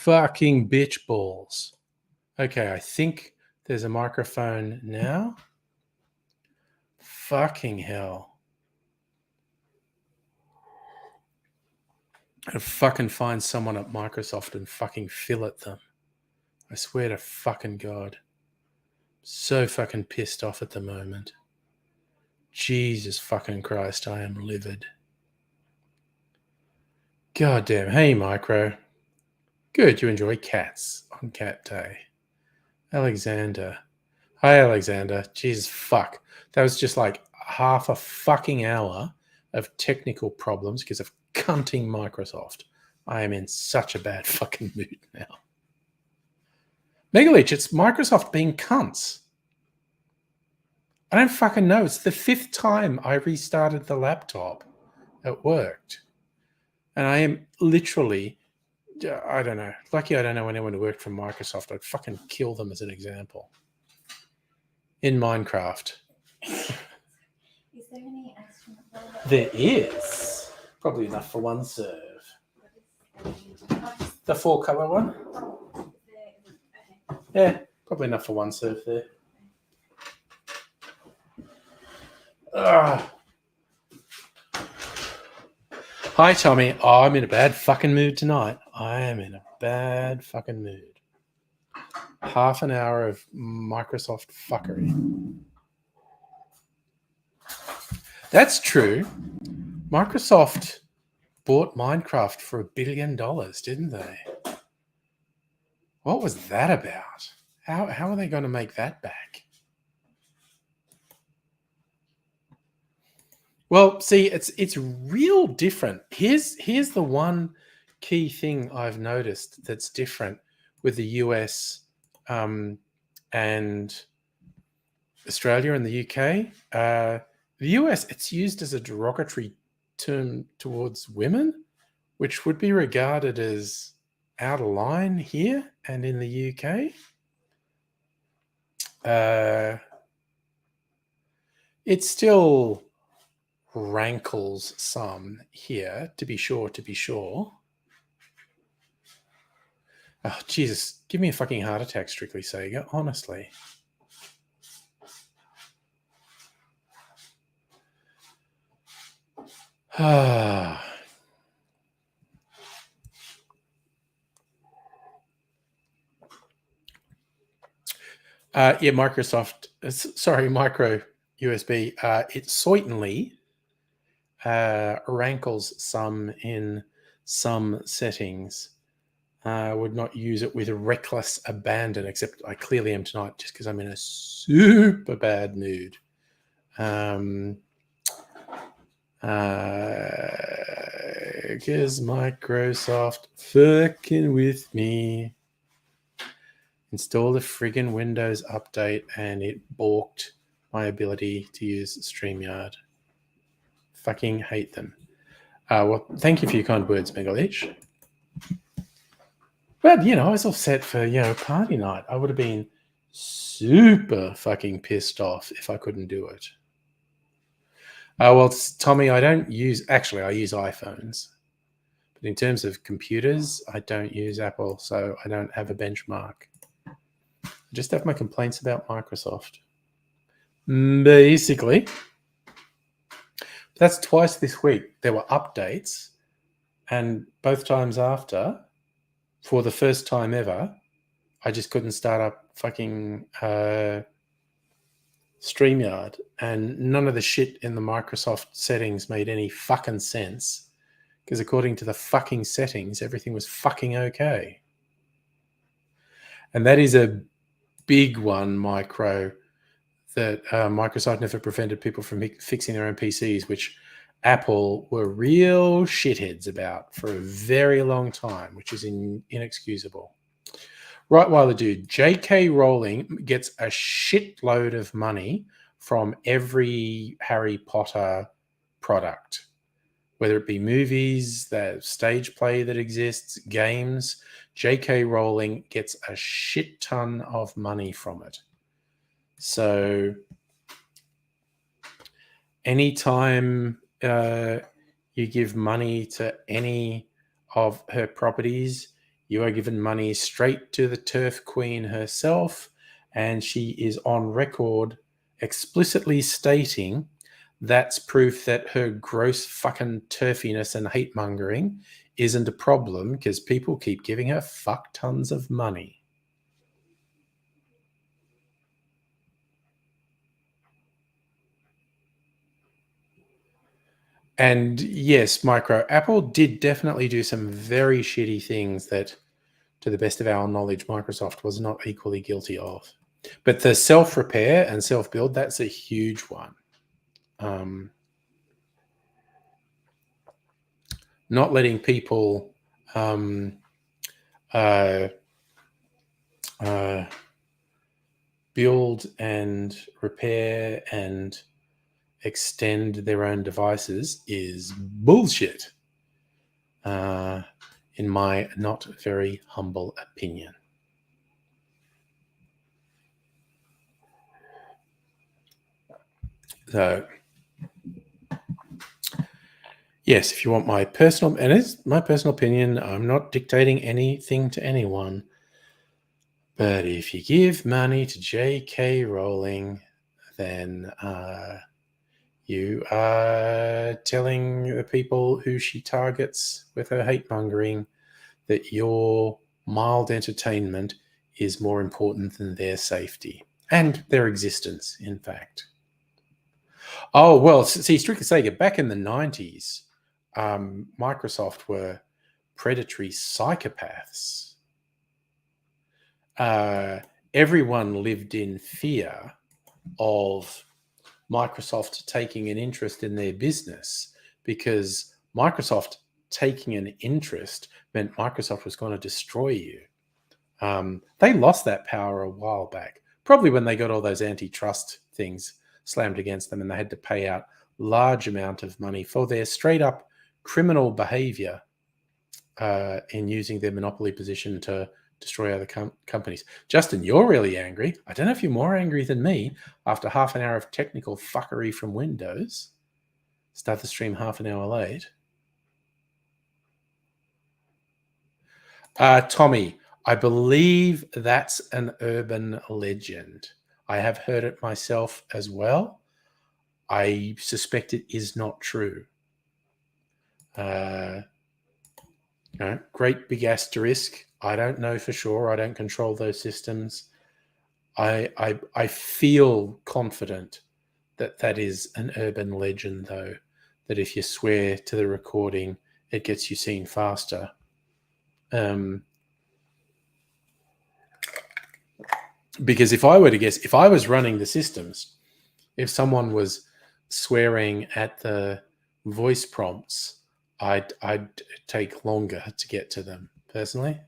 Fucking bitch balls. Okay, I think there's a microphone now. Fucking hell. I'd fucking find someone at Microsoft and fucking fillet them. I swear to fucking God. So fucking pissed off at the moment. Jesus fucking Christ, I am livid. God damn. Hey, Micro. Good, you enjoy cats on Cat Day. Alexander. Hi, Alexander. Jesus fuck. That was just like half a fucking hour of technical problems because of cunting Microsoft. I am in such a bad fucking mood now. Megaleech, it's Microsoft being cunts. I don't fucking know. It's the 5th time I restarted the laptop. It worked. And I am literally, I don't know. Lucky I don't know anyone who worked for Microsoft. I'd fucking kill them as an example. In Minecraft. Is there any extra? There is. Probably enough for one serve. The 4-color one? Yeah, probably enough for one serve there. Hi, Tommy. Oh, I'm in a bad fucking mood tonight. I am in a bad fucking mood. Half an hour of Microsoft fuckery. That's true. Microsoft bought Minecraft for $1 billion, didn't they? What was that about? How are they going to make that back? Well, see, it's real different. Here's the one key thing I've noticed that's different with the US and Australia and the UK. The US, it's used as a derogatory term towards women, which would be regarded as out of line here and in the UK. It still rankles some here, to be sure. Oh, Jesus, give me a fucking heart attack, Strictly Sega, honestly. Yeah, Microsoft, micro USB, it certainly rankles some in some settings. I would not use it with reckless abandon, except I clearly am tonight just because I'm in a super bad mood. Because Microsoft fucking with me. Installed a friggin' Windows update and it balked my ability to use StreamYard. Fucking hate them. Well, thank you for your kind words, Megaleech. But, I was all set for, party night. I would have been super fucking pissed off if I couldn't do it. Well, Tommy, I use iPhones. But in terms of computers, I don't use Apple, so I don't have a benchmark. I just have my complaints about Microsoft. Basically. That's twice this week. There were updates, and both times after, for the first time ever, I just couldn't start up fucking StreamYard, and none of the shit in the Microsoft settings made any fucking sense, because according to the fucking settings, everything was fucking okay. And that is a big one, Micro, that Microsoft never prevented people from fixing their own PCs, which Apple were real shitheads about for a very long time, which is inexcusable. Right while the dude, J.K. Rowling gets a shitload of money from every Harry Potter product, whether it be movies, the stage play that exists, games. J.K. Rowling gets a shit ton of money from it. So anytime you give money to any of her properties, You are given money straight to the turf queen herself, and she is on record explicitly stating that's proof that her gross fucking turfiness and hate mongering isn't a problem because people keep giving her fuck tons of money. And yes, Micro, Apple did definitely do some very shitty things that, to the best of our knowledge, Microsoft was not equally guilty of. But the self-repair and self-build, that's a huge one. Not letting people build and repair and extend their own devices is bullshit, in my not very humble opinion. So, yes, if you want my personal, and it's my personal opinion, I'm not dictating anything to anyone. But if you give money to J.K. Rowling, then you are telling the people who she targets with her hate mongering that your mild entertainment is more important than their safety and their existence, in fact. Oh, well, see, strictly Sega, back in the 90s, Microsoft were predatory psychopaths. Everyone lived in fear of Microsoft taking an interest in their business, because Microsoft taking an interest meant Microsoft was going to destroy you. They lost that power a while back, probably when they got all those antitrust things slammed against them and they had to pay out large amount of money for their straight up criminal behavior in using their monopoly position to destroy other companies. Justin, you're really angry. I don't know if you're more angry than me after half an hour of technical fuckery from Windows. Start the stream half an hour late. Tommy, I believe that's an urban legend. I have heard it myself as well. I suspect it is not true. Great big asterisk. I don't know for sure. I don't control those systems. I feel confident that that is an urban legend, though, that if you swear to the recording, it gets you seen faster. Because if I were to guess, if I was running the systems, if someone was swearing at the voice prompts, I'd take longer to get to them personally.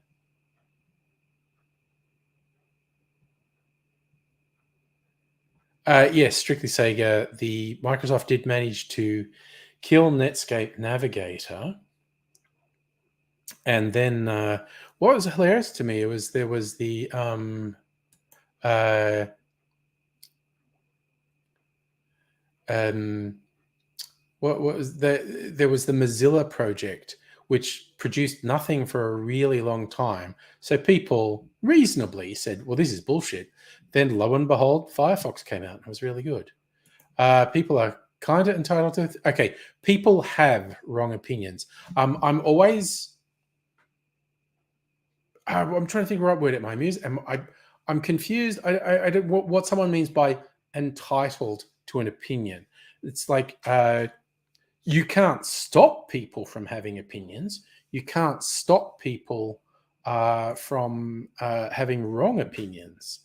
Yes, strictly Sega. The Microsoft did manage to kill Netscape Navigator, and then what was hilarious to me was there was the what was there was the Mozilla project, which produced nothing for a really long time. So people reasonably said, well, this is bullshit. Then lo and behold, Firefox came out and it was really good. People are kind of entitled to okay, people have wrong opinions. I'm always I'm trying to think the right word at my muse. I'm confused. I don't what someone means by entitled to an opinion. It's like you can't stop people from having opinions. You can't stop people from having wrong opinions.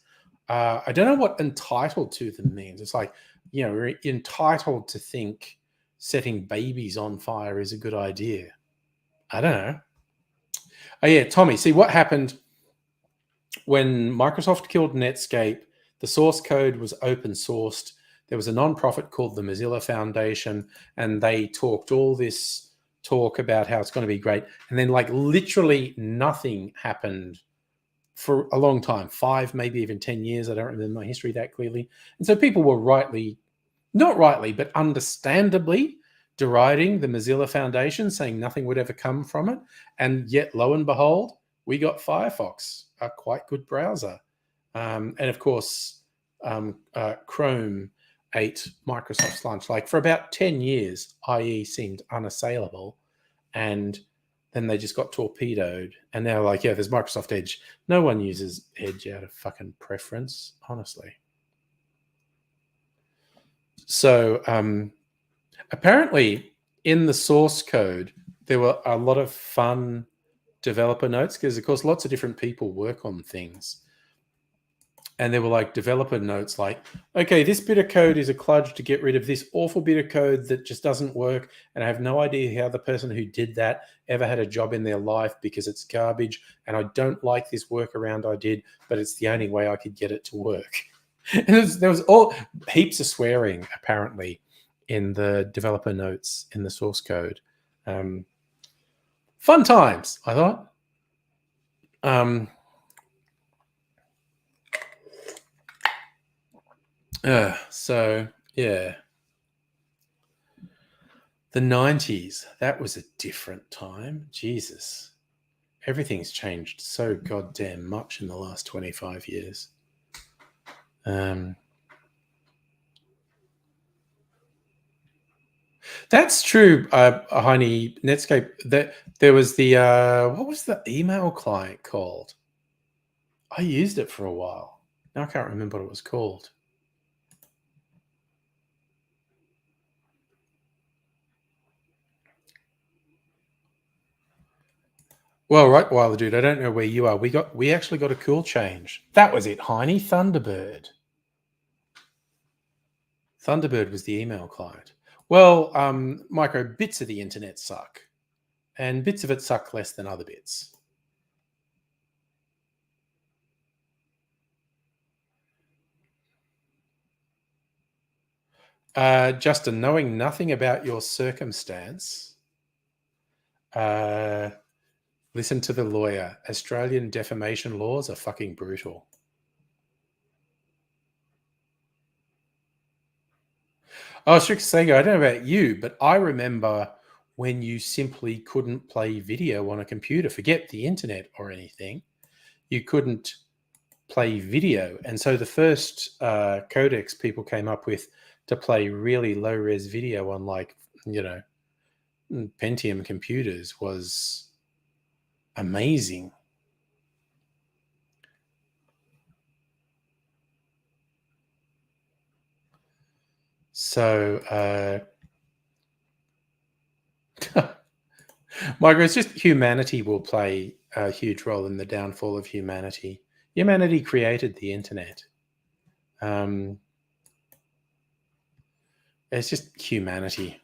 I don't know what entitled to them means. It's like, you know, we're entitled to think setting babies on fire is a good idea. I don't know. Oh, yeah, Tommy, see what happened when Microsoft killed Netscape. The source code was open sourced. There was a nonprofit called the Mozilla Foundation, and they talked all this talk about how it's going to be great. And then, like, literally nothing happened for a long time, 5, maybe even 10 years. I don't remember my history that clearly. And so people were not rightly, but understandably deriding the Mozilla Foundation, saying nothing would ever come from it. And yet, lo and behold, we got Firefox, a quite good browser. And of course, Chrome ate Microsoft's lunch. Like for about 10 years, IE seemed unassailable. And then they just got torpedoed. And now, like, yeah, there's Microsoft Edge. No one uses Edge out of fucking preference, honestly. So apparently in the source code, there were a lot of fun developer notes because, of course, lots of different people work on things. And there were like developer notes like, okay, this bit of code is a kludge to get rid of this awful bit of code that just doesn't work. And I have no idea how the person who did that ever had a job in their life because it's garbage. And I don't like this workaround I did, but it's the only way I could get it to work. And there was all heaps of swearing, apparently, in the developer notes in the source code. Fun times, I thought. So, yeah. The 90s, that was a different time. Jesus. Everything's changed so goddamn much in the last 25 years. That's true, Heine. Netscape, there was the, what was the email client called? I used it for a while. Now I can't remember what it was called. Well, right, Wilder Dude, I don't know where you are. We actually got a cool change. That was it, Heine. Thunderbird. Thunderbird was the email client. Well, Micro, bits of the internet suck. And bits of it suck less than other bits. Justin, knowing nothing about your circumstance, listen to the lawyer. Australian defamation laws are fucking brutal. Oh, Strict Sega, I don't know about you, but I remember when you simply couldn't play video on a computer. Forget the internet or anything. You couldn't play video. And so the first codecs people came up with to play really low-res video on, like, you know, Pentium computers was amazing. So, Margaret, it's just humanity will play a huge role in the downfall of humanity. Humanity created the internet. It's just humanity.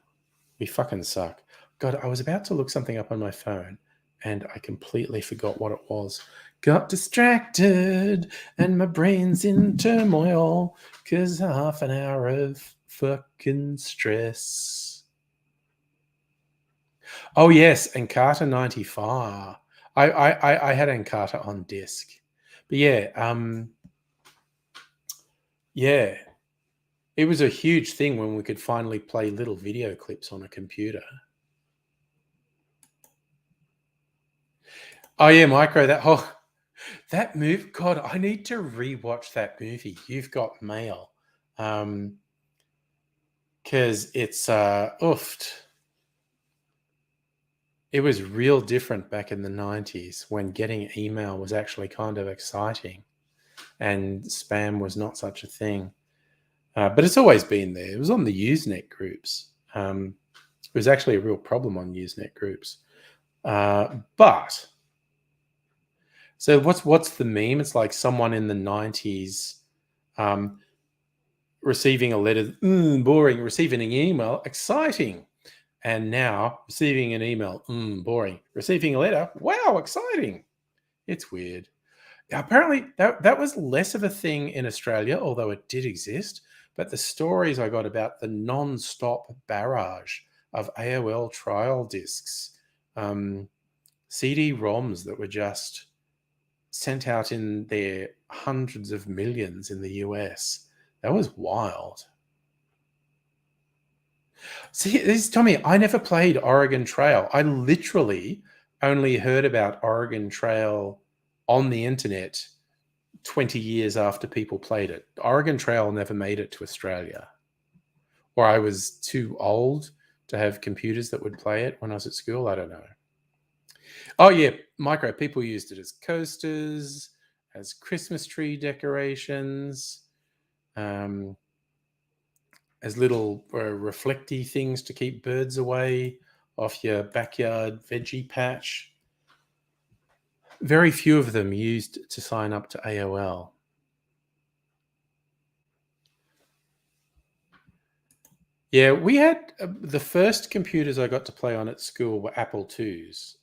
We fucking suck. God, I was about to look something up on my phone and I completely forgot what it was. Got distracted and my brain's in turmoil because half an hour of fucking stress. Oh, yes, Encarta 95. I had Encarta on disc. But yeah, yeah. It was a huge thing when we could finally play little video clips on a computer. Oh yeah, Micro, that movie. God, I need to rewatch that movie. You've Got Mail, because it's oofed. It was real different back in the 90s when getting email was actually kind of exciting, and spam was not such a thing. But it's always been there. It was on the Usenet groups. It was actually a real problem on Usenet groups. But so what's the meme? It's like someone in the 90s receiving a letter, boring, receiving an email, exciting. And now receiving an email, boring. Receiving a letter, wow, exciting. It's weird. Apparently that was less of a thing in Australia, although it did exist. But the stories I got about the non-stop barrage of AOL trial discs, CD-ROMs that were just sent out in their hundreds of millions in the US. That was wild. See, this is Tommy. I never played Oregon Trail. I literally only heard about Oregon Trail on the internet 20 years after people played it. Oregon Trail never made it to Australia. Or I was too old to have computers that would play it when I was at school. I don't know. Oh, yeah, Micro. People used it as coasters, as Christmas tree decorations, as little reflecty things to keep birds away off your backyard veggie patch. Very few of them used to sign up to AOL. Yeah, we had the first computers I got to play on at school were Apple IIs.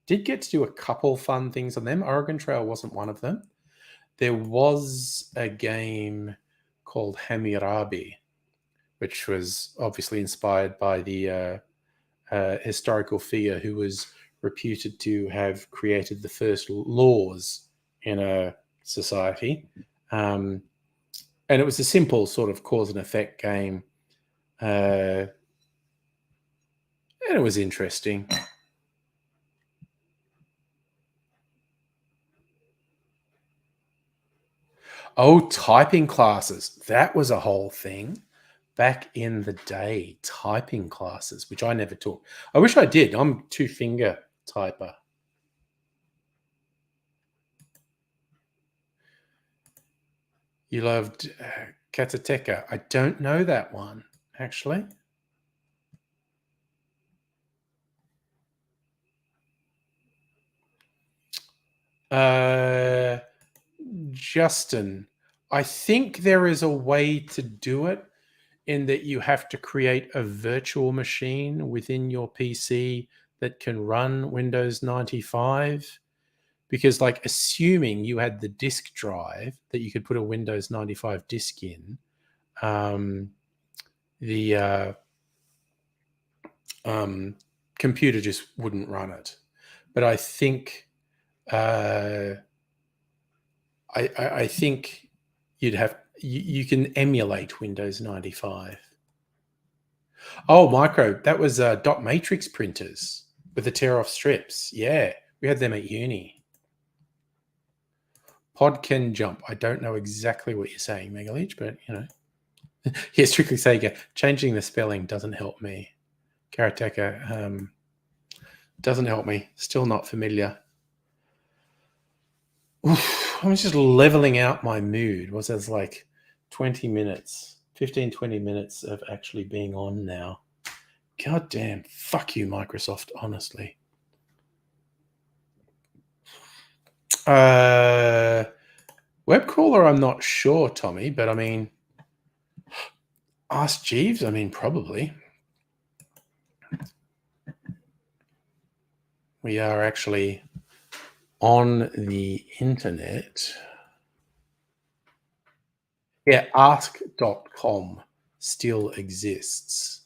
Did get to do a couple fun things on them. Oregon Trail wasn't one of them. There was a game called Hammurabi, which was obviously inspired by the historical figure who was reputed to have created the first laws in a society. And it was a simple sort of cause and effect game. And it was interesting. Oh, typing classes. That was a whole thing back in the day. Typing classes, which I never took. I wish I did. I'm two-finger typer. You loved Katateka. I don't know that one, actually. Justin, I think there is a way to do it in that you have to create a virtual machine within your PC that can run Windows 95. Because, like, assuming you had the disk drive that you could put a Windows 95 disk in, the computer just wouldn't run it. But I think I think you'd have you can emulate Windows 95. Oh, Micro, that was dot matrix printers with the tear off strips. Yeah, we had them at uni. Pod can jump. I don't know exactly what you're saying, Megaleech, but you know. Yeah, Strictly Sega. Changing the spelling doesn't help me. Karateka doesn't help me. Still not familiar. Oof, I'm just leveling out my mood. Was it like 20 minutes, 15, 20 minutes of actually being on now? God damn. Fuck you, Microsoft, honestly. Web crawler, I'm not sure, Tommy, but I mean, Ask Jeeves, I mean, probably. We are actually on the internet. Yeah, ask.com still exists.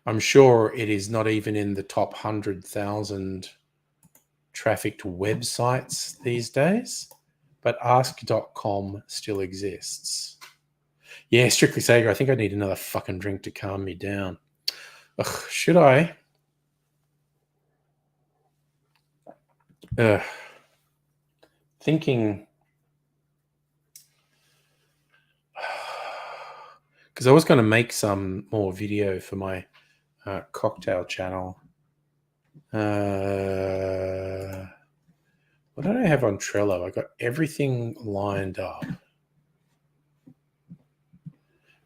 I'm sure it is not even in the top 100,000 trafficked websites these days, but ask.com still exists. Yeah, Strictly Sega, I think I need another fucking drink to calm me down. Ugh, should I? Thinking, because I was going to make some more video for my cocktail channel. What did I have on Trello? I got everything lined up.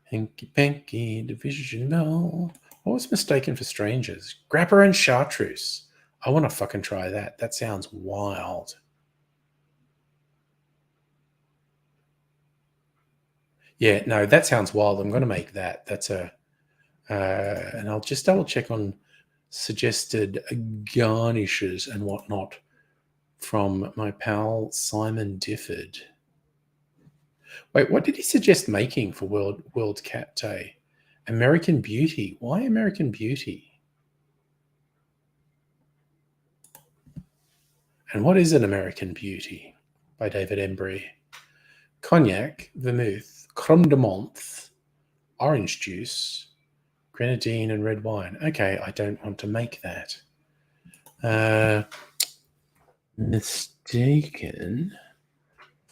Hanky Panky Division Bell. What was Mistaken for Strangers? Grappa and Chartreuse. I want to fucking try that. That sounds wild. Yeah, no, that sounds wild. I'm going to make that. That's a, and I'll just double check on suggested garnishes and whatnot from my pal Simon Difford. Wait, what did he suggest making for World Cat Day? American Beauty. Why American Beauty? And what is an American Beauty? By David Embry. Cognac, vermouth, creme de menthe, orange juice, Grenadine and red wine. Okay, I don't want to make that. Mistaken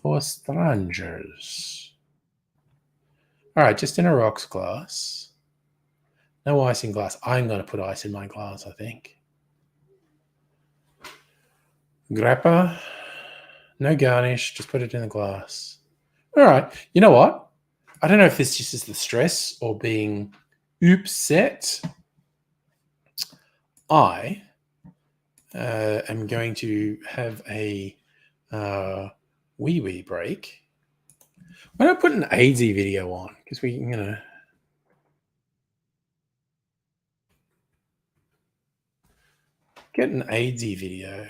for strangers. All right, just in a rocks glass. No ice in glass. I'm going to put ice in my glass, I think. Grappa. No garnish. Just put it in the glass. All right. You know what? I don't know if this just is the stress or being upset. I am going to have a wee break. Why don't I put an AIDSy video on? Because we're going to... get an AIDSy video.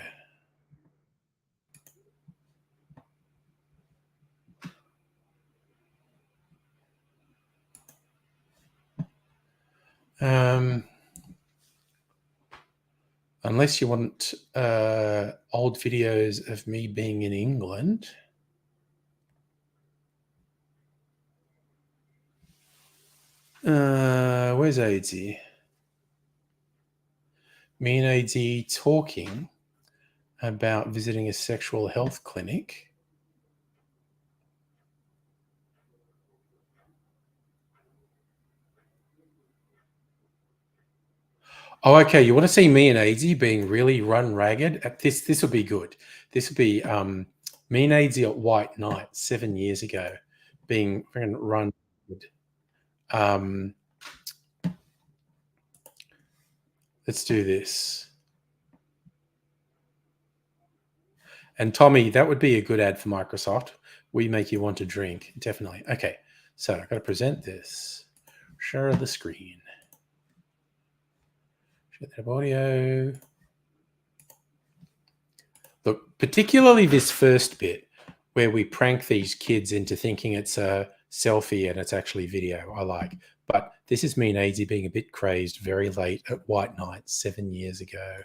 Unless you want old videos of me being in England. Where's AIDSy? Me and AIDSy talking about visiting a sexual health clinic. Oh, okay. You want to see me and AIDSy being really run ragged? This will be good. This will be me and AIDSy at White Night 7 years ago, being run. Let's do this. And Tommy, that would be a good ad for Microsoft. We make you want to drink. Definitely. Okay. So I've got to present this. Share the screen. Share that audio. Look, particularly this first bit where we prank these kids into thinking it's a selfie and it's actually video, I like. But this is me and AIDSy being a bit crazed very late at White Night 7 years ago.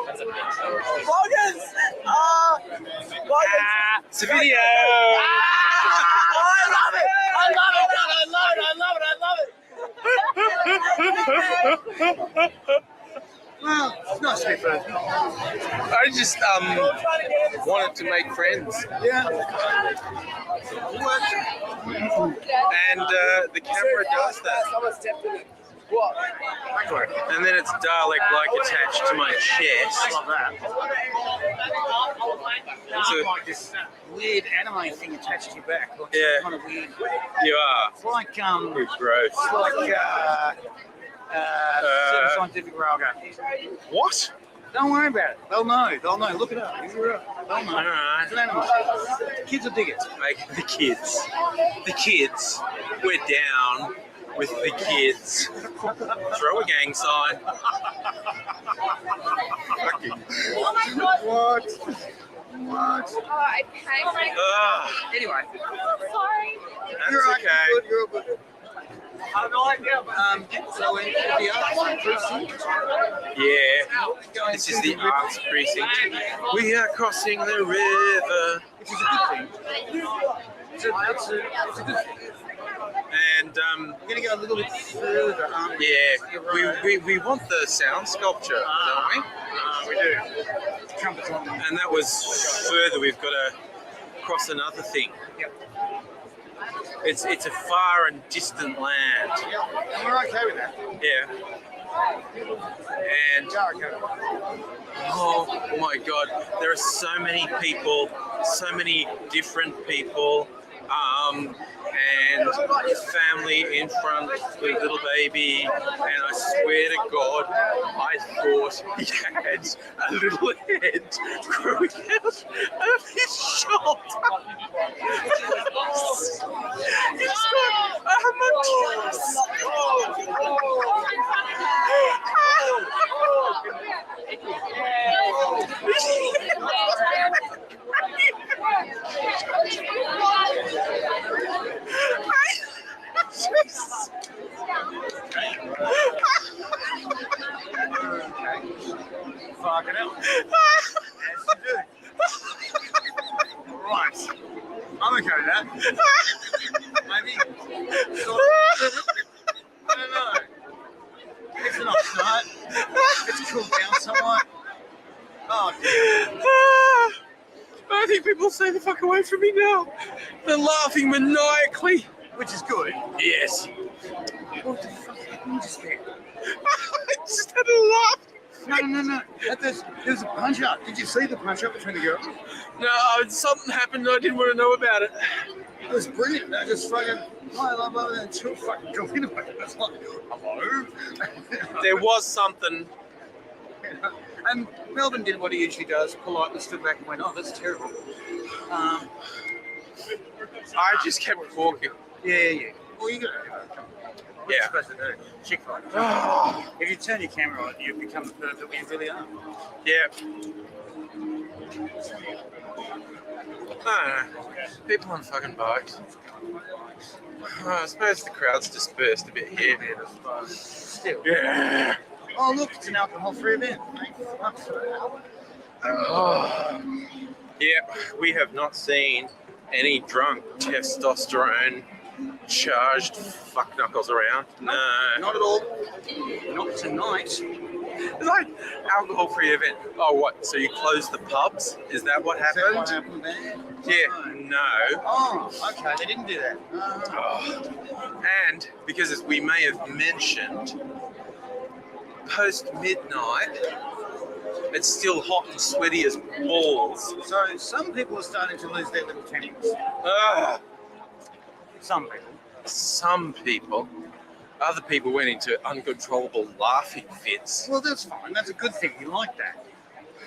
Vloggers! It's a video! I love it! I love it! I love it! I love it! I love it! Well, it's nice to be first. I just wanted to make friends. Yeah. And the camera does that. Someone stepped in it. What? And then it's Dalek-like attached to my chest. I love that. So, Like this weird anime thing attached to your back. Like Yeah. Kind of weird. you are. It's like It's gross. scientific railgun. What? Don't worry about it. They'll know. They'll know. Look it up. They'll know. Alright. It's an animal. Kids will dig it. Like the kids. The kids. We're down with the kids. Throw a gang sign. What? I paid. Anyway. Sorry. That's You're right. okay. You're good. So in the arts precinct. Yeah. This is the arts precinct. We are crossing the river. Which is a good thing. It's a good thing. And We're going to go a little bit further, aren't we? yeah, we want the sound sculpture, don't we? We do. Trumpets on. And that was further. We've got to cross another thing. Yep. It's a far and distant land. And we're okay with that. Yeah. And We're okay. oh my God, there are so many people, so many different people. And family in front with little baby, and I swear to God, I thought he had a little head growing out of his shoulder. He's got a homunculus. Fucking hell. As you do. Right. I'm okay with that. Maybe Oh, I think people are staying the fuck away from me now. They're laughing maniacally. which is good. Yes. What the fuck happened just there? I just had a laugh. No. There's a punch up. Did you see the punch up between the girls? No, something happened. I didn't want to know about it. It was brilliant. They just fucking, I love it, and two fucking go in. It's like, hello? There was something. And Melvin did what he usually does, politely stood back and went, oh, that's terrible. I just kept walking. Yeah. Well, you got to what Yeah. you supposed to do? Chick-fil-A. If you turn your camera on, you become the pervert that you really are. Yeah. I don't know. People on fucking bikes. I suppose the crowd's dispersed a bit here. Still. Yeah. Oh, look, it's an alcohol-free event. Yeah, we have not seen any drunk testosterone charged fuck knuckles around. No. Not at all. Not tonight. It's like alcohol-free event. Oh, what? So you closed the pubs? Is that what Is that what happened? happened there? Yeah. No. Oh, okay, they didn't do that. Oh. And because as we may have mentioned, post midnight, it's still hot and sweaty as balls. So some people are starting to lose their little tempers. Ugh. Some people. Some people. Other people went into uncontrollable laughing fits Well, that's fine. That's a good thing. You like that.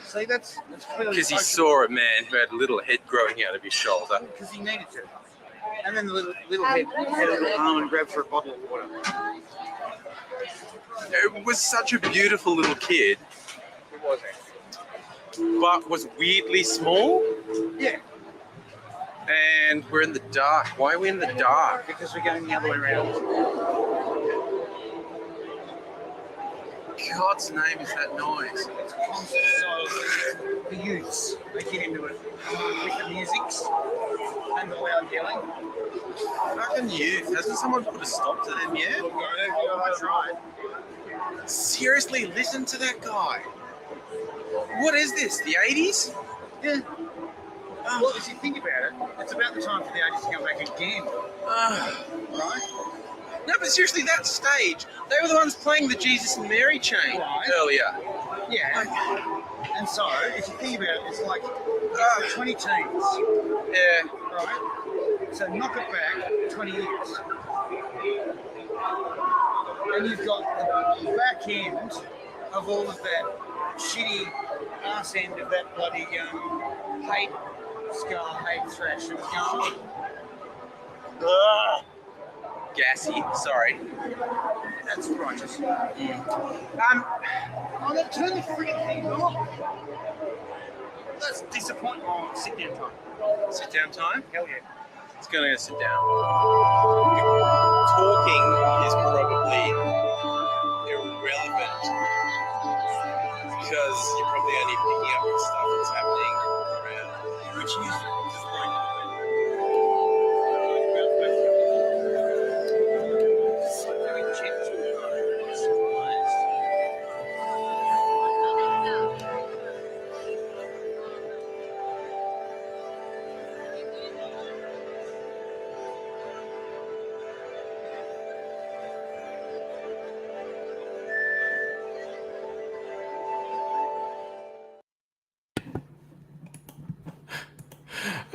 See, that's clearly because he saw a man who had a little head growing out of his shoulder. because he needed to. And then the little head had a little arm and grabbed for a bottle of water. It was such a beautiful little kid, It was actually. but was weirdly small. Yeah, And we're in the dark. Why are we in the dark? because we're going the other way around. God's name is that noise? It's constant silence. The youths, they get into it with the musics and the loud yelling. Fucking youth. Hasn't someone put a stop to them yet? I tried. Seriously, listen to that guy. What is this? The 80s? Yeah. Well, if you think about it, it's about the time for the 80s to come back again, right? No, but seriously, that stage, they were the ones playing the Jesus and Mary chain Right. earlier. Yeah. And so, if you think about it, it's like it's the 20 teens, Yeah. right? So knock it back 20 years. And you've got the back end of all of that shitty ass end of that bloody hate thrash that was going on. Gassy, sorry. That's righteous. Um, Oh, no, turn the freaking thing off. That's disappointing. Oh, sit down time. sit down time? Hell yeah. It's going to sit down. Talking is probably irrelevant because you're probably only picking up on stuff that's happening around. Which is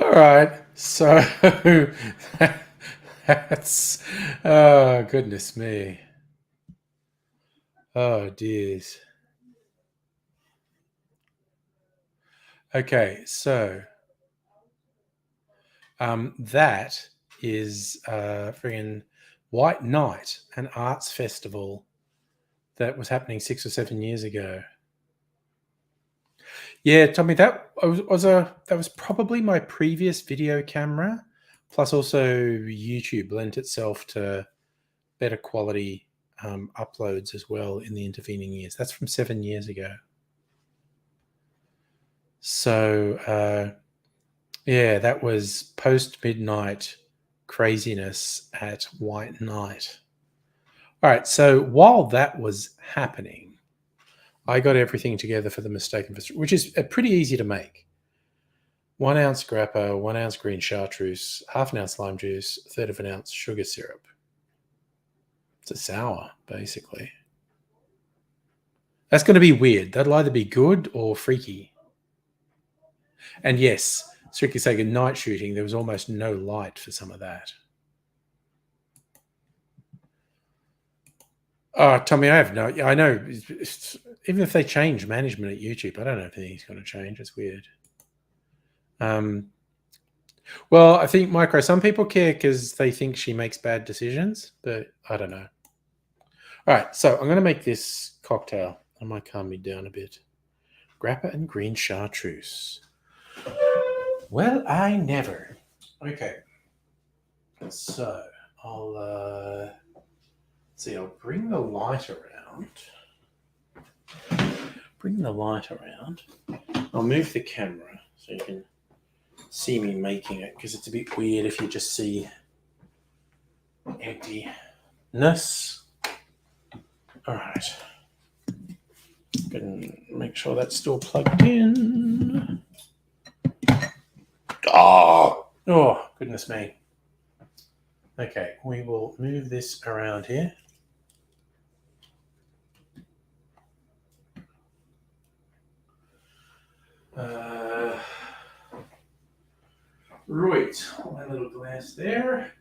All right, so that's oh goodness me, oh dears. Okay, so that is friggin' White Night, an arts festival that was happening 6 or 7 years ago. Yeah, Tommy, that was probably my previous video camera, plus also YouTube lent itself to better quality uploads as well in the intervening years. That's from 7 years ago. So yeah, that was post midnight craziness at White Night. All right, so while that was happening, I got everything together for the mistaken, which is pretty easy to make. 1 ounce grappa, 1 ounce green chartreuse, half an ounce lime juice, a third of an ounce sugar syrup. It's a sour, basically. That's going to be weird. That'll either be good or freaky. And yes, strictly speaking, night shooting, there was almost no light for some of that. Oh, Tommy, I know. Even if they change management at YouTube, I don't know if anything's going to change. It's weird. Well, I think, Micro, some people care because they think she makes bad decisions, but I don't know. All right, so I'm going to make this cocktail. I might calm me down a bit. Grappa and green chartreuse. Well, I never. Okay. So I'll see. I'll bring the light around. I'll move the camera so you can see me making it, because it's a bit weird if you just see emptiness. All right. Can make sure that's still plugged in. Oh, goodness me. Okay, we will move this around here. Right, my little glass there.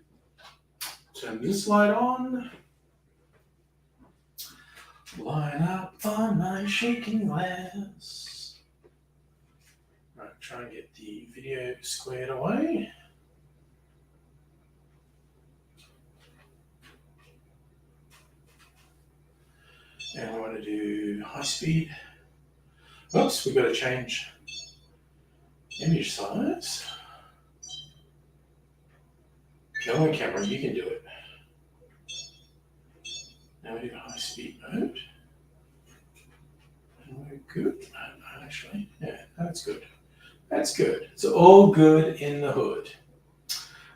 Turn this light on. Line up on my shaking glass. Right, try and get the video squared away. And I want to do high speed. Oops, we've got to change image size. Go on, camera, you can do it. Now we do high speed mode. And we're good. Actually, yeah, that's good. That's good. It's all good in the hood.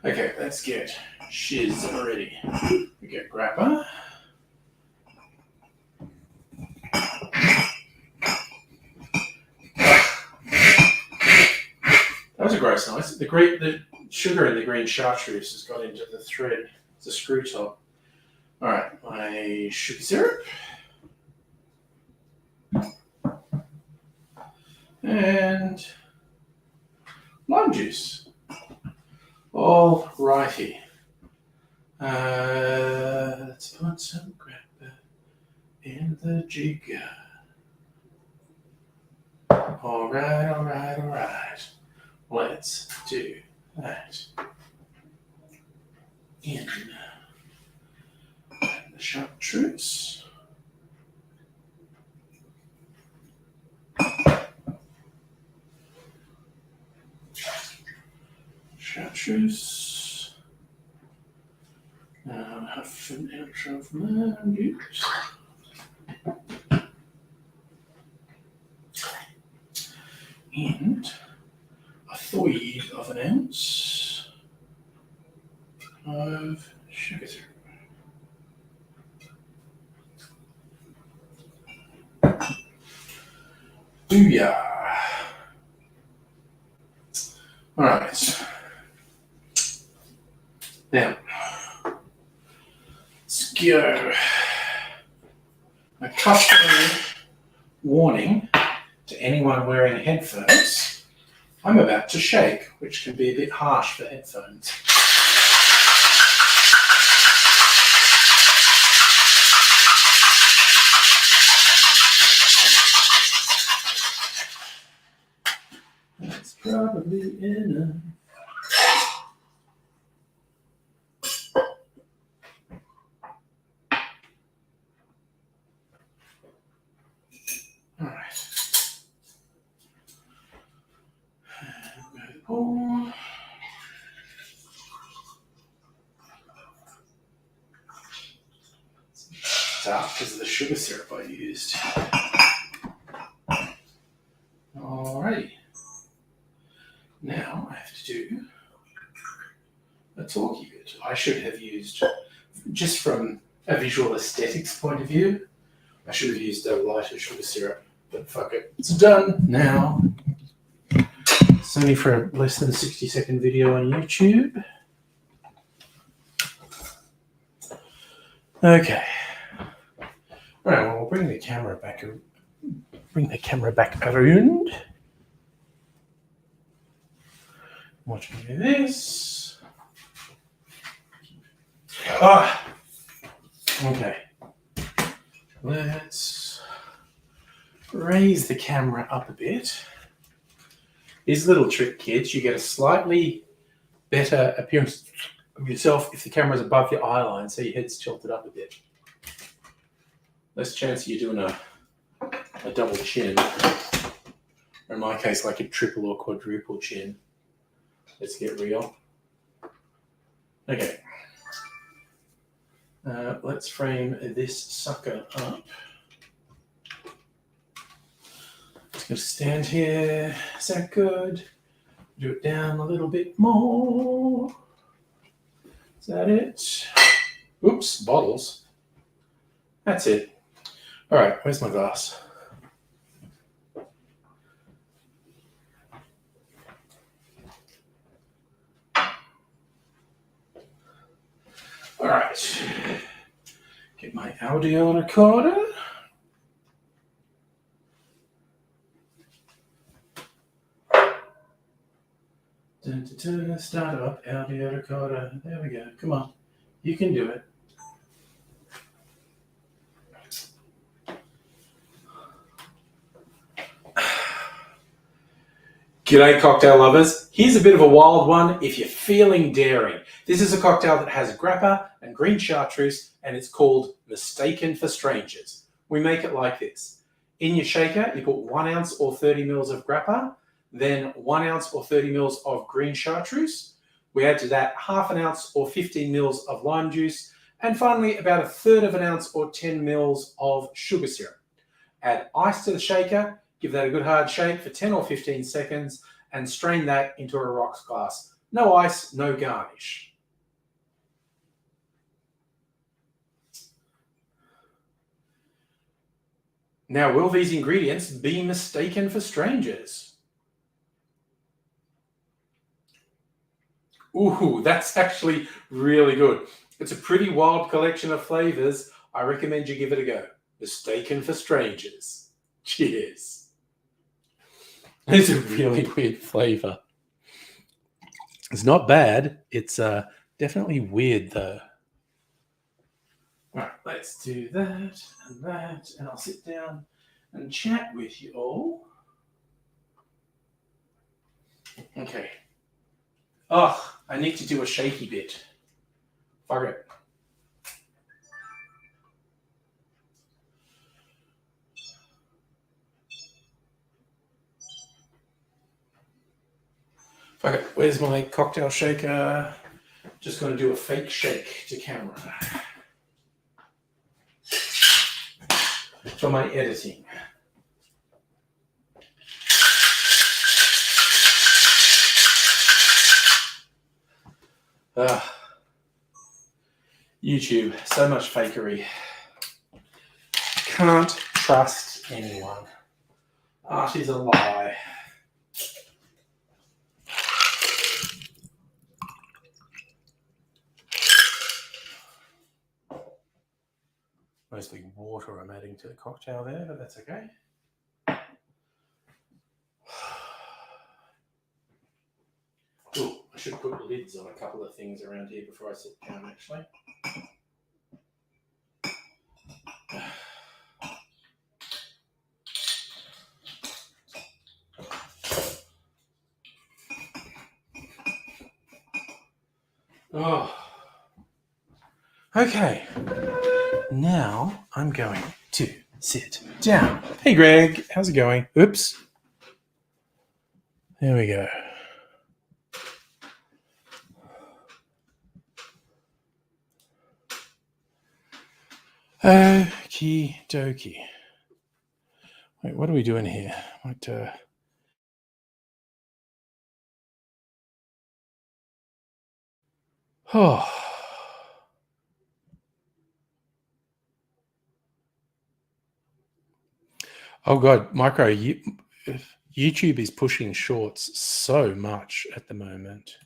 Okay, let's get shiz ready. We get grappa. That was a gross noise. The sugar in the green chartreuse has got into the thread. It's a screw top. All right, my sugar syrup. And lime juice. All righty. Let's put some grappa in the jigger. All right. Let's do that. In the chartreuse. Chartreuse. Now half an ounce of lime juice. And a third of an ounce of sugar syrup. Booyah! All right. Now, let's go. A customary warning to anyone wearing headphones. I'm about to shake, which can be a bit harsh for headphones. That's probably enough. All right. Pour. It's out because of the sugar syrup I used. Alrighty. Now I have to do a talkie bit. I should have used, just from a visual aesthetics point of view, I should have used a lighter sugar syrup, but fuck it. It's done now. It's only for a less than 60-second video on YouTube. Okay. All right, well, we'll bring the camera back around. Watch me do this. Okay. Let's raise the camera up a bit. Here's a little trick, kids. You get a slightly better appearance of yourself if the camera's above your eye line, so your head's tilted up a bit. Less chance of you doing a double chin. Or in my case, like a triple or quadruple chin. Let's get real. Okay. Let's frame this sucker up. Just gonna stand here. Is that good? Do it down a little bit more. Is that it? Oops, bottles. That's it. All right, where's my glass? All right. Get my audio recorder. Start up, audio recorder. There we go. Come on. You can do it. G'day, cocktail lovers. Here's a bit of a wild one if you're feeling daring. This is a cocktail that has grappa and green chartreuse, and it's called Mistaken for Strangers. We make it like this. In your shaker, you put 1 ounce or 30 mils of grappa, then 1 ounce or 30 mils of green chartreuse. We add to that half an ounce or 15 mils of lime juice, and finally about 1/3 of an ounce or 10 mils of sugar syrup. Add ice to the shaker, give that a good hard shake for 10 or 15 seconds, and strain that into a rocks glass. No ice, no garnish. Now, will these ingredients be mistaken for strangers? Ooh, that's actually really good. It's a pretty wild collection of flavors. I recommend you give it a go. Mistaken for Strangers. Cheers. It's a really weird flavor. It's not bad. It's definitely weird though. All right, let's do that, and I'll sit down and chat with you all. Okay. Oh, I need to do a shaky bit. Fuck it. Fuck it. Where's my cocktail shaker? Just going to do a fake shake to camera. For my editing. YouTube, so much fakery. Can't trust anyone. Art is a lie. Mostly water I'm adding to the cocktail there, but that's okay. Ooh, I should put lids on a couple of things around here before I sit down, actually. Oh. Okay. Now I'm going to sit down. Hey, Greg. How's it going? Oops. There we go. Okie dokie. Wait, what are we doing here? What, oh. Oh God, Micro, YouTube is pushing shorts so much at the moment.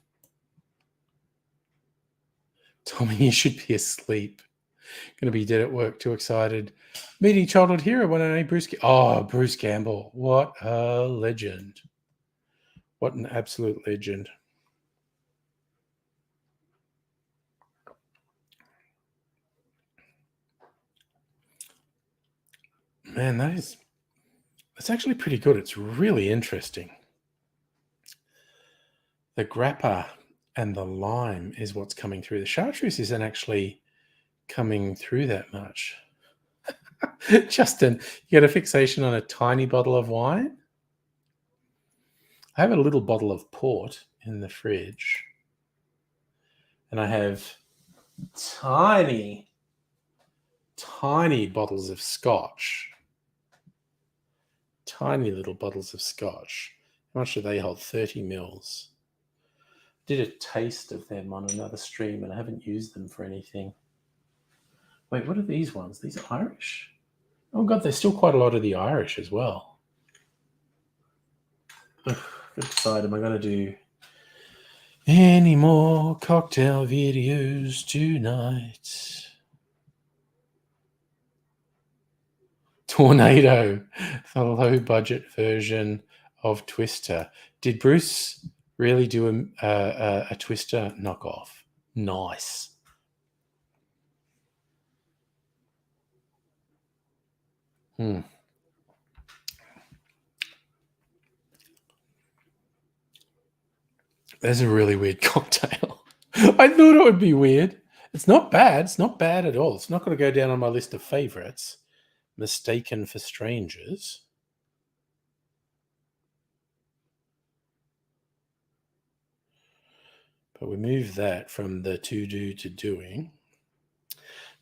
Tommy, you should be asleep. Going to be dead at work, too excited. Meeting childhood hero, one and only Bruce. Bruce Campbell. What a legend. What an absolute legend. Man, that's actually pretty good. It's really interesting. The grappa and the lime is what's coming through. The chartreuse isn't actually coming through that much. Justin, you got a fixation on a tiny bottle of wine? I have a little bottle of port in the fridge. And I have tiny bottles of scotch. Tiny little bottles of scotch. How much do they hold? 30 mils. Did a taste of them on another stream and I haven't used them for anything. Wait, what are these ones? These are Irish? Oh God, there's still quite a lot of the Irish as well. Ugh, good decide, am I going to do any more cocktail videos tonight? Tornado, the low budget version of Twister. Did Bruce really do a Twister knockoff? Nice. That's a really weird cocktail. I thought it would be weird. It's not bad. It's not bad at all. It's not going to go down on my list of favorites. Mistaken for Strangers. But we move that from the to do to doing.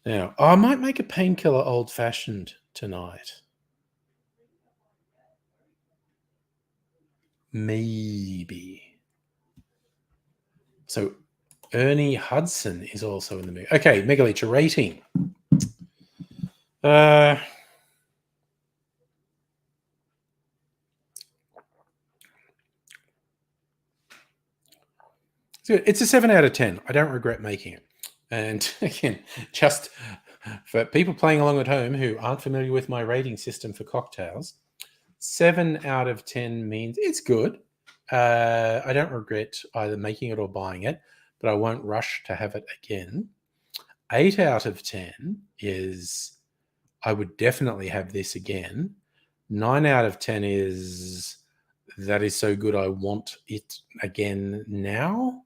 Now, I might make a painkiller old-fashioned tonight. Maybe. So Ernie Hudson is also in the movie. Okay, Megaleech, rating. It's a 7 out of 10. I don't regret making it. And again, just for people playing along at home who aren't familiar with my rating system for cocktails, 7 out of 10 means it's good. I don't regret either making it or buying it, but I won't rush to have it again. 8 out of 10 is I would definitely have this again. 9 out of 10 is that is so good I want it again now.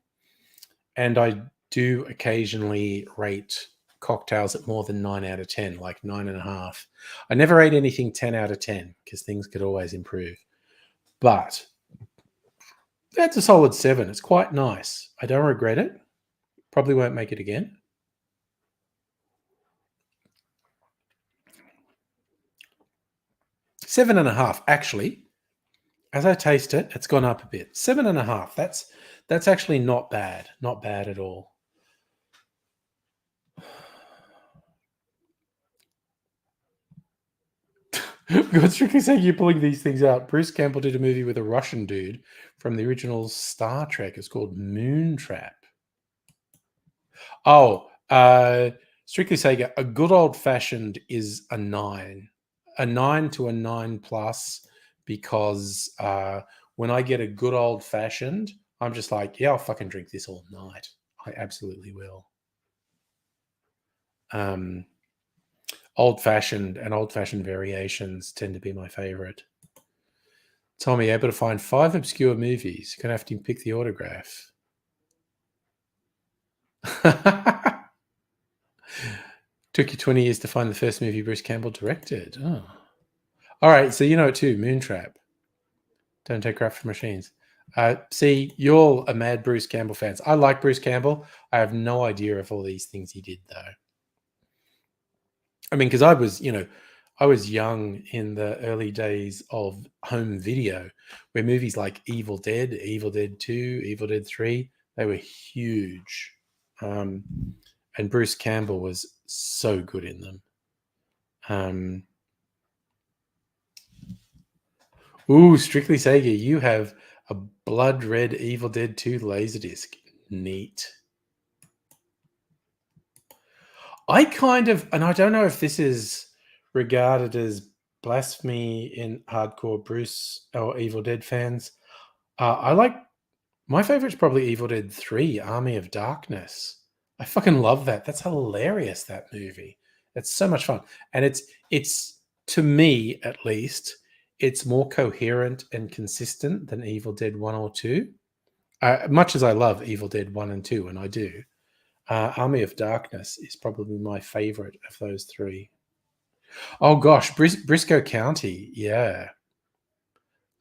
And I do occasionally rate cocktails at more than 9 out of 10, like 9.5. I never rate anything 10 out of 10 because things could always improve. But that's a solid 7. It's quite nice. I don't regret it. Probably won't make it again. Seven and a half, actually. As I taste it, it's gone up a bit. 7.5. That's actually not bad. Not bad at all. God, strictly saying you're pulling these things out. Bruce Campbell did a movie with a Russian dude from the original Star Trek. It's called Moontrap. Oh, strictly saying a good old-fashioned is a 9. A 9 to a 9 plus because when I get a good old-fashioned, I'm just like, yeah, I'll fucking drink this all night. I absolutely will. Old-fashioned and old-fashioned variations tend to be my favorite. Tommy, able to find 5 obscure movies. Gonna have to pick the autograph. Took you 20 years to find the first movie Bruce Campbell directed. Oh. All right, so you know it too, Moontrap. Don't take crap from machines. See, you're all a mad Bruce Campbell fans. I like Bruce Campbell. I have no idea of all these things he did, though. I mean, because I was young in the early days of home video, where movies like Evil Dead, Evil Dead 2, Evil Dead 3, they were huge. And Bruce Campbell was so good in them. Ooh, Strictly Sega, you have a blood red Evil Dead 2 Laserdisc. Neat. I kind of, and I don't know if this is regarded as blasphemy in hardcore Bruce or Evil Dead fans. I like, my favorite's probably Evil Dead 3, Army of Darkness. I fucking love that. That's hilarious, that movie. It's so much fun. And it's to me, at least, it's more coherent and consistent than Evil Dead 1 or 2. Much as I love Evil Dead 1 and 2, and I do, Army of Darkness is probably my favorite of those three. Oh gosh, Briscoe County, yeah.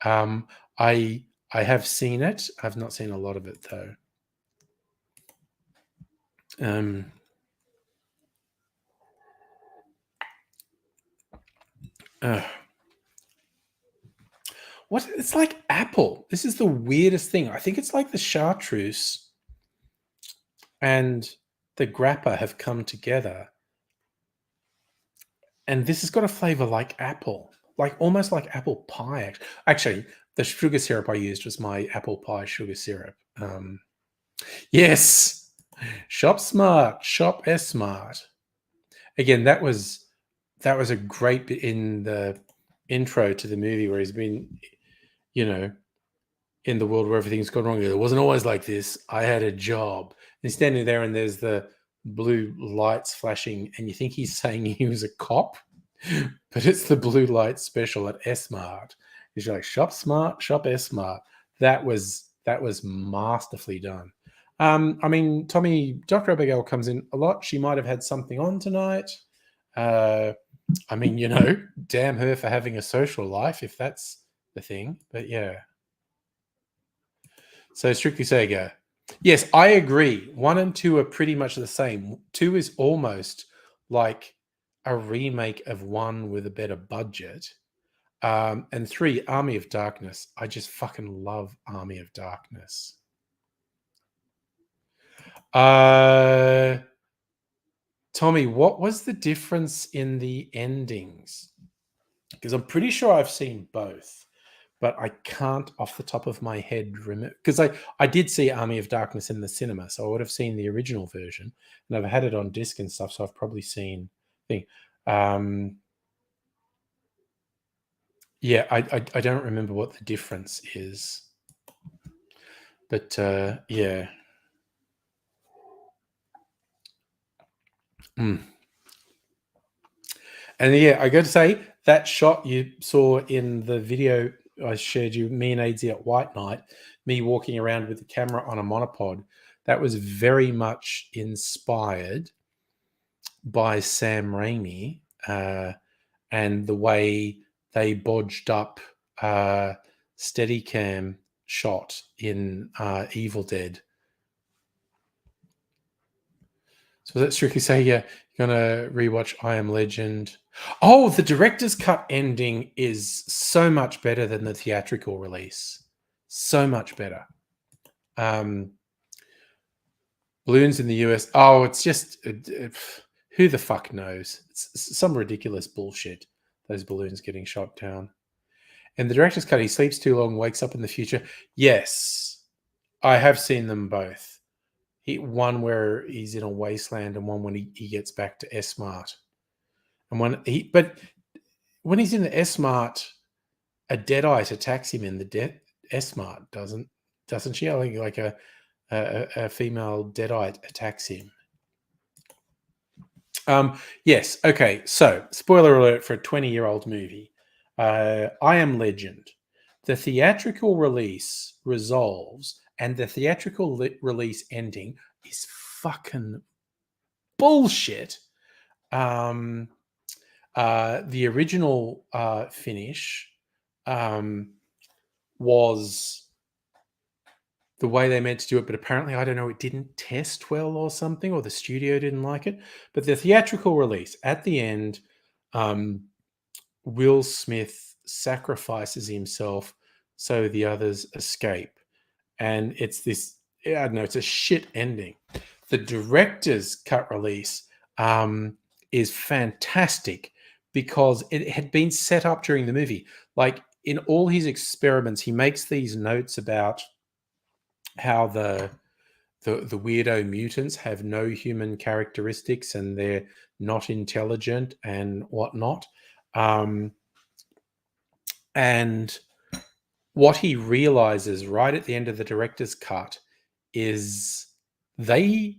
I have seen it. I've not seen a lot of it though. What? It's like apple. This is the weirdest thing. I think it's like the chartreuse and the grappa have come together. And this has got a flavor like apple, like almost like apple pie. Actually, the sugar syrup I used was my apple pie sugar syrup. Yes, shop smart, shop S smart. Again, that was a great bit in the intro to the movie where he's been, you know, in the world where everything's gone wrong. It wasn't always like this. I had a job. And he's standing there and there's the blue lights flashing and you think he's saying he was a cop, but it's the blue light special at S-Mart. He's like, shop smart, shop S-Mart. That was masterfully done. I mean, Tommy, Dr. Abigail comes in a lot. She might have had something on tonight. I mean, you know, damn her for having a social life, if that's the thing. But yeah. So Strictly Sega. Yes, I agree. 1 and 2 are pretty much the same. 2 is almost like a remake of 1 with a better budget. And 3, Army of Darkness. I just fucking love Army of Darkness. Tommy, what was the difference in the endings? Because I'm pretty sure I've seen both, but I can't off the top of my head remember. Because I did see Army of Darkness in the cinema, so I would have seen the original version, and I've had it on disc and stuff, so I've probably seen thing. Yeah, I don't remember what the difference is, but yeah. And yeah, I got to say, that shot you saw in the video I shared you, me and AZ at White Night, me walking around with the camera on a monopod, that was very much inspired by Sam Raimi and the way they bodged up Steadicam shot in Evil Dead. So let's strictly say, yeah, you're going to rewatch I Am Legend. Oh, the director's cut ending is so much better than the theatrical release. So much better. Balloons in the US. Oh, it's just, who the fuck knows? It's some ridiculous bullshit, those balloons getting shot down. And the director's cut, he sleeps too long, wakes up in the future. Yes, I have seen them both. One where he's in a wasteland and one when he gets back to S-Mart. And but when he's in the S-Mart, a Deadite attacks him in the S-Mart, doesn't she? I think like a female Deadite attacks him. Yes, okay. So, spoiler alert for a 20-year-old movie. I Am Legend. The theatrical release resolves, and the theatrical release ending is fucking bullshit. The original finish was the way they meant to do it, but apparently, I don't know, it didn't test well or something, or the studio didn't like it. But the theatrical release, at the end, Will Smith sacrifices himself so the others escape. And it's this, I don't know, it's a shit ending. The director's cut release is fantastic because it had been set up during the movie. Like, in all his experiments, he makes these notes about how the weirdo mutants have no human characteristics and they're not intelligent and whatnot. And what he realizes right at the end of the director's cut is they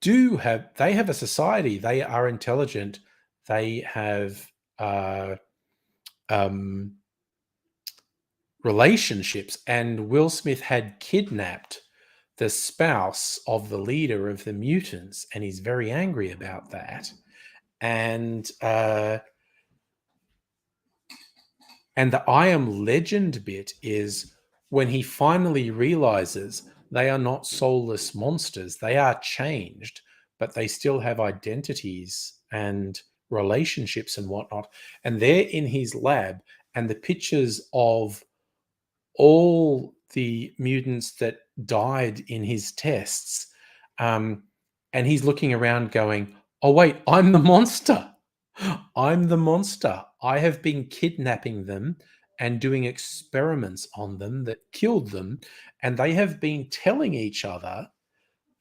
have a society. They are intelligent. They have relationships. And Will Smith had kidnapped the spouse of the leader of the mutants, and he's very angry about that. And the I Am Legend bit is when he finally realizes they are not soulless monsters. They are changed, but they still have identities and relationships and whatnot. And they're in his lab, and the pictures of all the mutants that died in his tests. And he's looking around going, oh, wait, I'm the monster. I'm the monster. I have been kidnapping them and doing experiments on them that killed them. And they have been telling each other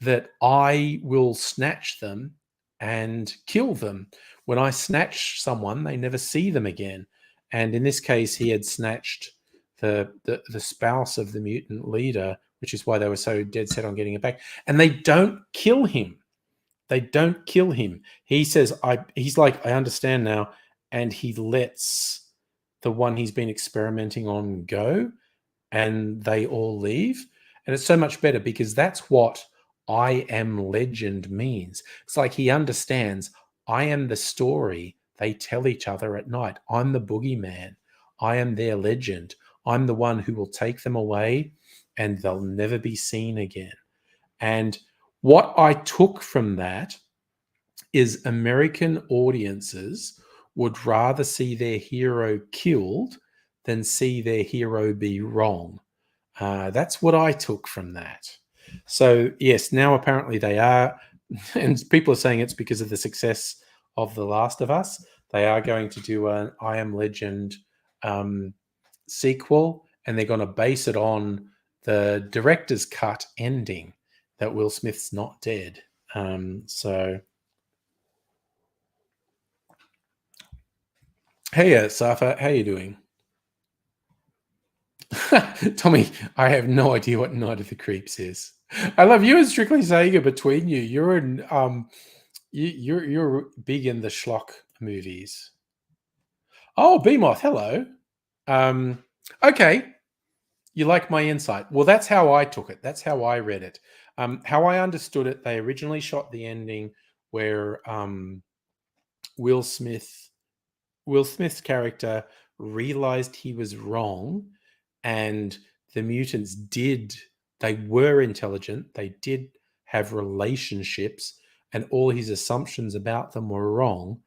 that I will snatch them and kill them. When I snatch someone, they never see them again. And in this case, he had snatched the spouse of the mutant leader, which is why they were so dead set on getting it back. And they don't kill him. They don't kill him. He says, he's like, I understand now. And he lets the one he's been experimenting on go, and they all leave. And it's so much better because that's what I Am Legend means. It's like he understands, I am the story they tell each other at night. I'm the boogeyman. I am their legend. I'm the one who will take them away and they'll never be seen again. And what I took from that is American audiences would rather see their hero killed than see their hero be wrong. That's what I took from that. So, yes, now apparently they are, and people are saying it's because of the success of The Last of Us, they are going to do an I Am Legend sequel, and they're going to base it on the director's cut ending that Will Smith's not dead. So, hey, Safa, how you doing? Tommy, I have no idea what Night of the Creeps is. I love you and Strictly Sega. Between you, you're in, you're big in the schlock movies. Oh, Beamoth, hello. Okay, you like my insight. Well, that's how I took it. That's how I read it. How I understood it, they originally shot the ending where Will Smith's character realized he was wrong, and the mutants they were intelligent, they did have relationships, and all his assumptions about them were wrong.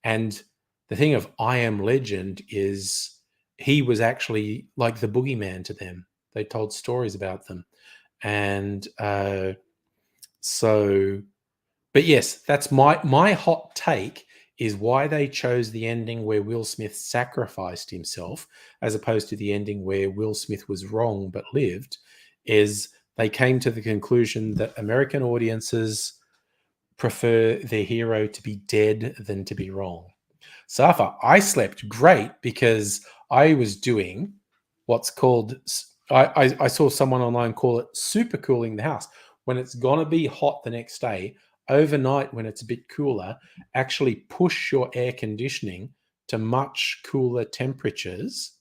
And the thing of I Am Legend is he was actually like the boogeyman to them. They told stories about them. And but yes, that's my hot take is why they chose the ending where Will Smith sacrificed himself as opposed to the ending where Will Smith was wrong but lived, is they came to the conclusion that American audiences prefer their hero to be dead than to be wrong. Safa, I slept great because I was doing what's called, I saw someone online call it super cooling the house. When it's going to be hot the next day, overnight when it's a bit cooler, actually push your air conditioning to much cooler temperatures.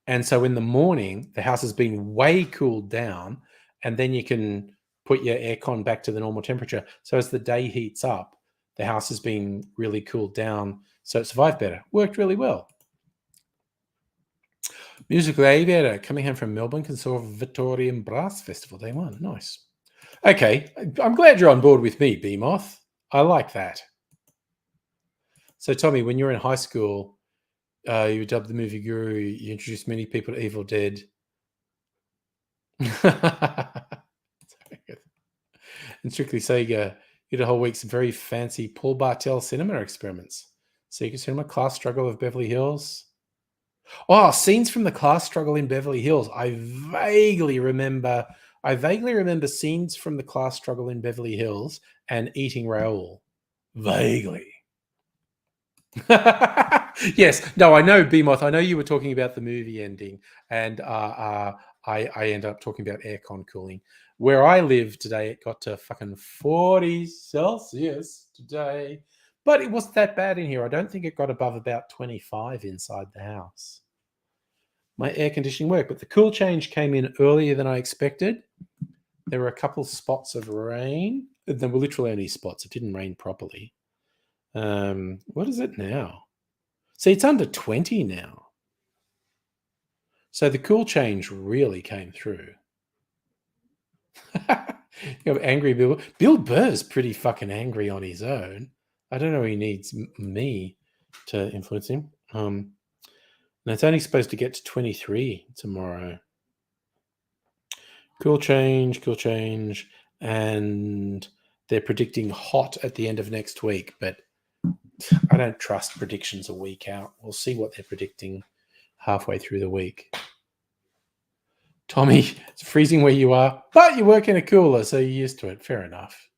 And so in the morning, the house has been way cooled down, and then you can put your aircon back to the normal temperature. So as the day heats up, the house has been really cooled down, so it survived better. Worked really well. Musical Aviator coming home from Melbourne Conservatorium Brass Festival Day 1. Nice. Okay, I'm glad you're on board with me, Beamoth. I like that. So, Tommy, when you were in high school, you were dubbed the movie guru. You introduced many people to Evil Dead. And Strictly Sega, you did a whole week's very fancy Paul Bartel cinema experiments. Sega Cinema, Class Struggle of Beverly Hills. Oh, scenes from the class struggle in Beverly Hills. I vaguely remember scenes from the class struggle in Beverly Hills and eating Raoul. Vaguely. Yes. No, I know, BMoth. I know you were talking about the movie ending, and I ended up talking about aircon cooling. Where I live today, it got to fucking 40 Celsius today, but it wasn't that bad in here. I don't think it got above about 25 inside the house. My air conditioning worked, but the cool change came in earlier than I expected. There were a couple spots of rain. There were literally only spots. It didn't rain properly. What is it now? See, it's under 20 now. So the cool change really came through. You have angry Bill. Bill Burr's pretty fucking angry on his own. I don't know. He needs me to influence him. And it's only supposed to get to 23 tomorrow. Cool change. And they're predicting hot at the end of next week, but I don't trust predictions a week out. We'll see what they're predicting halfway through the week. Tommy, it's freezing where you are, but you work in a cooler, so you're used to it. Fair enough.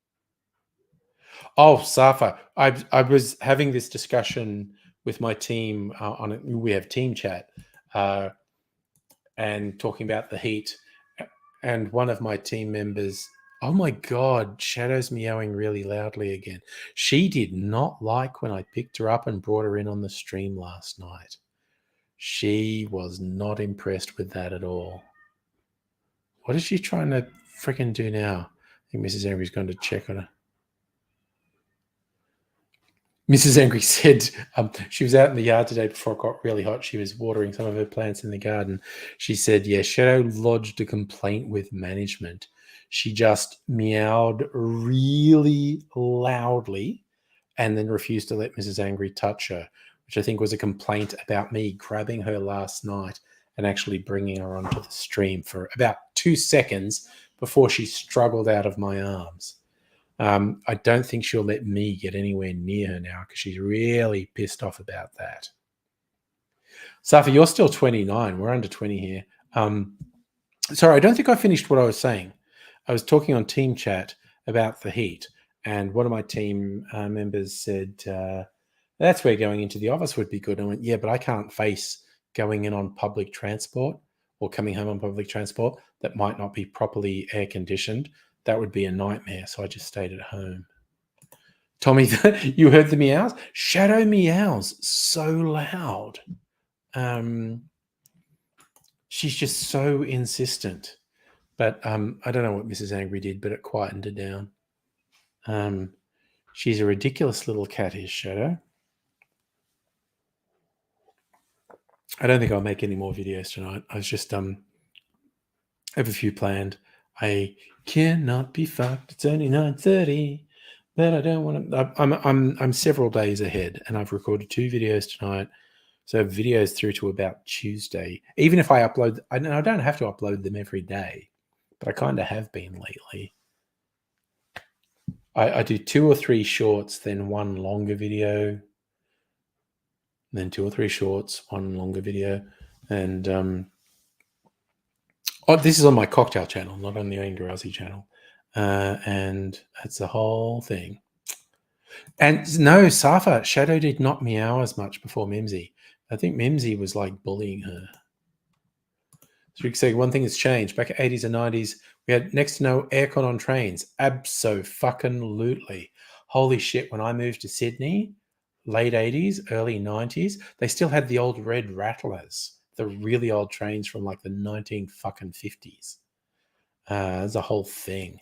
Oh, Safa, I was having this discussion with my team on it. We have team chat and talking about the heat. And one of my team members, oh my God, Shadow's meowing really loudly again. She did not like when I picked her up and brought her in on the stream last night. She was not impressed with that at all. What is she trying to freaking do now? I think Mrs. Angry's going to check on her. Mrs. Angry said she was out in the yard today before it got really hot. She was watering some of her plants in the garden. She said, yeah, Shadow lodged a complaint with management. She just meowed really loudly and then refused to let Mrs. Angry touch her, which I think was a complaint about me grabbing her last night and actually bringing her onto the stream for about 2 seconds before she struggled out of my arms. I don't think she'll let me get anywhere near her now because she's really pissed off about that. Safi, you're still 29. We're under 20 here. Sorry, I don't think I finished what I was saying. I was talking on team chat about the heat, and one of my team members said, that's where going into the office would be good. I went, yeah, but I can't face going in on public transport or coming home on public transport that might not be properly air conditioned. That would be a nightmare. So I just stayed at home. Tommy, you heard the meows? Shadow meows so loud. She's just so insistent. But I don't know what Mrs. Angry did, but it quietened her down. She's a ridiculous little cat, is Shadow. I don't think I'll make any more videos tonight. I was just have a few planned. I cannot be fucked. It's only 9:30, but I don't want to. I'm several days ahead, and I've recorded 2 videos tonight. So videos through to about Tuesday. Even if I upload, I don't have to upload them every day, but I kind of have been lately. I do 2 or 3 shorts, then 1 longer video, then 2 or 3 shorts, 1 longer video, and this is on my cocktail channel, not on the Angarazi channel. And that's the whole thing. And no, Safa, Shadow did not meow as much before Mimsy. I think Mimsy was like bullying her. So you can say one thing has changed. Back at 80s and 90s, we had next to no aircon on trains. Abso-fucking-lutely. Holy shit, when I moved to Sydney, late 80s, early 90s, they still had the old red rattlers. The really old trains from like the 1950s. There's a whole thing.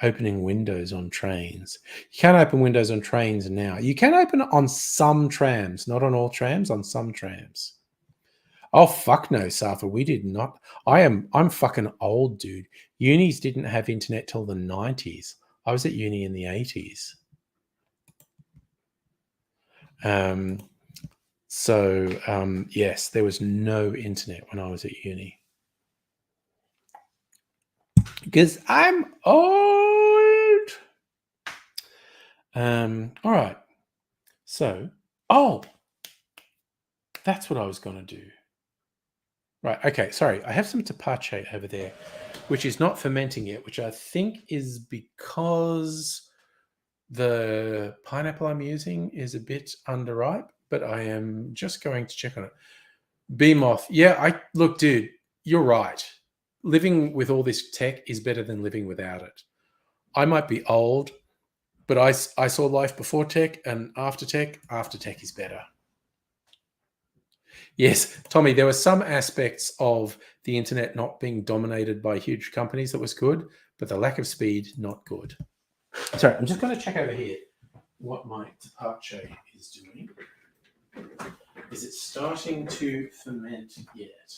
Opening windows on trains. You can't open windows on trains now. You can open it on some trams, not on all trams, on some trams. Oh, fuck no, Safa. We did not. I'm fucking old, dude. Unis didn't have internet till the 90s. I was at uni in the 80s. Yes, there was no internet when I was at uni. Because I'm old. All right. So, that's what I was going to do. Right. Okay. Sorry. I have some tapache over there, which is not fermenting yet, which I think is because the pineapple I'm using is a bit underripe, but I am just going to check on it. Beamoth. Yeah. Look, dude, you're right. Living with all this tech is better than living without it. I might be old, but I saw life before tech and after tech. After tech is better. Yes, Tommy, there were some aspects of the internet not being dominated by huge companies that was good, but the lack of speed, not good. Sorry, I'm just going to check over here what my tapache is doing. Is it starting to ferment yet?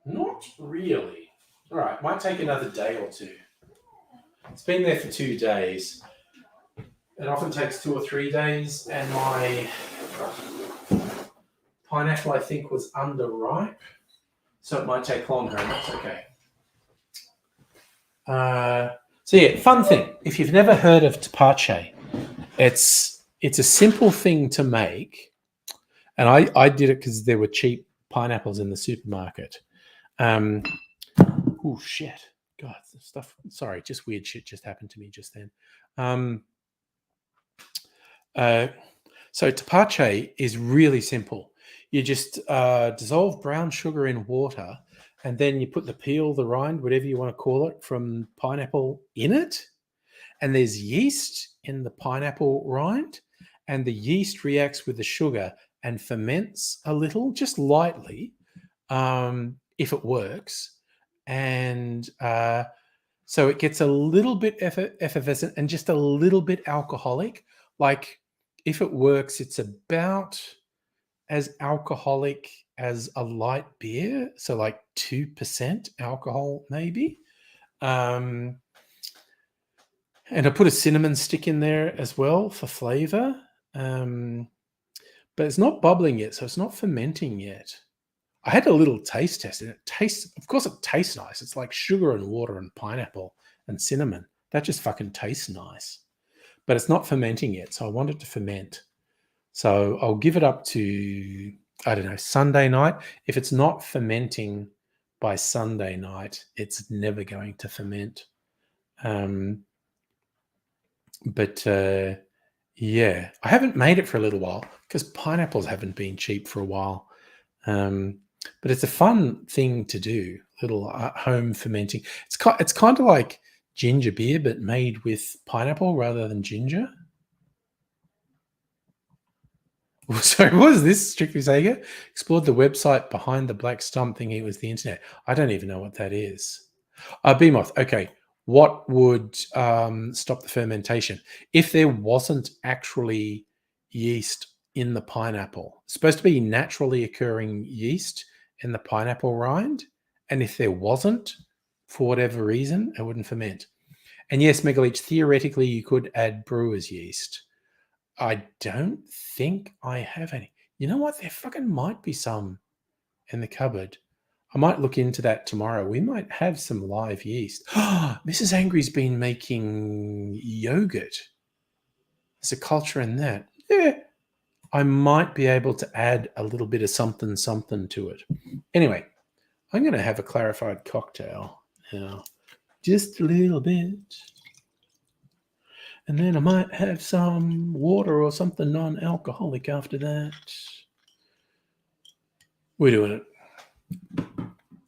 Not really. All right, might take another day or two. It's been there for 2 days. It often takes 2 or 3 days, and my pineapple, I think, was underripe, so it might take longer, and that's okay. So yeah, fun thing. If you've never heard of tapache, it's a simple thing to make, and I did it because there were cheap pineapples in the supermarket. Oh shit! God, stuff. Sorry, just weird shit just happened to me just then. So tapache is really simple. You just dissolve brown sugar in water, and then you put the peel, the rind, whatever you want to call it, from pineapple in it. And there's yeast in the pineapple rind, and the yeast reacts with the sugar and ferments a little, just lightly, if it works. And so it gets a little bit effervescent and just a little bit alcoholic. Like, if it works, it's about as alcoholic as a light beer, so like 2% alcohol maybe. And I put a cinnamon stick in there as well for flavor. But it's not bubbling yet, so it's not fermenting yet. I had a little taste test, and it tastes, of course, it tastes nice. It's like sugar and water and pineapple and cinnamon. That just fucking tastes nice. But it's not fermenting yet, so I want it to ferment. So I'll give it up to, I don't know, Sunday night. If it's not fermenting by Sunday night, it's never going to ferment. Yeah, I haven't made it for a little while because pineapples haven't been cheap for a while. But it's a fun thing to do, little home fermenting. It's kind of like ginger beer, but made with pineapple rather than ginger. Sorry, what is this? Strictly Sega explored the website behind the black stump thinking it was the internet. I don't even know what that is. Beamoth. Okay, what would stop the fermentation? If there wasn't actually yeast in the pineapple, it's supposed to be naturally occurring yeast in the pineapple rind, and if there wasn't, for whatever reason, it wouldn't ferment. And yes, Megaleech, theoretically, you could add brewer's yeast. I don't think I have any. You know what? There fucking might be some in the cupboard. I might look into that tomorrow. We might have some live yeast. Mrs. Angry's been making yogurt. There's a culture in that. Yeah, I might be able to add a little bit of something to it. Anyway, I'm going to have a clarified cocktail now. Just a little bit. And then I might have some water or something non-alcoholic after that. We're doing it.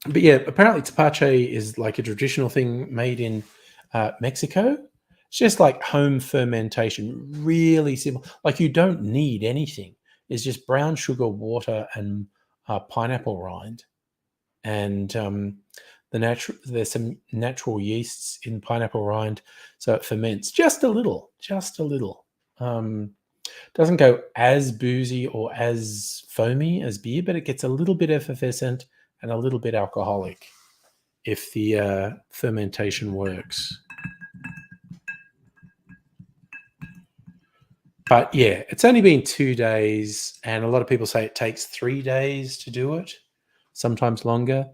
But yeah, apparently tapache is like a traditional thing made in Mexico. It's just like home fermentation, really simple. Like, you don't need anything. It's just brown sugar, water, and pineapple rind. And there's some natural yeasts in pineapple rind, so it ferments just a little. Doesn't go as boozy or as foamy as beer, but it gets a little bit effervescent and a little bit alcoholic if the fermentation works. But yeah, it's only been 2 days, and a lot of people say it takes 3 days to do it, sometimes longer.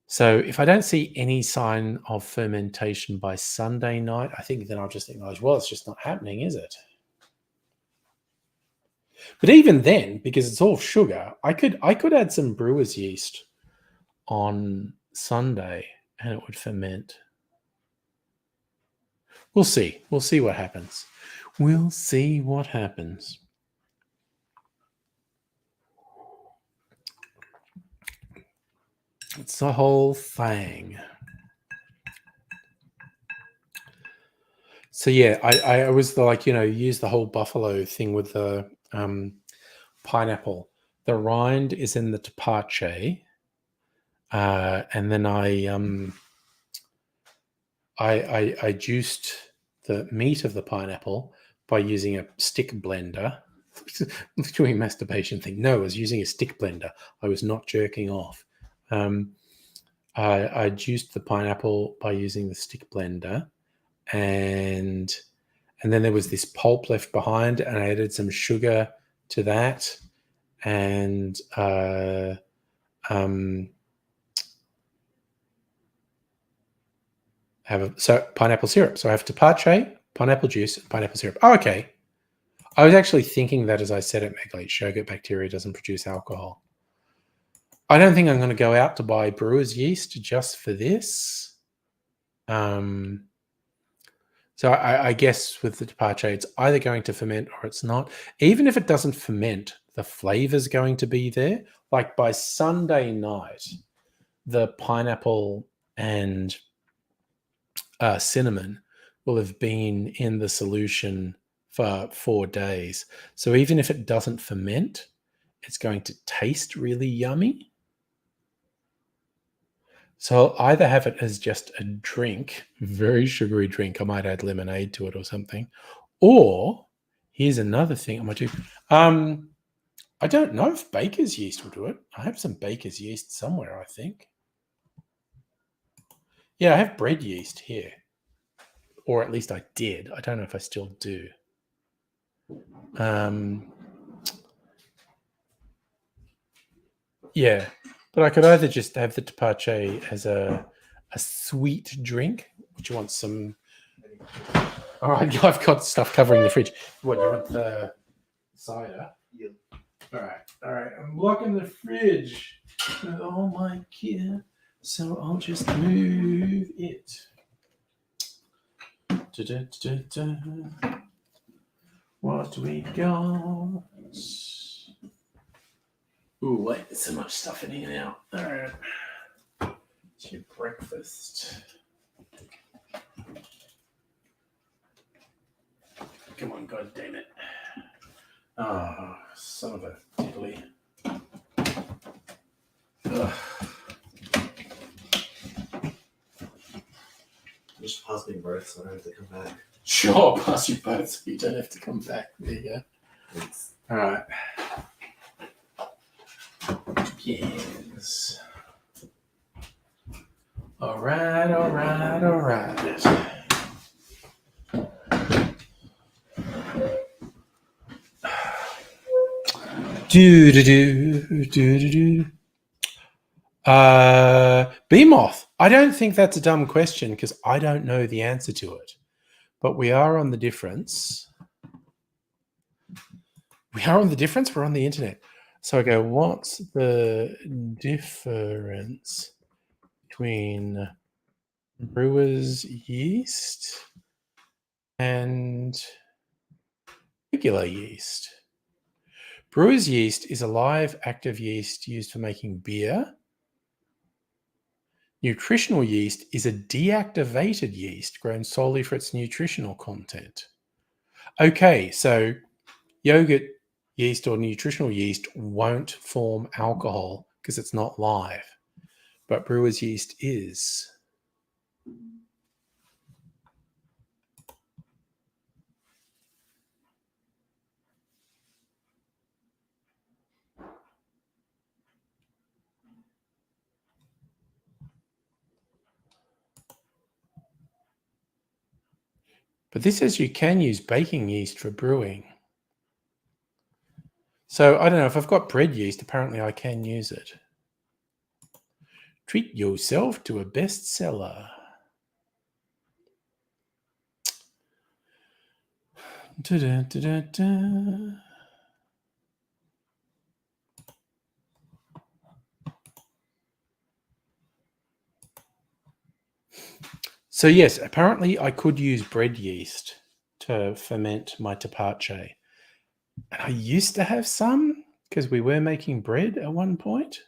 So if I don't see any sign of fermentation by Sunday night, I think then I'll just acknowledge, well, it's just not happening, is it? But even then, because it's all sugar, I could add some brewer's yeast on Sunday and it would ferment. We'll see. We'll see what happens. We'll see what happens. It's the whole thing. So yeah, I was like, use the whole buffalo thing with the pineapple. The rind is in the tepache, and then I juiced the meat of the pineapple by using a stick blender. Doing a masturbation thing. No, I was using a stick blender. I was not jerking off. I juiced the pineapple by using the stick blender, and then there was this pulp left behind, and I added some sugar to that, and pineapple syrup. So I have tepache, pineapple juice, and pineapple syrup. Oh, okay. I was actually thinking that as I said it, Megalite Shogut bacteria doesn't produce alcohol. I don't think I'm going to go out to buy brewer's yeast just for this. So I guess with the tepache, it's either going to ferment or it's not. Even if it doesn't ferment, the flavor's going to be there. Like by Sunday night, the pineapple and cinnamon will have been in the solution for 4 days. So even if it doesn't ferment, it's going to taste really yummy. So I'll either have it as just a drink, very sugary drink. I might add lemonade to it or something. Or here's another thing I might do. I don't know if baker's yeast will do it. I have some baker's yeast somewhere, I think. Yeah, I have bread yeast here. Or at least I did. I don't know if I still do. Yeah, but I could either just have the tepache as a sweet drink, which you want some. All right, I've got stuff covering the fridge. What, you want the cider? Yep. All right. I'm blocking the fridge with all my gear, so I'll just move it. What we got? Ooh, wait, there's so much stuff in here now. All right. It's your breakfast. Come on, God damn it. Oh, son of a diddly. Ugh. Just pass me both so I don't have to come back. Sure, pass you both so you don't have to come back. There you go. Thanks. All right. Yes. All right. Do. Beamoth. I don't think that's a dumb question because I don't know the answer to it. But we are on the difference. We're on the internet. So I go, what's the difference between brewer's yeast and regular yeast? Brewer's yeast is a live active yeast used for making beer. Nutritional yeast is a deactivated yeast grown solely for its nutritional content. Okay, so yogurt yeast or nutritional yeast won't form alcohol because it's not live, but brewer's yeast is. But this says you can use baking yeast for brewing. So I don't know, if I've got bread yeast, apparently I can use it. Treat yourself to a bestseller. So yes, apparently I could use bread yeast to ferment my tepache. And I used to have some because we were making bread at one point.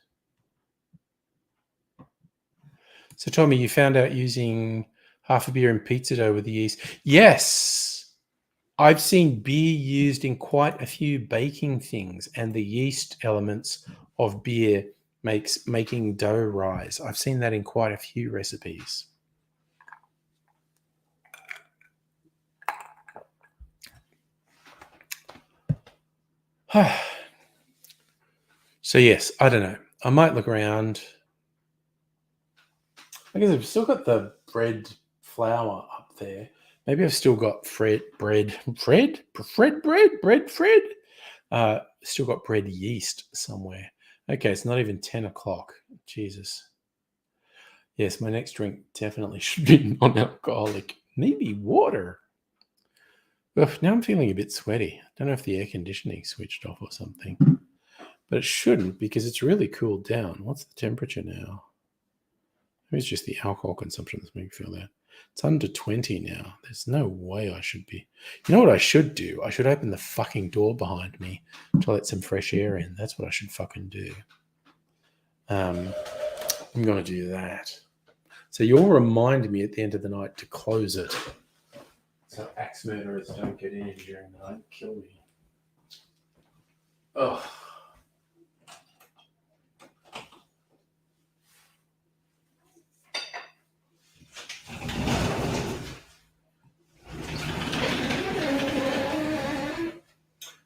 So Tommy, you found out using half a beer in pizza dough with the yeast. Yes. I've seen beer used in quite a few baking things, and the yeast elements of beer makes making dough rise. I've seen that in quite a few recipes. So yes, I don't know. I might look around. I guess I've still got the bread flour up there. Maybe I've still got bread. Still got bread yeast somewhere. Okay, it's not even 10 o'clock. Jesus. Yes, my next drink definitely should be non-alcoholic. Maybe water. Ugh, now I'm feeling a bit sweaty. I don't know if the air conditioning switched off or something. But it shouldn't because it's really cooled down. What's the temperature now? Maybe it's just the alcohol consumption that's making me feel that. It's under 20 now. There's no way I should be. You know what I should do? I should open the fucking door behind me to let some fresh air in. That's what I should fucking do. I'm going to do that. So you'll remind me at the end of the night to close it. So axe murderers don't get in during the night and kill me. Oh.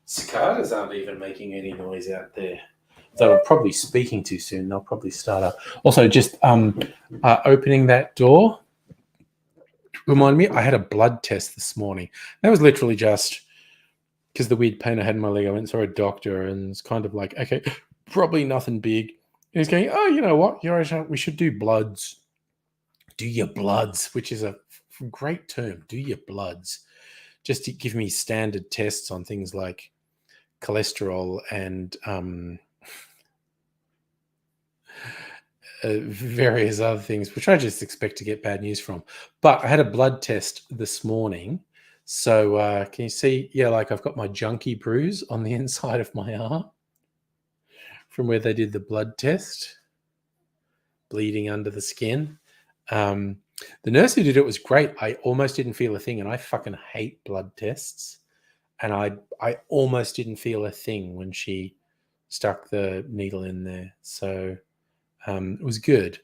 Cicadas aren't even making any noise out there. They were probably speaking too soon. They'll probably start up. Also, just opening that door. Remind me, I had a blood test this morning. That was literally just because the weird pain I had in my leg. I went and saw a doctor and it's kind of like, okay, probably nothing big. And he's going, oh, you know what? We should do bloods. Do your bloods, which is a great term. Do your bloods. Just to give me standard tests on things like cholesterol and various other things, which I just expect to get bad news from. But I had a blood test this morning. So can you see? Yeah, like I've got my junkie bruise on the inside of my arm from where they did the blood test, bleeding under the skin. The nurse who did it was great. I almost didn't feel a thing, and I fucking hate blood tests. And I almost didn't feel a thing when she stuck the needle in there. So it was good.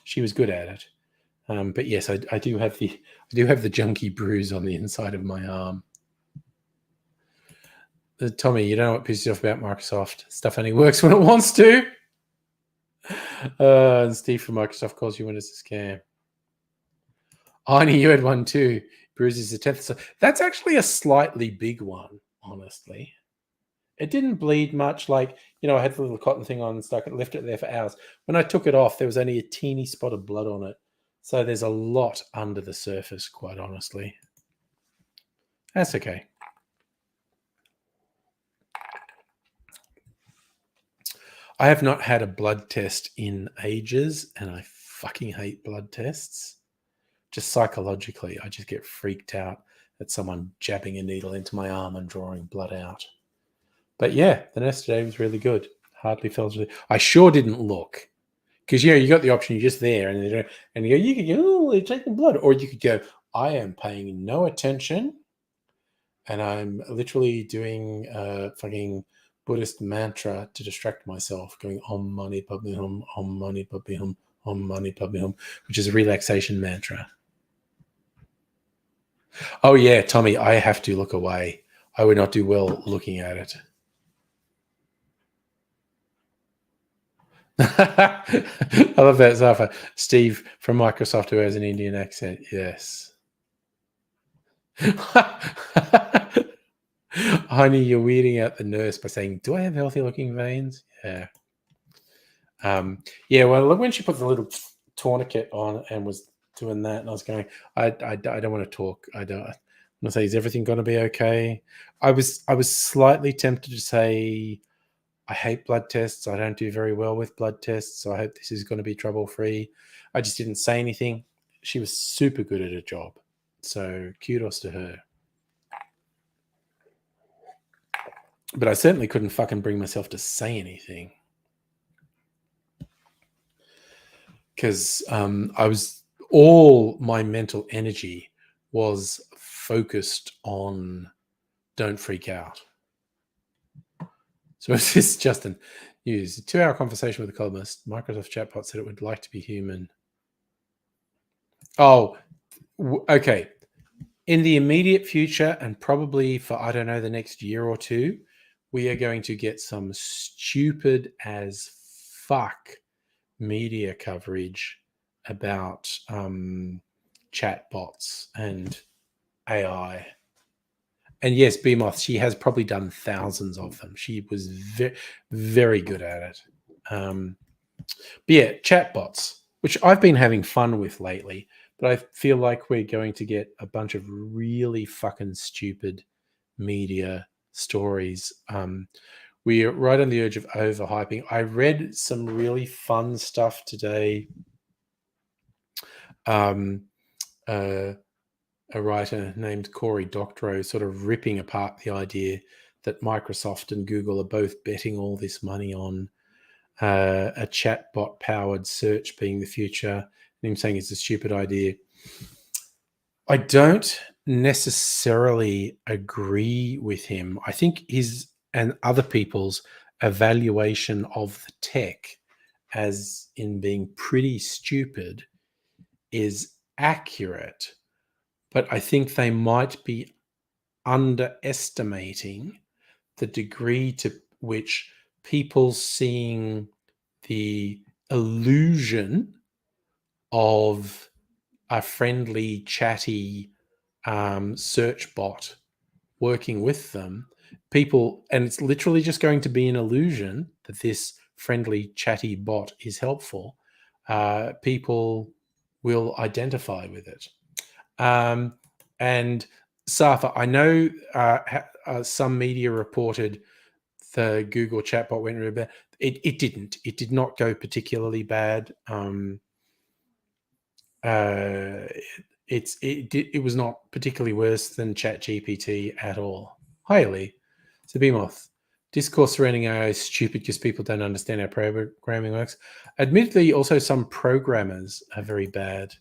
She was good at it. But yes, I do have the junkie bruise on the inside of my arm. Tommy, you don't know what pisses you off about Microsoft. Stuff only works when it wants to. And Steve from Microsoft calls you when it's a scam. Arnie, you had one too. Bruises the 10th. So that's actually a slightly big one, honestly. It didn't bleed much. Like, you know, I had the little cotton thing on and stuck it, left it there for hours. When I took it off, there was only a teeny spot of blood on it. So there's a lot under the surface, quite honestly. That's okay. I have not had a blood test in ages, and I fucking hate blood tests. Just psychologically, I just get freaked out at someone jabbing a needle into my arm and drawing blood out. But yeah, the nurse today was really good. Hardly felt it. I sure didn't look. Because, you got the option, you're just there, and you could go, oh, they're taking blood. Or you could go, I am paying no attention, and I'm literally doing a fucking Buddhist mantra to distract myself, going Om Mani Padme Hum, Om Mani Padme Hum, Om Mani Padme Hum, which is a relaxation mantra. Oh yeah, Tommy, I have to look away. I would not do well looking at it. I love that, Zafa. Steve from Microsoft who has an Indian accent. Yes. Honey, you're weirding out the nurse by saying, do I have healthy looking veins? Yeah. Yeah, well, look, when she put the little tourniquet on and was doing that, and I was going, I don't want to talk. I want to say, is everything going to be okay? I was slightly tempted to say, I hate blood tests. I don't do very well with blood tests, so I hope this is going to be trouble free. I just didn't say anything. she was super good at her job. So kudos to her. But I certainly couldn't fucking bring myself to say anything. Because all my mental energy was focused on don't freak out. So is this Justin? News. A 2-hour conversation with a columnist. Microsoft chatbot said it would like to be human. Oh, okay. In the immediate future, and probably for, I don't know, the next year or two, we are going to get some stupid as fuck media coverage about chatbots and AI. And yes, Beamoth, she has probably done thousands of them. She was very, very good at it. But yeah, chatbots, which I've been having fun with lately, but I feel like we're going to get a bunch of really fucking stupid media stories. We are right on the edge of overhyping. I read some really fun stuff today. A writer named Cory Doctorow sort of ripping apart the idea that Microsoft and Google are both betting all this money on a chatbot powered search being the future, and him saying it's a stupid idea. I don't necessarily agree with him. I think his and other people's evaluation of the tech as in being pretty stupid is accurate, but I think they might be underestimating the degree to which people seeing the illusion of a friendly, chatty search bot working with them, people, and it's literally just going to be an illusion that this friendly, chatty bot is helpful. People will identify with it. And Safa, I know some media reported the Google chatbot went really bad. It didn't. It did not go particularly bad. It was not particularly worse than ChatGPT at all. Hi, Lee. So Beamoth. Discourse surrounding AI is stupid because people don't understand how programming works. Admittedly, also some programmers are very bad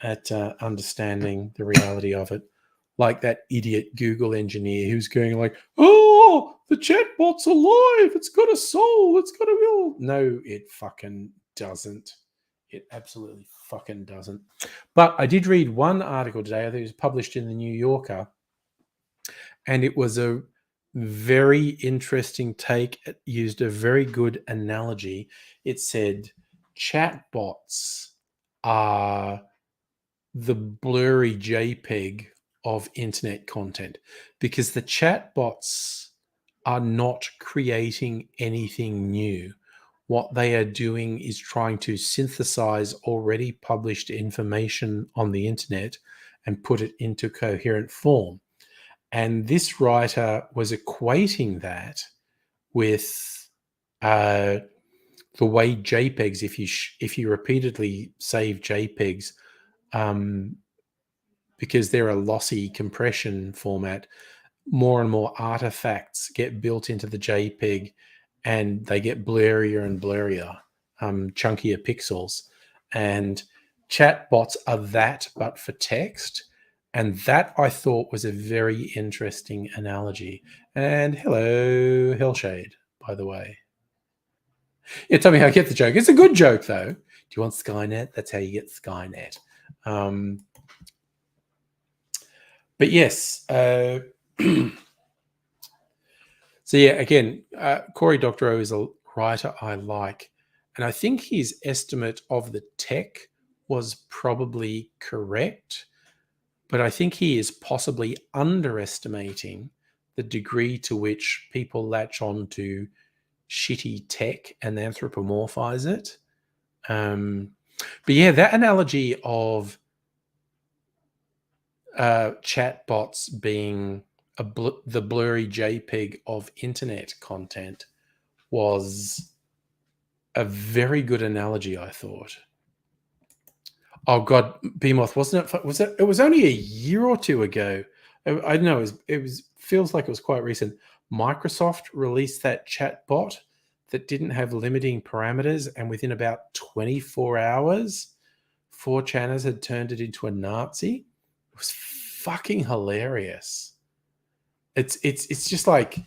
at understanding the reality of it. Like that idiot Google engineer who's going like, oh, the chatbot's alive. It's got a soul. It's got a will. No, it fucking doesn't. It absolutely fucking doesn't. But I did read one article today that was published in the New Yorker, and it was a very interesting take. It used a very good analogy. It said chatbots are the blurry JPEG of internet content, because the chatbots are not creating anything new. What they are doing is trying to synthesize already published information on the internet and put it into coherent form. And this writer was equating that with the way JPEGs, if you repeatedly save JPEGs, because they're a lossy compression format, more and more artifacts get built into the JPEG, and they get blurrier and blurrier, chunkier pixels. And chatbots are that, but for text. And that I thought was a very interesting analogy. And hello, Hellshade, by the way. Yeah, tell me how I get the joke. It's a good joke, though. Do you want Skynet? That's how you get Skynet. But yes. So yeah, again, Cory Doctorow is a writer I like. And I think his estimate of the tech was probably correct. But I think he is possibly underestimating the degree to which people latch on to shitty tech and anthropomorphize it. But yeah, that analogy of chatbots being the blurry JPEG of internet content was a very good analogy, I thought. Oh God, Beamoth, wasn't it? Was it? It was only a year or two ago. I don't know. It was feels like it was quite recent. Microsoft released that chat bot that didn't have limiting parameters, and within about 24 hours, 4chaners had turned it into a Nazi. It was fucking hilarious. It's just like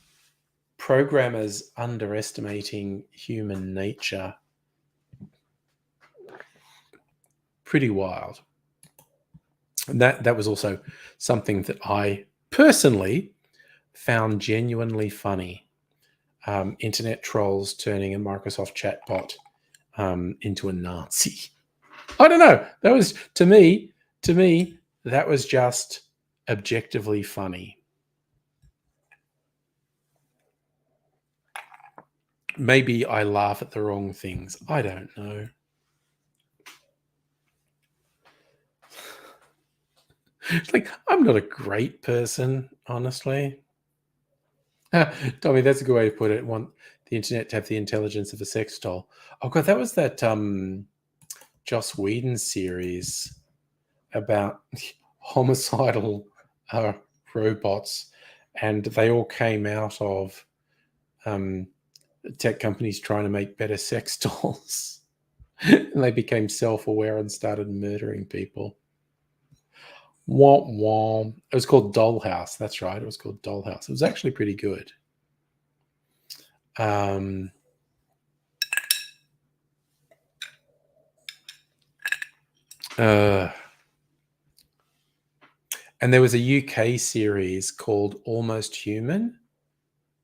programmers underestimating human nature. Pretty wild. And that was also something that I personally found genuinely funny. Internet trolls turning a Microsoft chatbot into a Nazi. I don't know. That was to me, that was just objectively funny. Maybe I laugh at the wrong things. I don't know. It's like, I'm not a great person, honestly. Tommy, that's a good way to put it. Want the internet to have the intelligence of a sex doll. Oh God, that was that Joss Whedon series about homicidal robots, and they all came out of tech companies trying to make better sex dolls. And they became self-aware and started murdering people. Womp womp. It was called Dollhouse. That's right. It was called Dollhouse. It was actually pretty good. And there was a UK series called Almost Human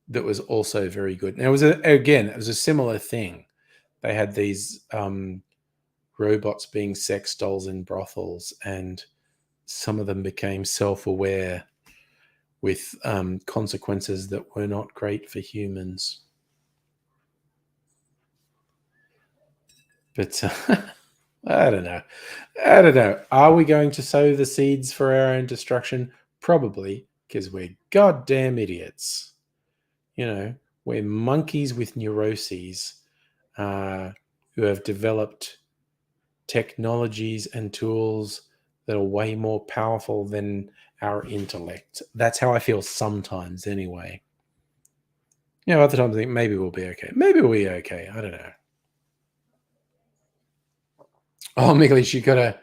that was also very good. Now, it was a similar thing. They had these robots being sex dolls in brothels, and some of them became self-aware with consequences that were not great for humans. But I don't know. Are we going to sow the seeds for our own destruction? Probably, because we're goddamn idiots. You know, we're monkeys with neuroses who have developed technologies and tools that are way more powerful than our intellect. That's how I feel sometimes, anyway. You know, other times I think maybe we'll be okay. Maybe we'll be okay. I don't know. Oh, Miglish, you got a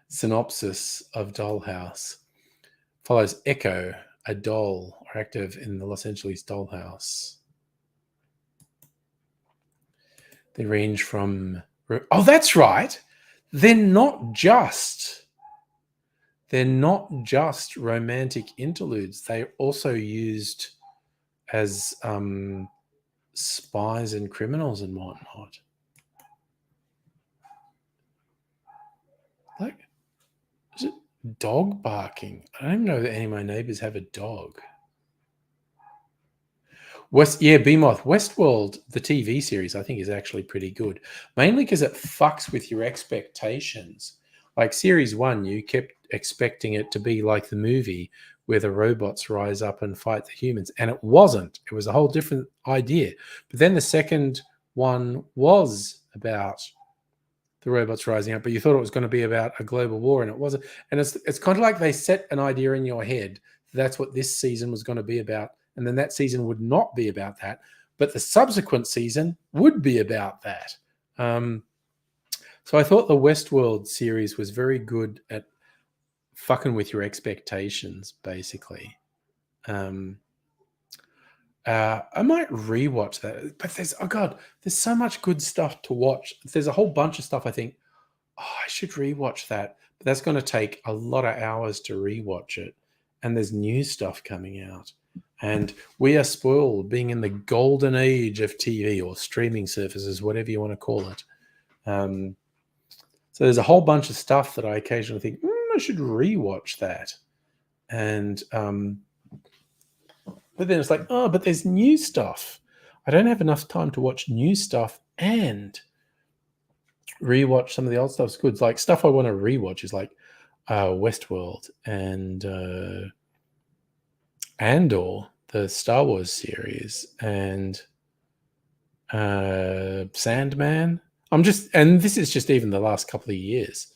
synopsis of Dollhouse. Follows Echo, a doll, are active in the Los Angeles dollhouse. They range from... Oh, that's right. They're not just romantic interludes. They're also used as spies and criminals and whatnot. Like, is it dog barking? I don't even know that any of my neighbors have a dog. Beamoth. Westworld, the TV series, I think is actually pretty good. Mainly because it fucks with your expectations. Like series 1, you kept expecting it to be like the movie where the robots rise up and fight the humans. And it wasn't. It was a whole different idea. But then the second one was about the robots rising up, but you thought it was going to be about a global war, and it wasn't. And it's kind of like they set an idea in your head. That's what this season was going to be about. And then that season would not be about that. But the subsequent season would be about that. So I thought the Westworld series was very good at fucking with your expectations, basically. I might rewatch that. But there's so much good stuff to watch. There's a whole bunch of stuff I think, I should rewatch that. But that's going to take a lot of hours to rewatch it. And there's new stuff coming out. And we are spoiled being in the golden age of TV or streaming services, whatever you want to call it. So there's a whole bunch of stuff that I occasionally think, I should rewatch that. And but then it's like, but there's new stuff. I don't have enough time to watch new stuff and rewatch some of the old stuff. It's good. It's like stuff I want to rewatch is like Westworld and Andor, the Star Wars series, and Sandman. And this is just even the last couple of years.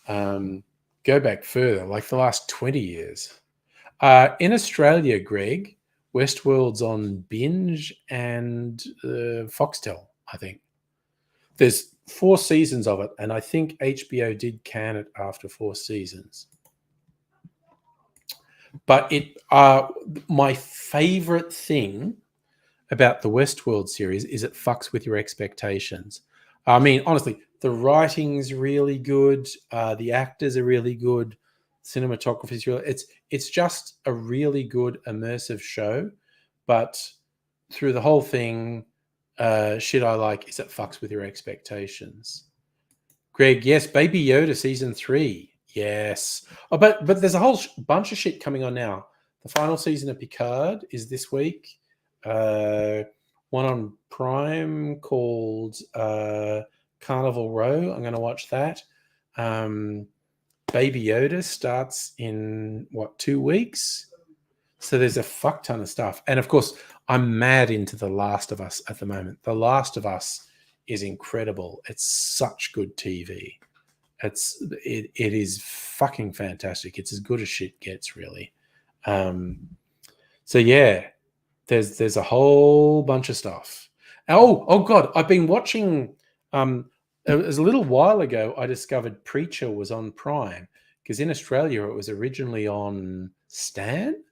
Go back further, like the last 20 years. In Australia, Greg, Westworld's on Binge and Foxtel, I think. There's 4 seasons of it, and I think HBO did can it after 4 seasons. But my favorite thing about the Westworld series is it fucks with your expectations. I mean, honestly, the writing's really good. The actors are really good. Cinematography's really. It's just a really good immersive show. But through the whole thing, shit I like is it fucks with your expectations. Greg, yes, Baby Yoda season 3. Yes. Oh, but there's a whole bunch of shit coming on now. The final season of Picard is this week. One on Prime called Carnival Row. I'm going to watch that. Baby Yoda starts in, 2 weeks? So there's a fuck ton of stuff. And of course, I'm mad into The Last of Us at the moment. The Last of Us is incredible. It's such good TV. It is fucking fantastic. It's as good as shit gets, really. So yeah, there's a whole bunch of stuff. Oh God, I've been watching. It was a little while ago. I discovered Preacher was on Prime because in Australia it was originally on Stan,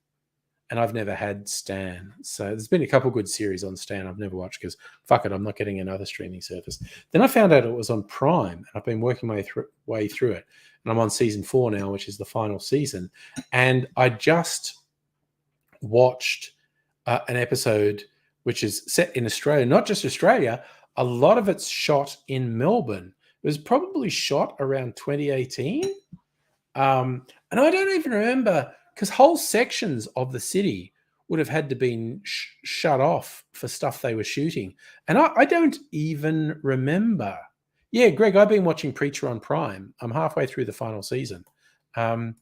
and I've never had Stan. So there's been a couple good series on Stan I've never watched because fuck it, I'm not getting another streaming service. Then I found out it was on Prime, and I've been working my way through it. And I'm on season 4 now, which is the final season. And I just watched an episode which is set in Australia, not just Australia. A lot of it's shot in Melbourne. It was probably shot around 2018. And I don't even remember, because whole sections of the city would have had to be shut off for stuff they were shooting. And I don't even remember. Yeah, Greg, I've been watching Preacher on Prime. I'm halfway through the final season. And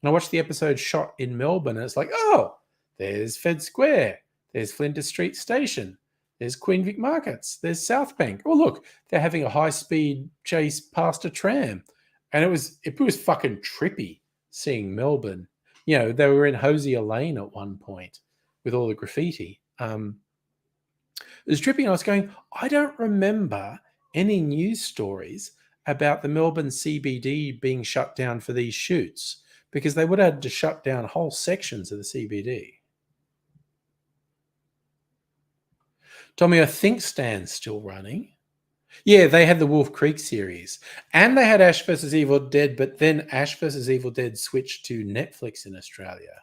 I watched the episode shot in Melbourne, and it's like, oh, there's Fed Square. There's Flinders Street Station. There's Queen Vic Markets. There's South Bank. Oh, look, they're having a high-speed chase past a tram. And it was fucking trippy seeing Melbourne. You know, they were in Hosier Lane at one point with all the graffiti. It was trippy, and I was going, I don't remember any news stories about the Melbourne CBD being shut down for these shoots, because they would have had to shut down whole sections of the CBD. Tommy, I think Stan's still running. Yeah, they had the Wolf Creek series, and they had Ash vs. Evil Dead, but then Ash vs. Evil Dead switched to Netflix in Australia.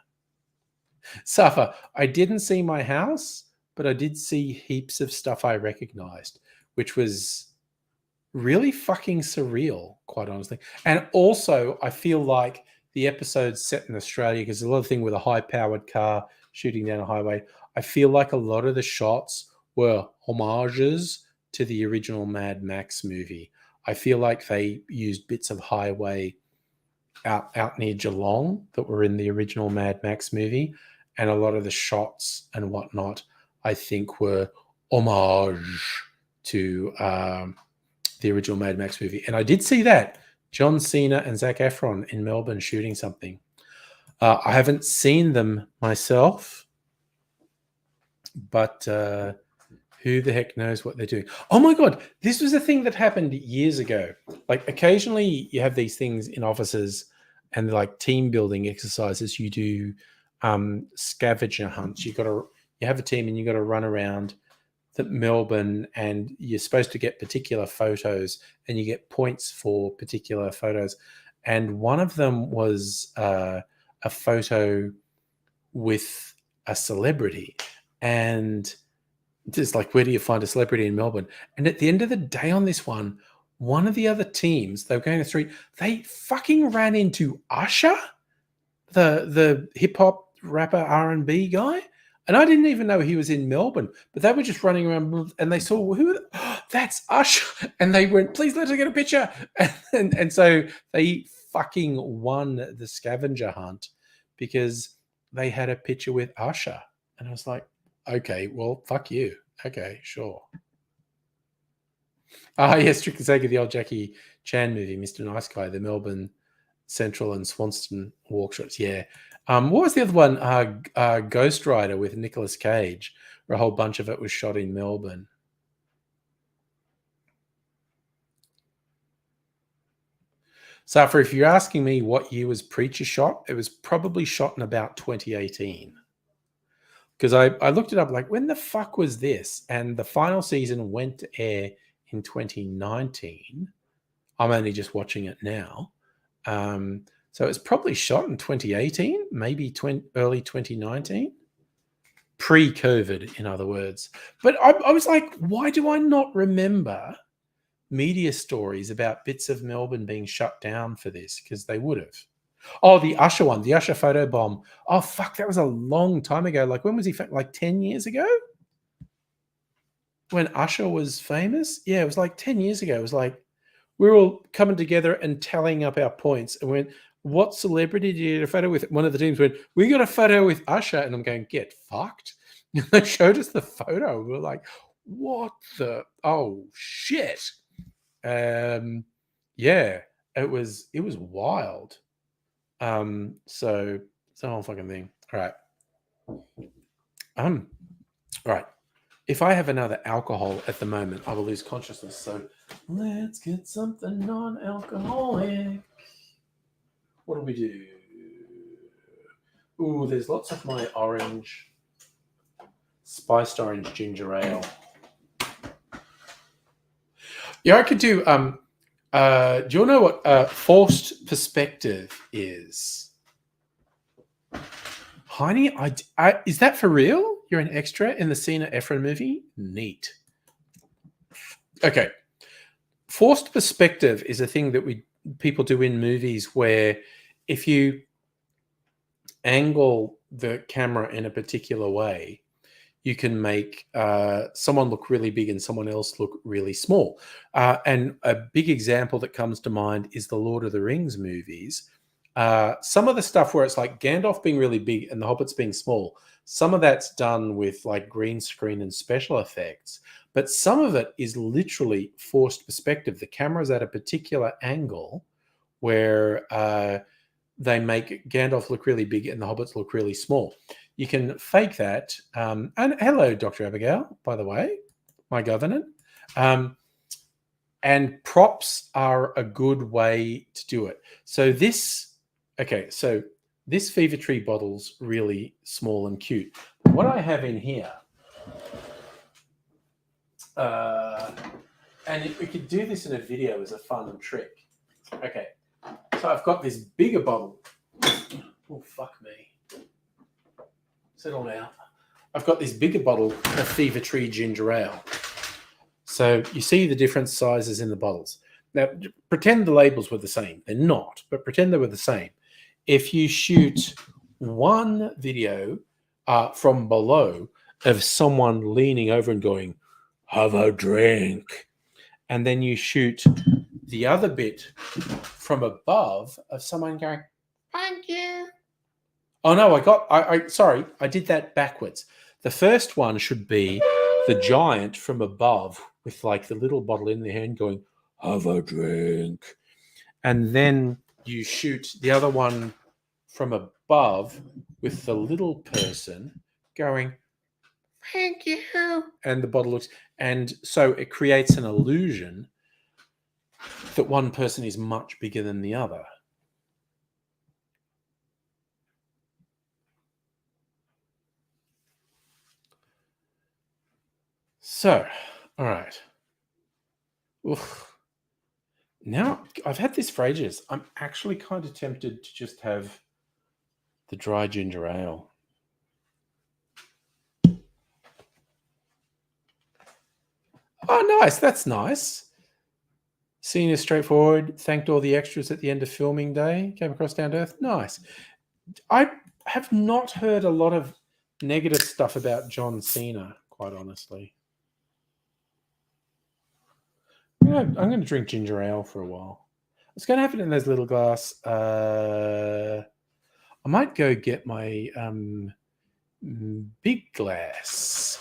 Safa, I didn't see My House, but I did see heaps of stuff I recognized, which was really fucking surreal, quite honestly. And also, I feel like the episode's set in Australia, because there's a lot of thing with a high-powered car shooting down a highway. I feel like a lot of the shots were homages to the original Mad Max movie. I feel like they used bits of highway out near Geelong that were in the original Mad Max movie, and a lot of the shots and whatnot, I think, were homage to the original Mad Max movie. And I did see that. John Cena and Zac Efron in Melbourne shooting something. I haven't seen them myself, but who the heck knows what they're doing? Oh my God, this was a thing that happened years ago. Like occasionally you have these things in offices and like team building exercises. You do scavenger hunts. You have a team and you got to run around Melbourne, and you're supposed to get particular photos, and you get points for particular photos. And one of them was a photo with a celebrity, and just like, where do you find a celebrity in Melbourne? And at the end of the day on this one of the other teams, they were going to the street, they fucking ran into Usher, the hip hop rapper R&B guy. And I didn't even know he was in Melbourne, but they were just running around and they saw, that's Usher. And they went, please let us get a picture. And so they fucking won the scavenger hunt because they had a picture with Usher. And I was like, okay, well, fuck you. Okay, sure. Yes, Strictly Sake of the old Jackie Chan movie, Mr. Nice Guy, the Melbourne Central and Swanston walk shots. Yeah. What was the other one? Ghost Rider with Nicolas Cage, where a whole bunch of it was shot in Melbourne. So, if you're asking me what year was Preacher shot, it was probably shot in about 2018. Because I looked it up, like, when the fuck was this? And the final season went to air in 2019. I'm only just watching it now. So it's probably shot in 2018, maybe early 2019. Pre-COVID, in other words. But I was like, why do I not remember media stories about bits of Melbourne being shut down for this? Because they would have. Oh, the Usher one, the Usher photo bomb. Oh, fuck, that was a long time ago. Like, when was he? Like 10 years ago? When Usher was famous? Yeah, it was like 10 years ago. It was like, we were all coming together and tallying up our points. And went, what celebrity did you get a photo with? One of the teams went, we got a photo with Usher. And I'm going, get fucked. And they showed us the photo. We were like, what the? Oh, shit. Yeah, it was wild. So it's a whole fucking thing. All right. All right. If I have another alcohol at the moment, I will lose consciousness. So let's get something non-alcoholic. What do we do? Ooh, there's lots of my orange, spiced orange ginger ale. Yeah, I could do. Do you all know what forced perspective is? Heine, is that for real? You're an extra in the Cena Ephron movie? Neat. Okay. Forced perspective is a thing that people do in movies where if you angle the camera in a particular way, you can make someone look really big and someone else look really small. And a big example that comes to mind is the Lord of the Rings movies. Some of the stuff where it's like Gandalf being really big and the Hobbits being small, some of that's done with like green screen and special effects, but some of it is literally forced perspective. The camera's at a particular angle where they make Gandalf look really big and the Hobbits look really small. You can fake that. And hello, Dr. Abigail, by the way, my governor. And props are a good way to do it. So this Fever Tree bottle's really small and cute. What I have in here, and we could do this in a video as a fun trick. Okay, so I've got this bigger bottle. Oh, fuck me. Settle down. I've got this bigger bottle of Fever Tree ginger ale. So you see the different sizes in the bottles. Now, pretend the labels were the same. They're not, but pretend they were the same. If you shoot one video from below of someone leaning over and going, have a drink, and then you shoot the other bit from above of someone going, thank you. Oh no, sorry, I did that backwards. The first one should be the giant from above with like the little bottle in their hand going, have a drink. And then you shoot the other one from above with the little person going, thank you. And the bottle looks, and so it creates an illusion that one person is much bigger than the other. So, all right. Oof. Now, I've had this for ages. I'm actually kind of tempted to just have the dry ginger ale. Oh, nice. That's nice. Scene is straightforward. Thanked all the extras at the end of filming day. Came across down to earth. Nice. I have not heard a lot of negative stuff about John Cena, quite honestly. I'm going to drink ginger ale for a while. I was going to have it in those little glass. I might go get my big glass.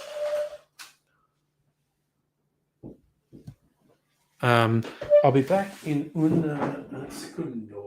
I'll be back in un secundo.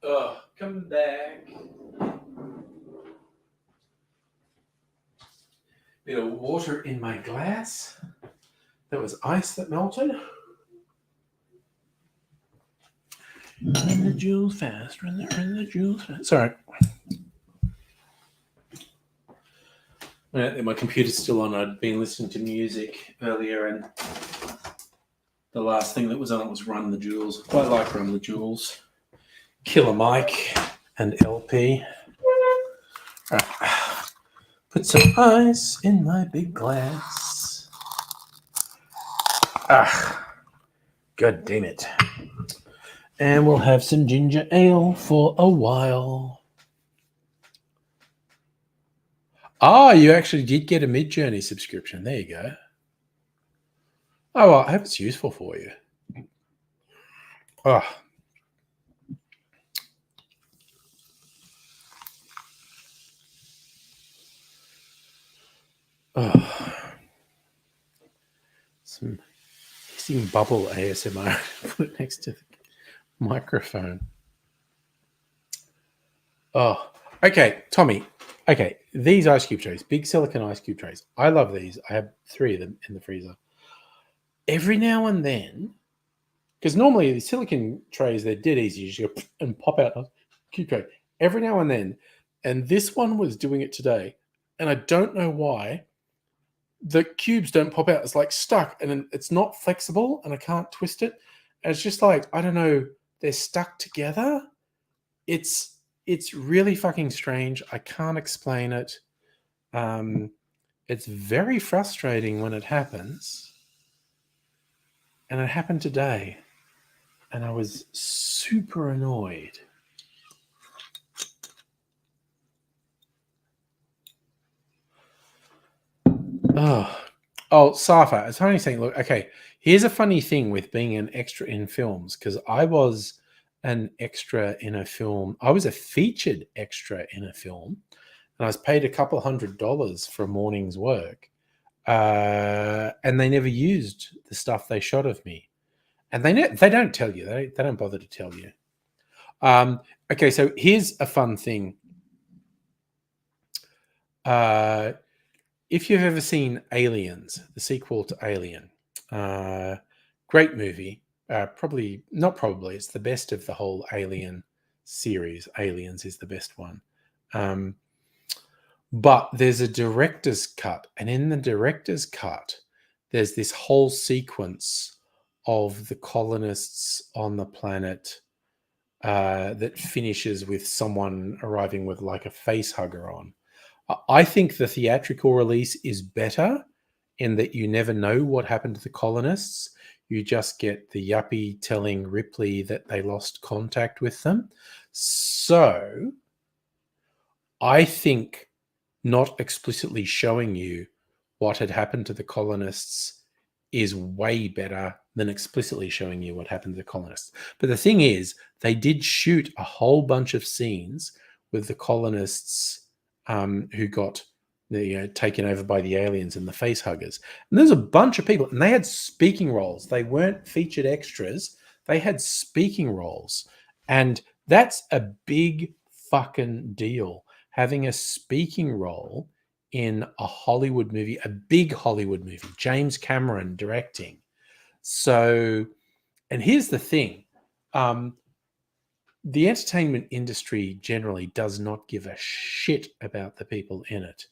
Oh, come back. Bit of water in my glass. That was ice that melted. Run the jewels fast. Run the jewels fast. Sorry. My computer's still on. I'd been listening to music earlier, and the last thing that was on it was Run the Jewels. Quite like Run the Jewels. Killer Mike and LP. Right. Put some ice in my big glass. God damn it. And we'll have some ginger ale for a while. You actually did get a Midjourney subscription. There you go. Oh, well, I hope it's useful for you. Oh. Some hissing bubble ASMR. Put it next to the microphone. Oh, okay, Tommy. Okay, these ice cube trays, big silicon ice cube trays. I love these. I have 3 of them in the freezer. Every now and then, because normally the silicon trays, they're dead easy. You just go and pop out a cube tray. Every now and then, and this one was doing it today, and I don't know why, the cubes don't pop out. It's like stuck, and it's not flexible, and I can't twist it. And it's just like, I don't know, they're stuck together. It's really fucking strange. I can't explain it. It's very frustrating when it happens. And it happened today. And I was super annoyed. Oh, Safa, it's only saying, look, okay, here's a funny thing with being an extra in films, because I was an extra in a film. I was a featured extra in a film, and I was paid $200 for a morning's work. And they never used the stuff they shot of me. And they don't tell you. They don't bother to tell you. Okay, so here's a fun thing. If you've ever seen Aliens, the sequel to Alien, great movie. It's the best of the whole Alien series. Aliens is the best one. But there's a director's cut, and in the director's cut, there's this whole sequence of the colonists on the planet that finishes with someone arriving with like a face hugger on. I think the theatrical release is better in that you never know what happened to the colonists. You just get the yuppie telling Ripley that they lost contact with them. So I think not explicitly showing you what had happened to the colonists is way better than explicitly showing you what happened to the colonists. But the thing is, they did shoot a whole bunch of scenes with the colonists who got taken over by the aliens and the face huggers. And there's a bunch of people, and they had speaking roles. They weren't featured extras. They had speaking roles. And that's a big fucking deal, having a speaking role in a Hollywood movie, a big Hollywood movie, James Cameron directing. So, and here's the thing. The entertainment industry generally does not give a shit about the people in it.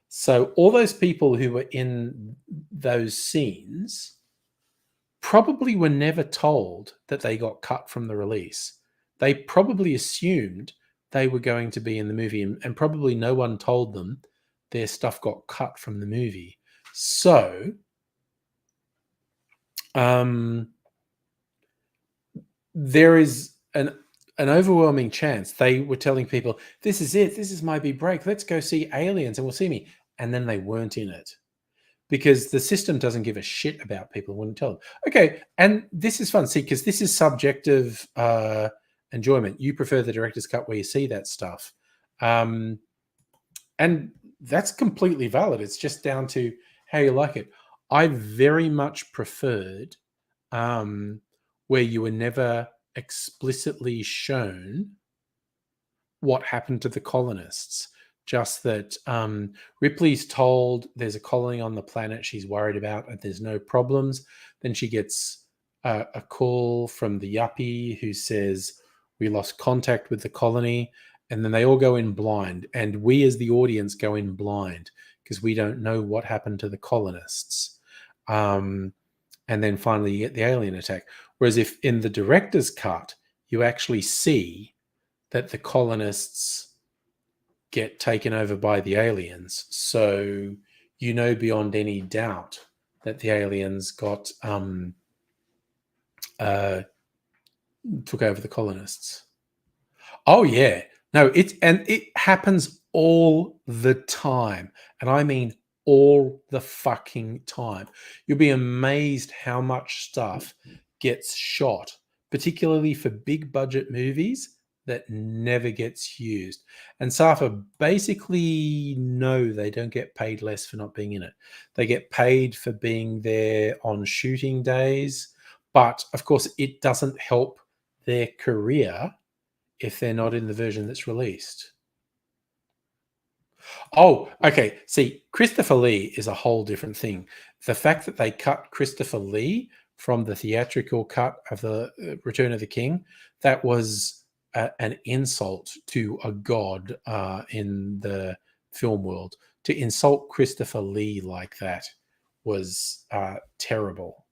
So all those people who were in those scenes probably were never told that they got cut from the release. They probably assumed they were going to be in the movie, and probably no one told them their stuff got cut from the movie. So there is an overwhelming chance they were telling people, this is it, this is my big break, let's go see aliens and we'll see me. And then they weren't in it because the system doesn't give a shit about people who wouldn't tell them. Okay, and this is fun. See, because this is subjective enjoyment. You prefer the director's cut where you see that stuff. And that's completely valid. It's just down to how you like it. I very much preferred where you were never explicitly shown what happened to the colonists. Just that Ripley's told there's a colony on the planet she's worried about and there's no problems. Then she gets a call from the yuppie who says, we lost contact with the colony. And then they all go in blind. And we as the audience go in blind because we don't know what happened to the colonists. And then finally you get the alien attack. Whereas if in the director's cut, you actually see that the colonists get taken over by the aliens. So you know beyond any doubt that the aliens got took over the colonists. Oh yeah. No, it happens all the time. And I mean all the fucking time. You'll be amazed how much stuff gets shot, particularly for big budget movies, that never gets used. And Safa basically, no, they don't get paid less for not being in it. They get paid for being there on shooting days. But of course, it doesn't help their career if they're not in the version that's released. Oh, okay. See, Christopher Lee is a whole different thing. The fact that they cut Christopher Lee from the theatrical cut of the Return of the King, that was an insult to a god in the film world. To insult Christopher Lee like that was terrible.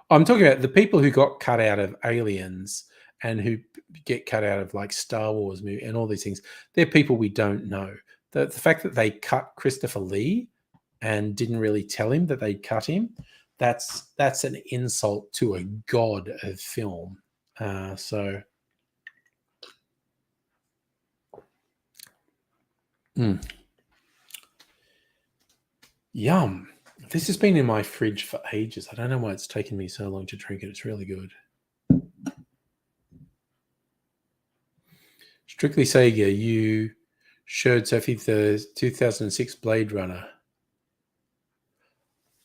I'm talking about the people who got cut out of Aliens and who get cut out of like Star Wars movie and all these things. They're people we don't know. The fact that they cut Christopher Lee and didn't really tell him that they'd cut him, that's an insult to a god of film. Yum. This has been in my fridge for ages. I don't know why it's taken me so long to drink it. It's really good. Strictly Sega, you showed Sophie the 2006 Blade Runner.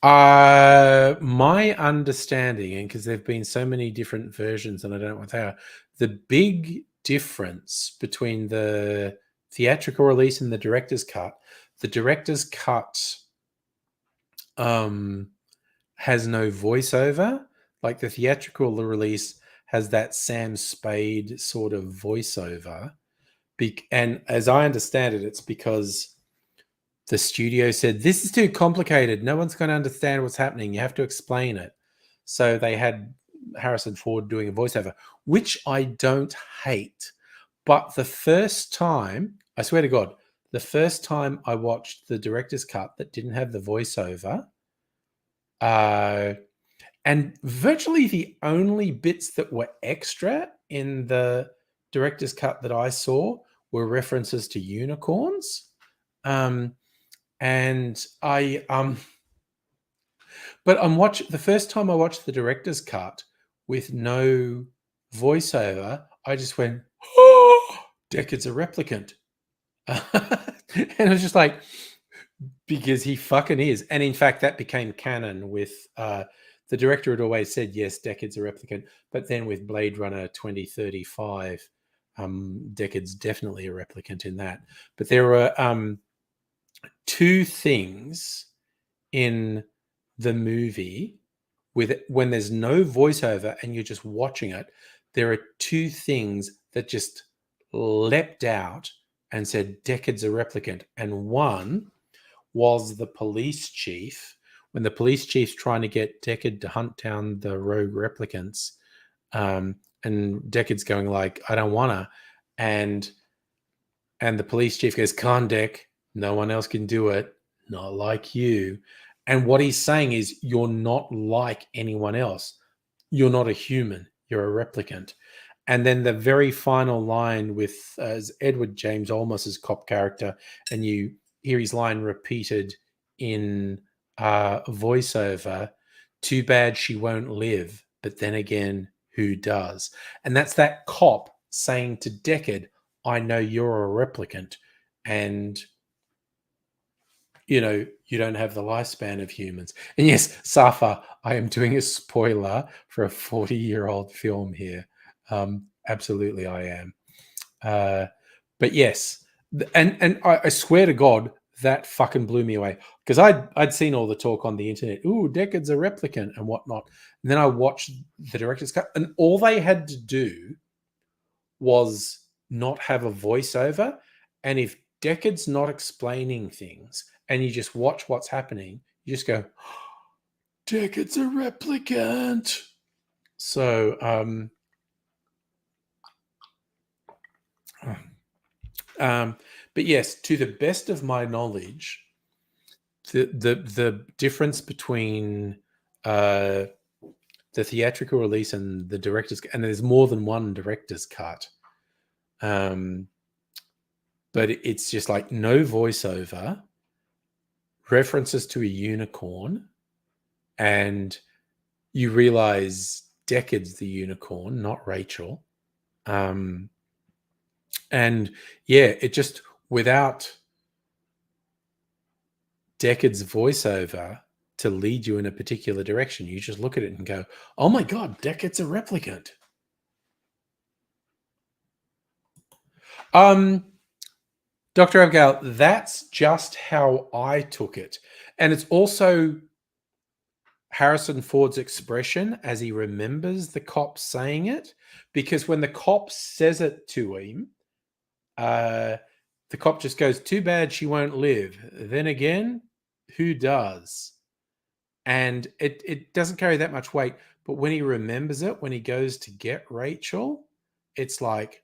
My understanding, and because there have been so many different versions and I don't know what they are, the big difference between the theatrical release and the director's cut has no voiceover. Like the theatrical release has that Sam Spade sort of voiceover. And as I understand it, it's because the studio said, this is too complicated. No one's going to understand what's happening. You have to explain it. So they had Harrison Ford doing a voiceover, which I don't hate. But the first time, I swear to God, the first time I watched the director's cut that didn't have the voiceover, and virtually the only bits that were extra in the director's cut that I saw were references to unicorns. And I but the first time I watched the director's cut with no voiceover, I just went, oh, Deckard's a replicant. And I was just like, because he fucking is. And in fact, that became canon with the director had always said, yes, Deckard's a replicant. But then with Blade Runner 2035, Deckard's definitely a replicant in that. But there were two things in the movie when there's no voiceover and you're just watching it, there are two things that just leapt out and said Deckard's a replicant. And one was the police chief. When the police chief's trying to get Deckard to hunt down the rogue replicants, and Deckard's going like, I don't wanna. And the police chief goes, "Con Deck, no one else can do it, not like you." And what he's saying is, you're not like anyone else. You're not a human. you're a replicant. And then the very final line with Edward James Olmos's cop character, and you hear his line repeated in voiceover, too bad she won't live, but then again, who does? And that's that cop saying to Deckard, I know you're a replicant, and you know, you don't have the lifespan of humans. And yes, Safa, I am doing a spoiler for a 40-year-old film here. Absolutely, I am. But yes, and I swear to God, that fucking blew me away, because I'd seen all the talk on the internet. Ooh, Deckard's a replicant and whatnot. And then I watched the director's cut, and all they had to do was not have a voiceover. And if Deckard's not explaining things, and you just watch what's happening, you just go, Deckard's a replicant. So, but yes, to the best of my knowledge, the difference between the theatrical release and the director's, and there's more than one director's cut, but it's just like no voiceover, references to a unicorn, and you realize Deckard's the unicorn, not Rachel. And yeah, it just, without Deckard's voiceover to lead you in a particular direction, you just look at it and go, oh my God, Deckard's a replicant. Dr. Abigail, that's just how I took it. And it's also Harrison Ford's expression as he remembers the cop saying it, because when the cop says it to him, the cop just goes, too bad she won't live. Then again, who does? And it doesn't carry that much weight. But when he remembers it, when he goes to get Rachel, it's like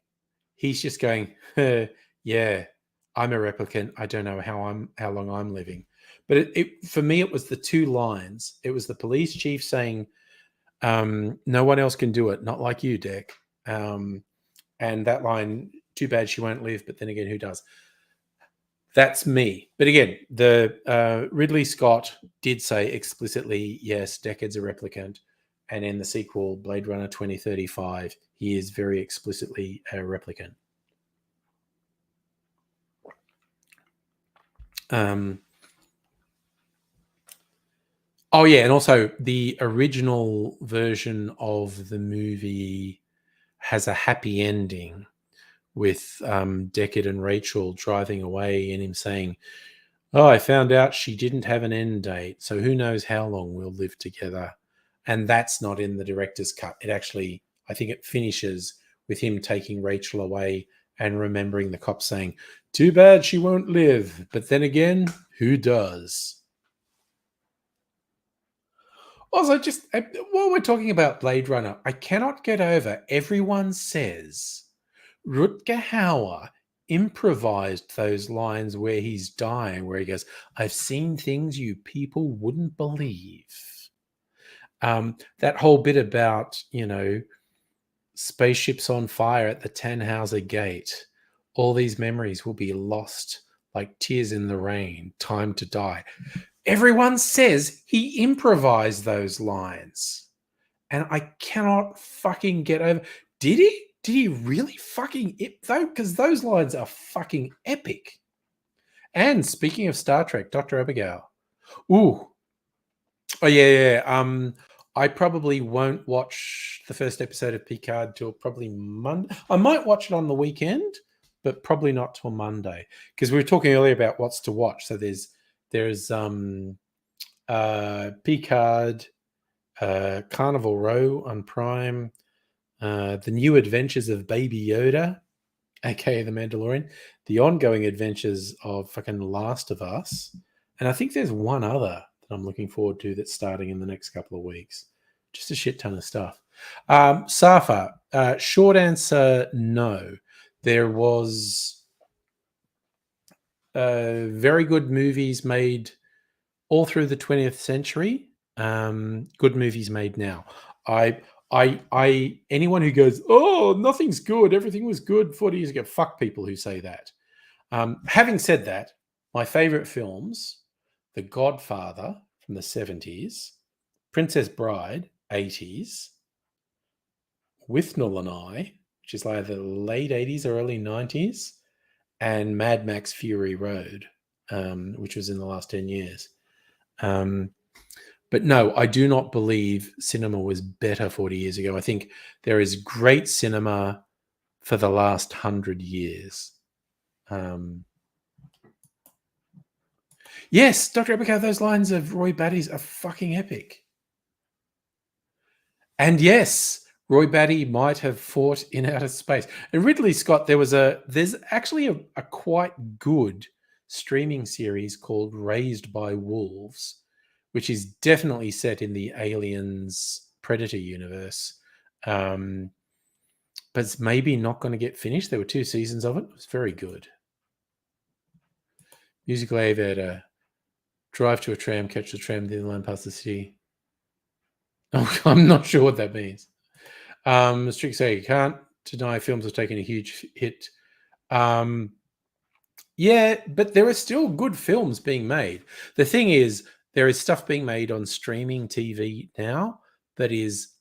he's just going, yeah, I'm a replicant. I don't know how long I'm living. But for me, it was the two lines. It was the police chief saying, no one else can do it, not like you, Deck. And that line, too bad she won't live, but then again, who does? That's me. But again, the Ridley Scott did say explicitly, yes, Deckard's a replicant. And in the sequel, Blade Runner 2035, he is very explicitly a replicant. Oh yeah, and also the original version of the movie has a happy ending with Deckard and Rachel driving away and him saying, oh, I found out she didn't have an end date, so who knows how long we'll live together. And that's not in the director's cut. It actually, I think it finishes with him taking Rachel away and remembering the cop saying, too bad she won't live, but then again, who does? Also, just while we're talking about Blade Runner, I cannot get over, everyone says Rutger Hauer improvised those lines where he's dying, where he goes, I've seen things you people wouldn't believe. That whole bit about, you know, spaceships on fire at the Tannhauser Gate. All these memories will be lost like tears in the rain, time to die. Everyone says he improvised those lines. And I cannot fucking get over. Did he? Did he really fucking though? Because those lines are fucking epic. And speaking of Star Trek, Dr. Abigail. Ooh. Oh, yeah. I probably won't watch the first episode of Picard till probably Monday. I might watch it on the weekend, but probably not till Monday. Because we were talking earlier about what's to watch. So there's Picard, Carnival Row on Prime, The New Adventures of Baby Yoda, aka The Mandalorian, The Ongoing Adventures of fucking Last of Us, and I think there's one other that I'm looking forward to that's starting in the next couple of weeks. Just a shit ton of stuff. Safa, short answer, no. There was very good movies made all through the 20th century. Good movies made now. anyone who goes, oh, nothing's good, everything was good 40 years ago, fuck people who say that. Having said that, my favorite films, The Godfather from the 70s, Princess Bride, 80s, Withnell and I, which is either the late 80s or early 90s, and Mad Max Fury Road, which was in the last 10 years. But no, I do not believe cinema was better 40 years ago. I think there is great cinema for the last 100 years. Yes, Dr. Epico, those lines of Roy Batty's are fucking epic. And yes, Roy Batty might have fought in outer space. And Ridley Scott, there's actually a quite good streaming series called Raised by Wolves, which is definitely set in the Aliens Predator universe. But it's maybe not going to get finished. There were 2 seasons of it. It was very good. Musical Aviator. Drive to a tram, catch the tram, then line past the city. Oh, I'm not sure what that means. Strict say you can't deny films have taken a huge hit. Yeah, but there are still good films being made. The thing is, there is stuff being made on streaming TV now that is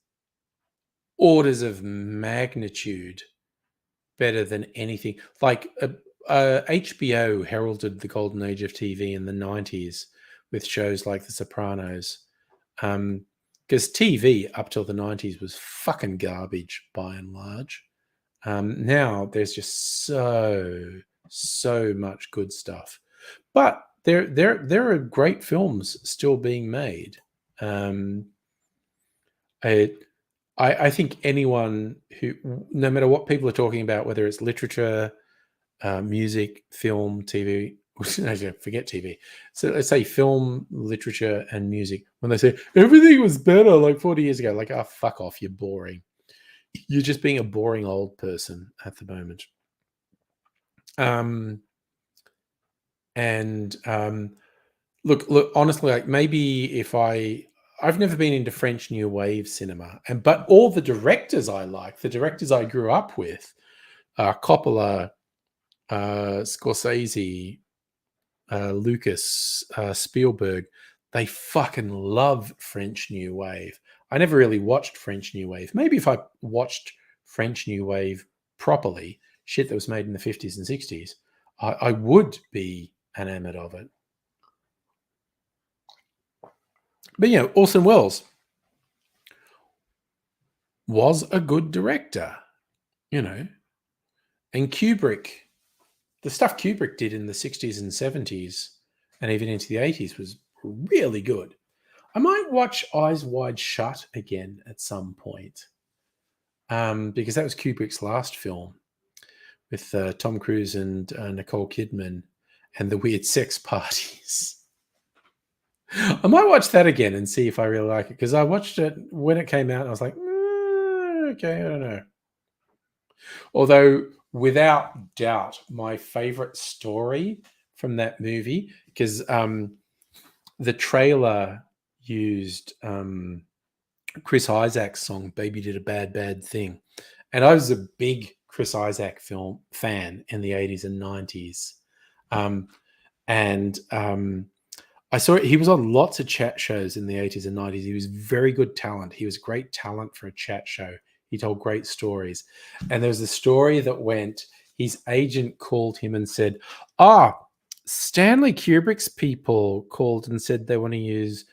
orders of magnitude better than anything. Like HBO heralded the golden age of TV in the 90s with shows like The Sopranos. Because TV up till the 90s was fucking garbage by and large. Now there's just so much good stuff. But there are great films still being made. I think anyone who, no matter what people are talking about, whether it's literature, music, film, TV, forget TV. So let's say film, literature, and music. When they say everything was better like 40 years ago, like, oh, fuck off, you're boring. You're just being a boring old person at the moment. Look, honestly, like maybe if I've never been into French New Wave cinema, but all the directors I like, the directors I grew up with, Coppola, Scorsese, Lucas, Spielberg, they fucking love French New Wave. I never really watched French New Wave. Maybe if I watched French New Wave properly, shit that was made in the 50s and 60s, I would be enamored of it. But, Orson Welles was a good director, And Kubrick, the stuff Kubrick did in the 60s and 70s and even into the 80s was really good. I might watch Eyes Wide Shut again at some point because that was Kubrick's last film with Tom Cruise and Nicole Kidman and the weird sex parties. I might watch that again and see if I really like it because I watched it when it came out and I was like, okay, I don't know. Although, without doubt, my favorite story from that movie, because the trailer used Chris Isaak's song, Baby Did a Bad, Bad Thing. And I was a big Chris Isaak film fan in the 80s and 90s. I saw it. He was on lots of chat shows in the 80s and 90s. He was very good talent. He was great talent for a chat show. He told great stories. And there was a story that went, his agent called him and said, Stanley Kubrick's people called and said they want to use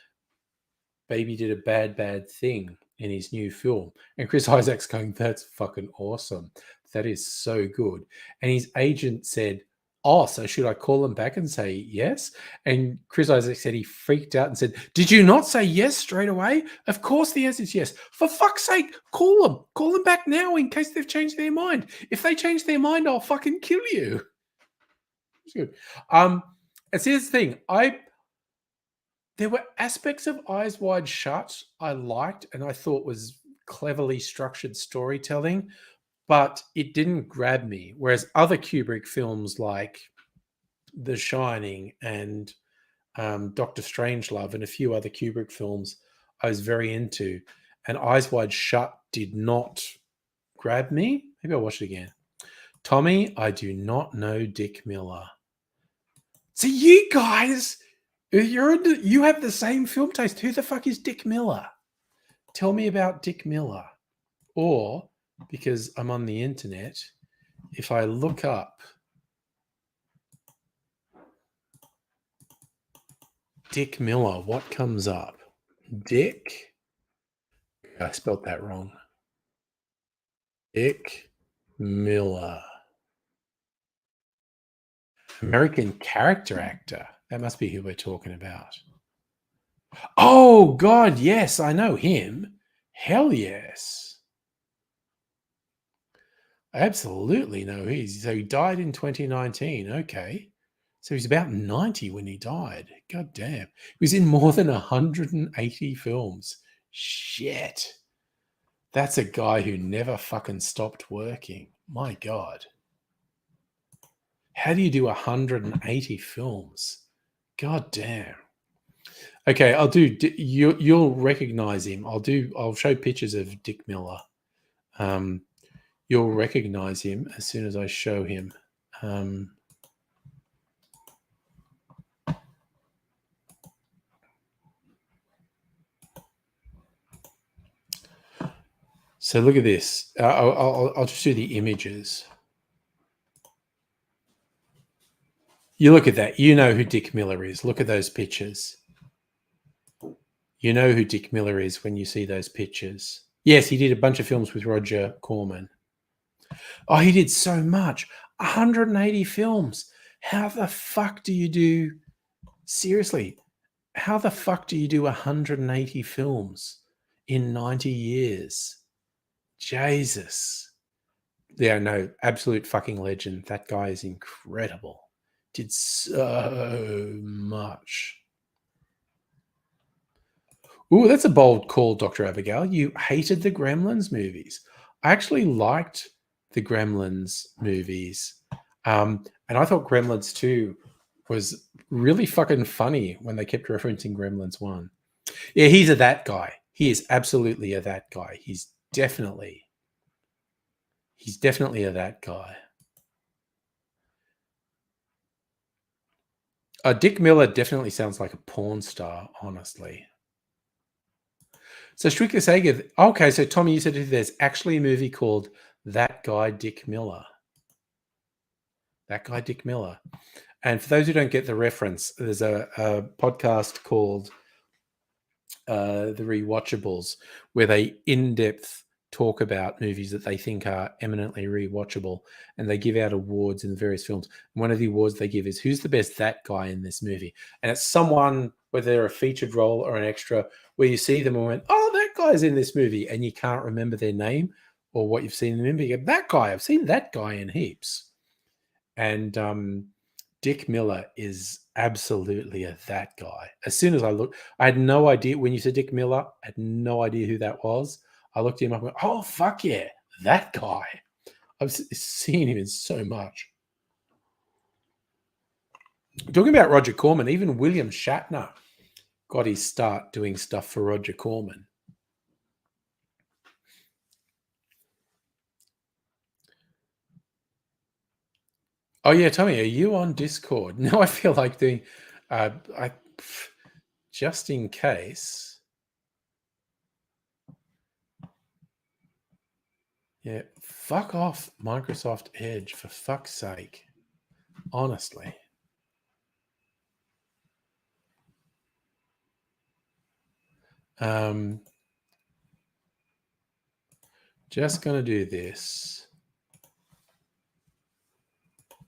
Baby Did a Bad, Bad Thing in his new film. And Chris Isaak's going, that's fucking awesome. That is so good. And his agent said, so should I call them back and say yes? And Chris Isaak said he freaked out and said, did you not say yes straight away? Of course the answer is yes. For fuck's sake, call them. Call them back now in case they've changed their mind. If they change their mind, I'll fucking kill you. It's good. And see, here's the thing. There were aspects of Eyes Wide Shut I liked and I thought was cleverly structured storytelling, but it didn't grab me. Whereas other Kubrick films like The Shining and Dr. Strangelove and a few other Kubrick films I was very into, and Eyes Wide Shut did not grab me. Maybe I'll watch it again. Tommy, I do not know Dick Miller. So you guys, you have the same film taste. Who the fuck is Dick Miller? Tell me about Dick Miller. Or, because I'm on the internet, if I look up Dick Miller, what comes up? Dick. I spelled that wrong. Dick Miller. American character actor. That must be who we're talking about. Oh, God, yes, I know him. Hell yes. I absolutely know who he is. So he died in 2019. Okay. So he's about 90 when he died. God damn. He was in more than 180 films. Shit. That's a guy who never fucking stopped working. My God. How do you do 180 films? God damn. Okay, I'll do. You'll recognize him. I'll show pictures of Dick Miller. You'll recognize him as soon as I show him. So look at this. I'll just do the images. You look at that. You know who Dick Miller is. Look at those pictures. You know who Dick Miller is when you see those pictures. Yes, he did a bunch of films with Roger Corman. Oh, he did so much. 180 films. How the fuck do you do... Seriously, how the fuck do you do 180 films in 90 years? Jesus. Yeah, no, absolute fucking legend. That guy is incredible. Did so much. Ooh, that's a bold call, Dr. Abigail. You hated the Gremlins movies. I actually liked the Gremlins movies. And I thought Gremlins 2 was really fucking funny when they kept referencing Gremlins 1. Yeah, he's a that guy. He is absolutely a that guy. He's definitely a that guy. Dick Miller definitely sounds like a porn star, honestly. So Strictly Sega, okay, so Tommy, you said there's actually a movie called That Guy Dick Miller. That Guy Dick Miller. And for those who don't get the reference, there's a podcast called The Rewatchables, where they in-depth talk about movies that they think are eminently rewatchable, and they give out awards in the various films. And one of the awards they give is who's the best that guy in this movie, and it's someone, whether they're a featured role or an extra, where you see them and went, oh, that guy's in this movie, and you can't remember their name or what you've seen in the movie. You go, that guy, I've seen that guy in heaps. And Dick Miller is absolutely a that guy. As soon as I looked, I had no idea. When you said Dick Miller, I had no idea who that was. I looked him up and went, oh, fuck yeah, that guy. I've seen him in so much. Talking about Roger Corman, even William Shatner got his start doing stuff for Roger Corman. Oh, yeah, Tommy, are you on Discord? Now I feel like doing, just in case. Yeah, fuck off, Microsoft Edge, for fuck's sake. Honestly. Just going to do this.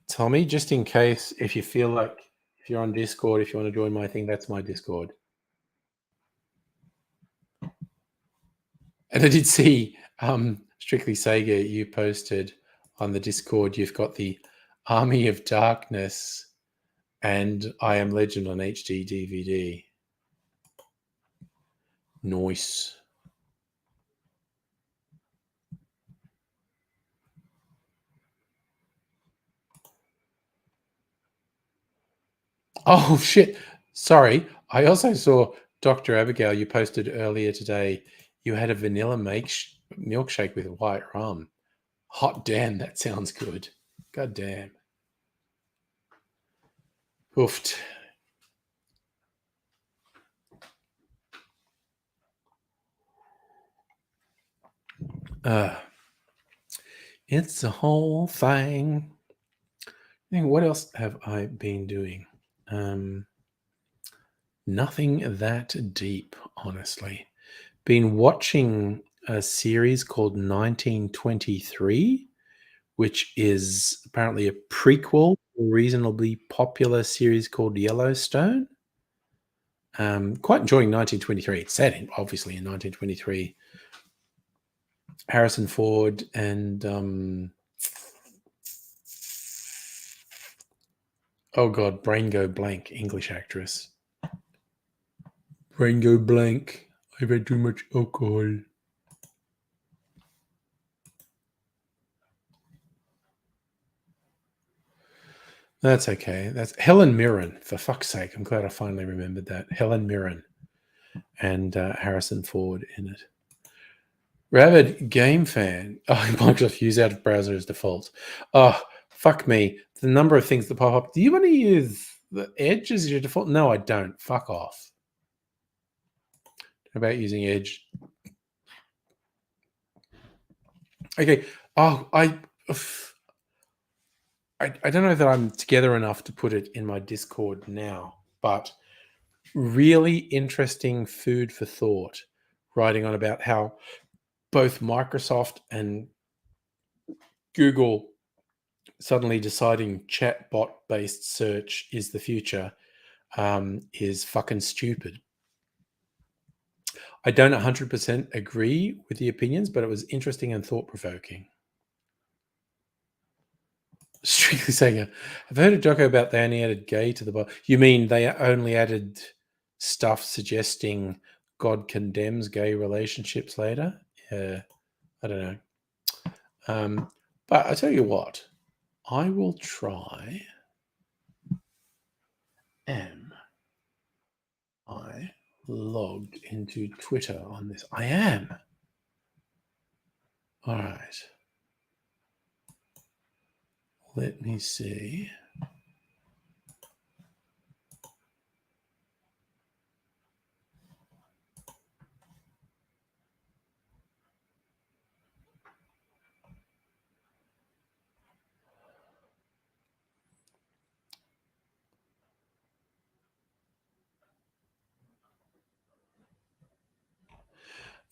Tommy, just in case, if you feel like, if you're on Discord, if you want to join my thing, that's my Discord. And I did see... Strictly Sega, you posted on the Discord, you've got the Army of Darkness and I Am Legend on HD DVD. Nice. Oh, shit. Sorry. I also saw Dr. Abigail, you posted earlier today, you had a vanilla Milkshake with white rum. Hot damn, that sounds good. God damn. Oofed. It's a whole thing. I think, what else have I been doing? Nothing that deep, honestly. Been watching a series called 1923, which is apparently a prequel to a reasonably popular series called Yellowstone. Quite enjoying 1923. It's set obviously in 1923. Harrison Ford and oh god, brain go blank. English actress. Brain go blank. I've had too much alcohol. That's okay. That's Helen Mirren. For fuck's sake, I'm glad I finally remembered that. Helen Mirren and Harrison Ford in it. Rabid game fan. Oh, Microsoft use out of browser as default. Oh, fuck me. The number of things that pop up. Do you want to use the Edge as your default? No, I don't. Fuck off. How about using Edge? Okay. Oh, I don't know that I'm together enough to put it in my Discord now, but really interesting food for thought, writing on about how both Microsoft and Google suddenly deciding chatbot-based search is the future is fucking stupid. I don't 100% agree with the opinions, but it was interesting and thought-provoking. Strictly saying, I've heard a joke about they only added gay to the Bible. You mean they only added stuff suggesting God condemns gay relationships later? Yeah, I don't know. But I tell you what, I will try. Am I logged into Twitter on this? I am. All right. Let me see.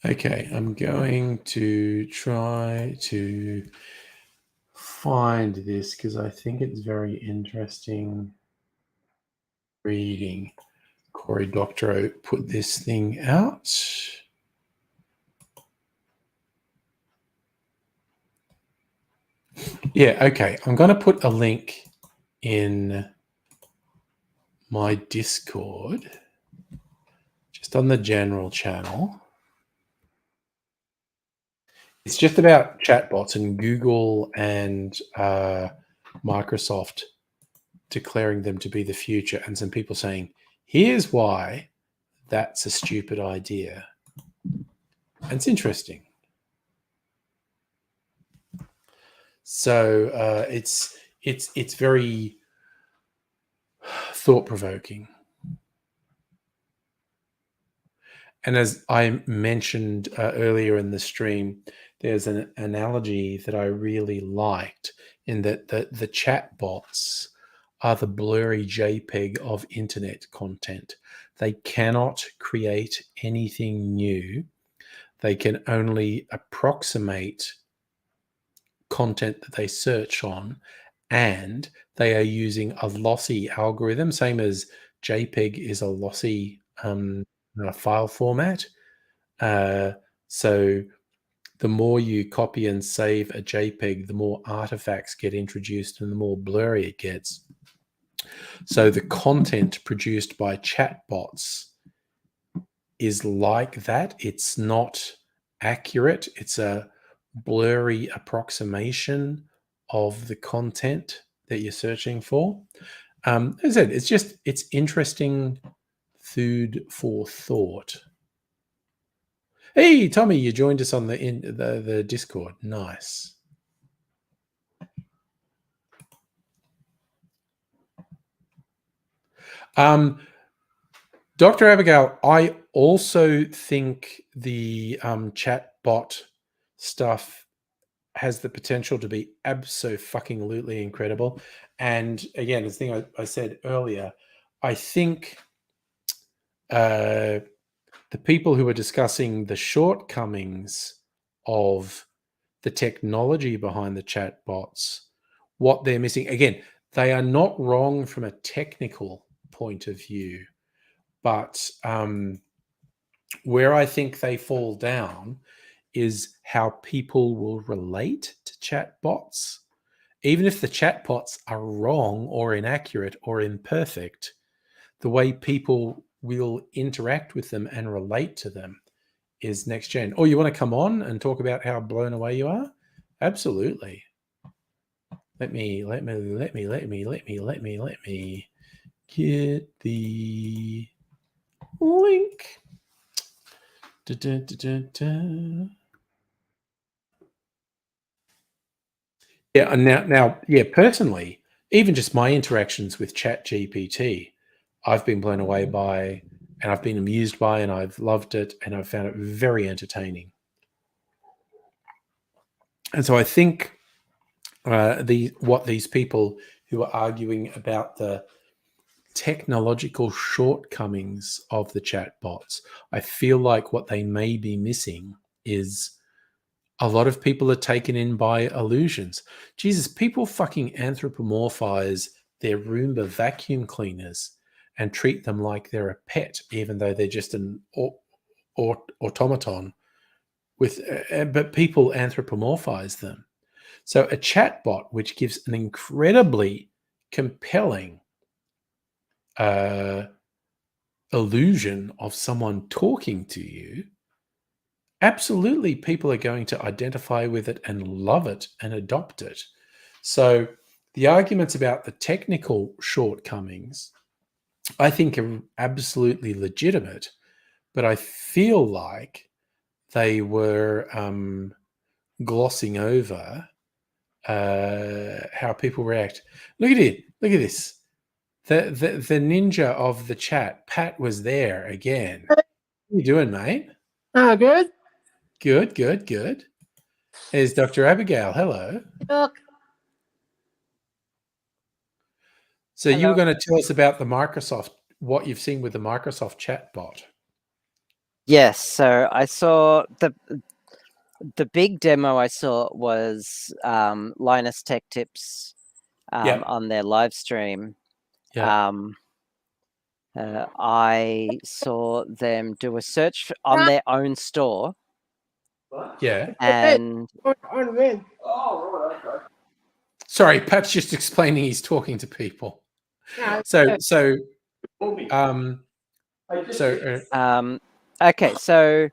Okay, I'm going to try to find this because I think it's very interesting reading. Cory Doctorow put this thing out. Yeah, okay. I'm going to put a link in my Discord, just on the general channel. It's just about chatbots and Google and Microsoft declaring them to be the future, and some people saying, here's why that's a stupid idea. And it's interesting. So it's very thought-provoking. And as I mentioned earlier in the stream, there's an analogy that I really liked in that the chatbots are the blurry JPEG of internet content. They cannot create anything new. They can only approximate content that they search on, and they are using a lossy algorithm, same as JPEG is a lossy file format. So the more you copy and save a JPEG, the more artifacts get introduced and the more blurry it gets. So the content produced by chatbots is like that. It's not accurate. It's a blurry approximation of the content that you're searching for. As I said, it's interesting food for thought. Hey, Tommy, you joined us on the Discord. Nice. Dr. Abigail, I also think the chat bot stuff has the potential to be abso-fucking-lutely incredible. And again, the thing I said earlier, I think the people who are discussing the shortcomings of the technology behind the chat bots, what they're missing, again, they are not wrong from a technical point of view, but where I think they fall down is how people will relate to chat bots. Even if the chat bots are wrong or inaccurate or imperfect, the way people will interact with them and relate to them is next gen. Oh, you want to come on and talk about how blown away you are? Absolutely. Let me get the link. Yeah, and now, yeah, personally, even just my interactions with ChatGPT, I've been blown away by, and I've been amused by, and I've loved it, and I've found it very entertaining. And so I think what these people who are arguing about the technological shortcomings of the chatbots, I feel like what they may be missing is a lot of people are taken in by illusions. Jesus, people fucking anthropomorphize their Roomba vacuum cleaners and treat them like they're a pet, even though they're just an automaton. But people anthropomorphize them. So a chatbot, which gives an incredibly compelling illusion of someone talking to you, absolutely people are going to identify with it and love it and adopt it. So the arguments about the technical shortcomings, I think, are absolutely legitimate, but I feel like they were glossing over how people react. Look at it. Look at this. The ninja of the chat, Pat, was there again. How you doing, mate? Oh, good. Good. There's Dr. Abigail. Hello. Look. So you were going to tell us about the Microsoft, what you've seen with the Microsoft chatbot. Yes. So I saw the big demo I saw was Linus Tech Tips on their live stream. Yeah. I saw them do a search on their own store. Yeah. And sorry, Pat's just explaining he's talking to people. Okay, so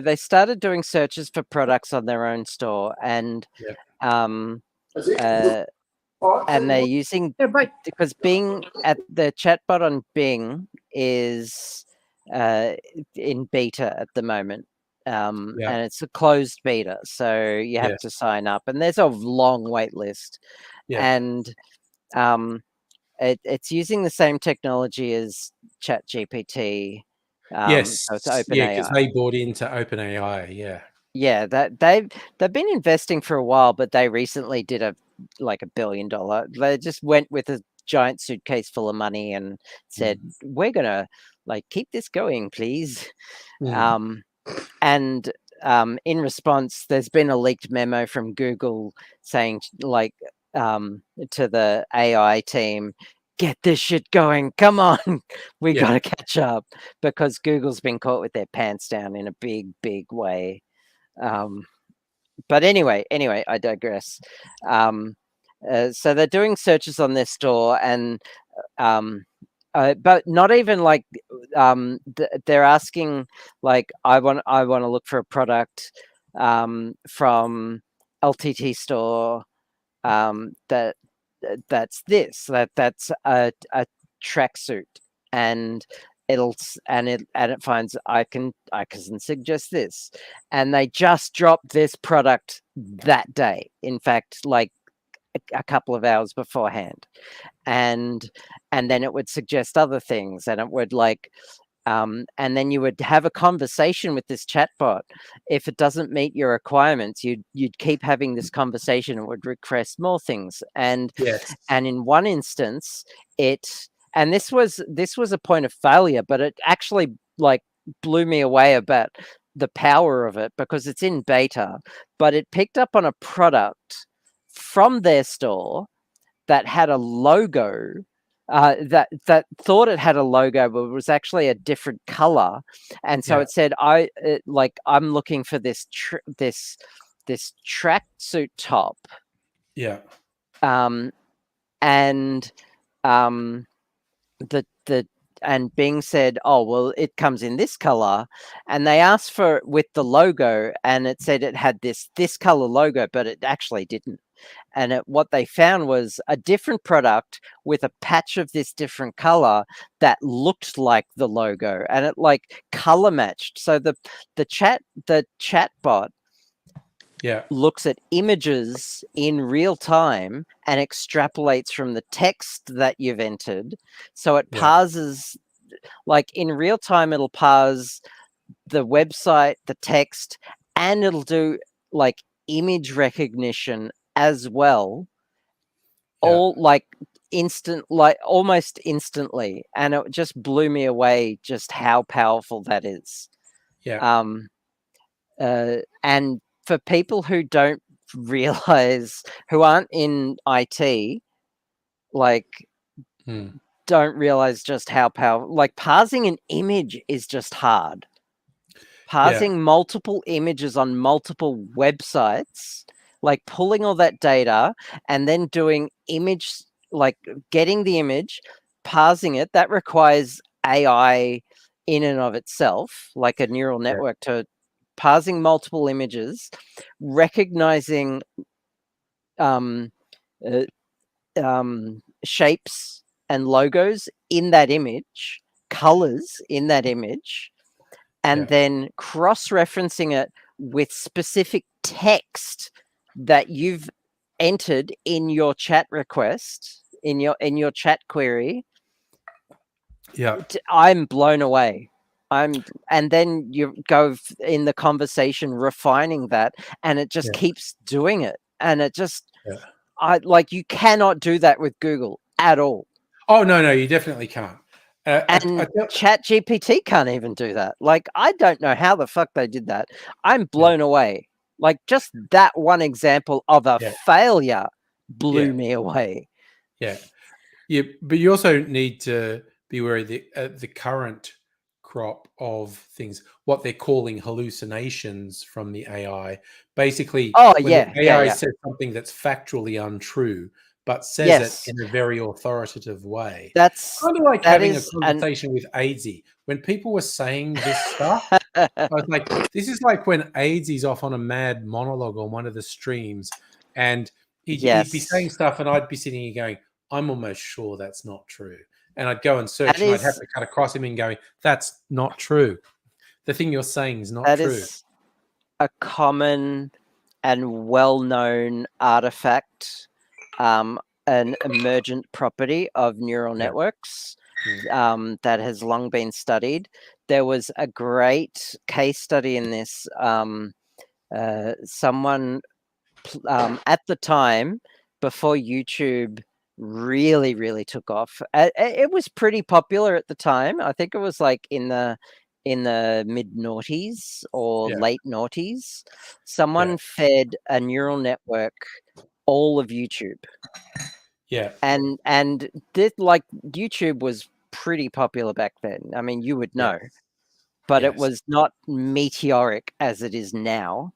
they started doing searches for products on their own store, and and they're using, because Bing, at the chatbot on Bing is in beta at the moment. And it's a closed beta, so you have to sign up, and there's a long wait list. And it's using the same technology as ChatGPT. Yes, so it's OpenAI. because they bought into OpenAI. Yeah, that they've been investing for a while, but they recently did a $1 billion. They just went with a giant suitcase full of money and said, "We're gonna keep this going, please." And in response, there's been a leaked memo from Google saying, to the AI team, "Get this shit going! Come on, we gotta catch up," because Google's been caught with their pants down in a big way. But anyway, I digress. So they're doing searches on their store, and but not even they're asking I want to look for a product from LTT store that's a tracksuit, and it finds I can suggest this, and they just dropped this product that day. In fact, like a couple of hours beforehand, and then it would suggest other things, and it would like and then you would have a conversation with this chatbot. If it doesn't meet your requirements, you'd keep having this conversation and would request more things. And Yes. and in one instance, this was a point of failure, but it actually like blew me away about the power of it, because it's in beta, but it picked up on a product from their store that had a logo that thought it had a logo, but it was actually a different color. And so Yeah. it said, I'm looking for this tracksuit top. Yeah. And and Bing said, oh, well, it comes in this color. And they asked for it with the logo, and it said it had this color logo, but it actually didn't. And what they found was a different product with a patch of this different color that looked like the logo, and it like color matched. So the chatbot Yeah. looks at images in real time and extrapolates from the text that you've entered. So it Yeah. parses, like in real time, it'll parse the website, the text, and it'll do like image recognition as well. Yeah. All like almost instantly. And it just blew me away just how powerful that is. Yeah. And for people who don't realize, who aren't in IT, like don't realize just how powerful, like parsing an image is just hard. Parsing multiple images on multiple websites, like pulling all that data and then doing image, like getting the image, parsing it, that requires AI in and of itself, like a neural network to parsing multiple images, recognizing shapes and logos in that image, colors in that image, and then cross-referencing it with specific text that you've entered in your chat request, in your chat query. Yeah. I'm blown away. And then you go in the conversation refining that, and it just keeps doing it. And it just, you cannot do that with Google at all. Oh, no, you definitely can't. And ChatGPT can't even do that. Like, I don't know how the fuck they did that. I'm blown away. Like, just that one example of a failure blew me away. Yeah. But you also need to be aware of the current crop of things, what they're calling hallucinations from the AI. Basically, the AI says something that's factually untrue, but says it in a very authoritative way. That's kind of like having a conversation with Aidsy. When people were saying this stuff, I was like, this is like when Aidsy's off on a mad monologue on one of the streams, and he'd be saying stuff, and I'd be sitting here going, I'm almost sure that's not true. And I'd go and search, and I'd have to cut across him and going, that's not true. The thing you're saying is not true. That is a common and well-known artifact, an emergent property of neural networks that has long been studied. There was a great case study in this. Someone at the time, before YouTube really took off, it was pretty popular at the time. I think it was like in the mid noughties or late noughties. Someone fed a neural network all of YouTube. And this, like, YouTube was pretty popular back then. I mean, you would know, but it was not meteoric as it is now.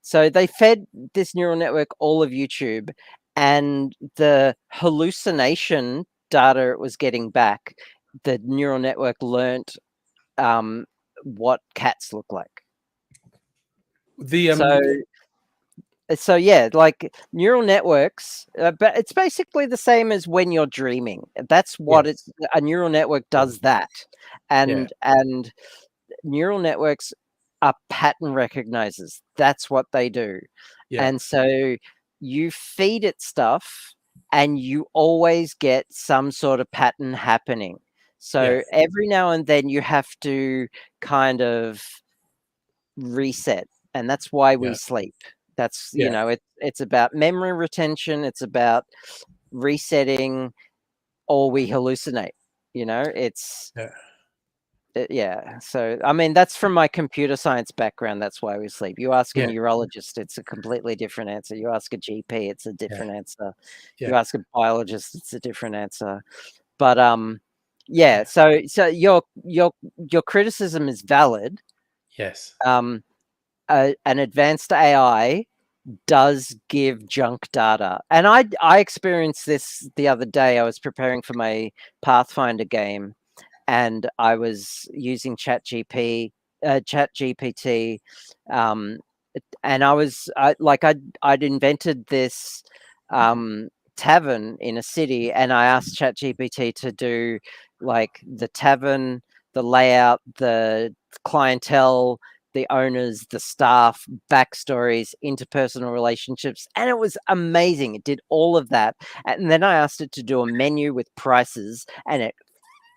So they fed this neural network all of YouTube, and the hallucination data it was getting back, the neural network learnt what cats look like. so yeah, like neural networks, but it's basically the same as when you're dreaming. That's what Yes. a neural network does. That, and neural networks are pattern recognizers. That's what they do. Yeah. And so you feed it stuff, and you always get some sort of pattern happening. So every now and then you have to kind of reset, and that's why we sleep. That's you know, it's about memory retention, it's about resetting, or we hallucinate. You know, it's yeah. So I mean, that's from my computer science background. That's why we sleep. You ask a neurologist, it's a completely different answer. You ask a GP, it's a different answer. You ask a biologist, it's a different answer. But yeah. So your criticism is valid. Yes. An advanced AI does give junk data, and I experienced this the other day. I was preparing for my Pathfinder game, and I was using ChatGPT, and I'd invented this tavern in a city, and I asked ChatGPT to do like the tavern, the layout, the clientele, the owners, the staff, backstories, interpersonal relationships, and it was amazing. It did all of that, and then I asked it to do a menu with prices, and it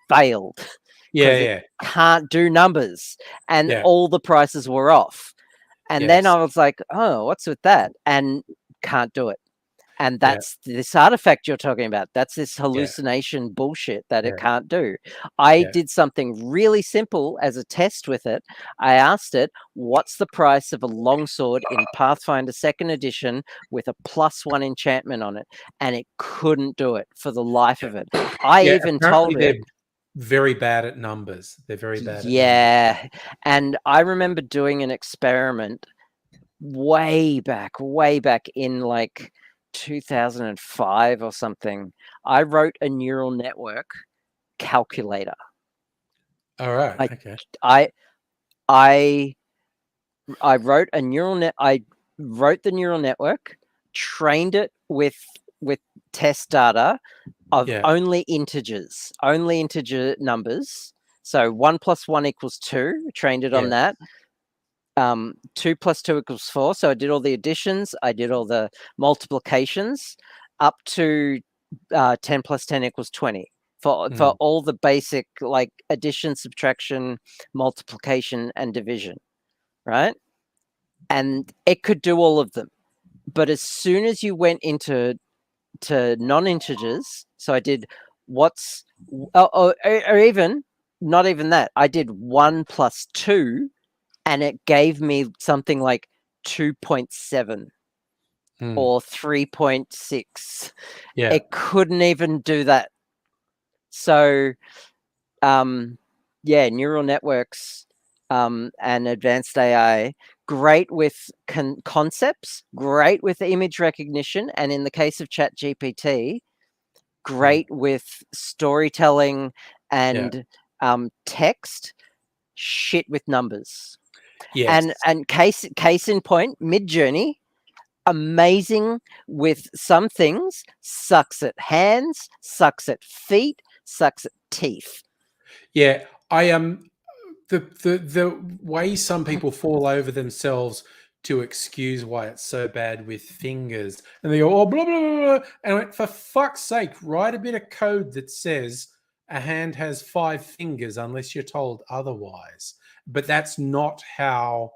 failed. It can't do numbers, and all the prices were off. And then I was like, oh, what's with that? And can't do it. And that's this artifact you're talking about. That's this hallucination bullshit that it can't do. I did something really simple as a test with it. I asked it, what's the price of a longsword in Pathfinder 2nd edition with a +1 enchantment on it? And it couldn't do it for the life of it. I even told it. Very bad at numbers. They're very bad. Yeah. And I remember doing an experiment way back in like 2005 or something. I wrote a neural network calculator. All right. Okay. I wrote a neural net. I wrote the neural network, trained it with test data of only integer numbers. So 1 + 1 = 2. Trained it on that. 2 + 2 = 4. So I did all the additions. I did all the multiplications up to 10 + 10 = 20 for all the basic like addition, subtraction, multiplication, and division, right? And it could do all of them. But as soon as you went into non-integers, so I did or even not even that. I did 1 + 2. And it gave me something like 2.7 or 3.6. It couldn't even do that. So, neural networks and advanced AI, great with concepts, great with image recognition, and in the case of ChatGPT, great with storytelling and text, shit with numbers. Yes. And case in point, Midjourney, amazing with some things, sucks at hands, sucks at feet, sucks at teeth. Yeah, I am the way some people fall over themselves to excuse why it's so bad with fingers, and they go, oh, blah blah blah, blah. And I went, for fuck's sake, write a bit of code that says a hand has 5 fingers unless you're told otherwise. But that's not how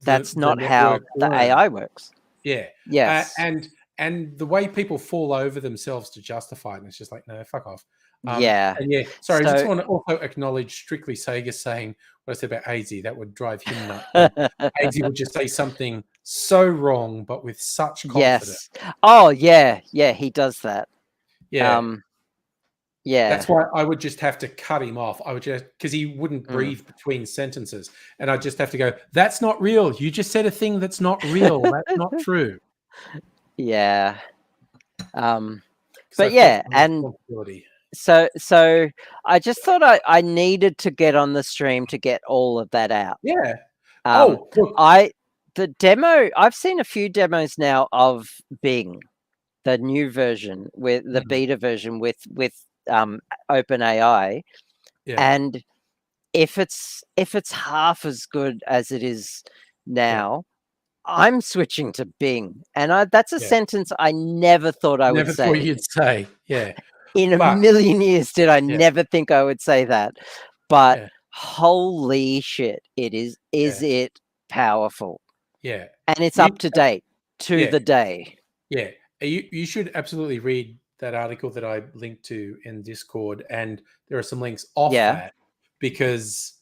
the AI works. Yeah. Yes. And the way people fall over themselves to justify it, and it's just like, no, fuck off. Sorry, I just want to also acknowledge Strictly Sega saying what I said about AZ. That would drive him nuts. AZ would just say something so wrong, but with such confidence. Yes. Oh, yeah. Yeah, he does that. Yeah. Yeah. That's why I would just have to cut him off. I would just, because he wouldn't breathe between sentences. And I'd just have to go, that's not real. You just said a thing that's not real. That's not true. Yeah. But yeah, and so I just thought I needed to get on the stream to get all of that out. Yeah. Look. the demo, I've seen a few demos now of Bing, the new version with the beta version with OpenAI, Yeah. and if it's half as good as it is now, I'm switching to Bing, and that's a Yeah. sentence I never thought I would Never say. thought you'd say. Yeah. In a But- million years did I Yeah. never think I would say that. But Yeah. holy shit, it is it powerful. Yeah. And it's You- up to date to Yeah. the day. Yeah. You should absolutely read that article that I linked to in Discord, and there are some links off Yeah. that because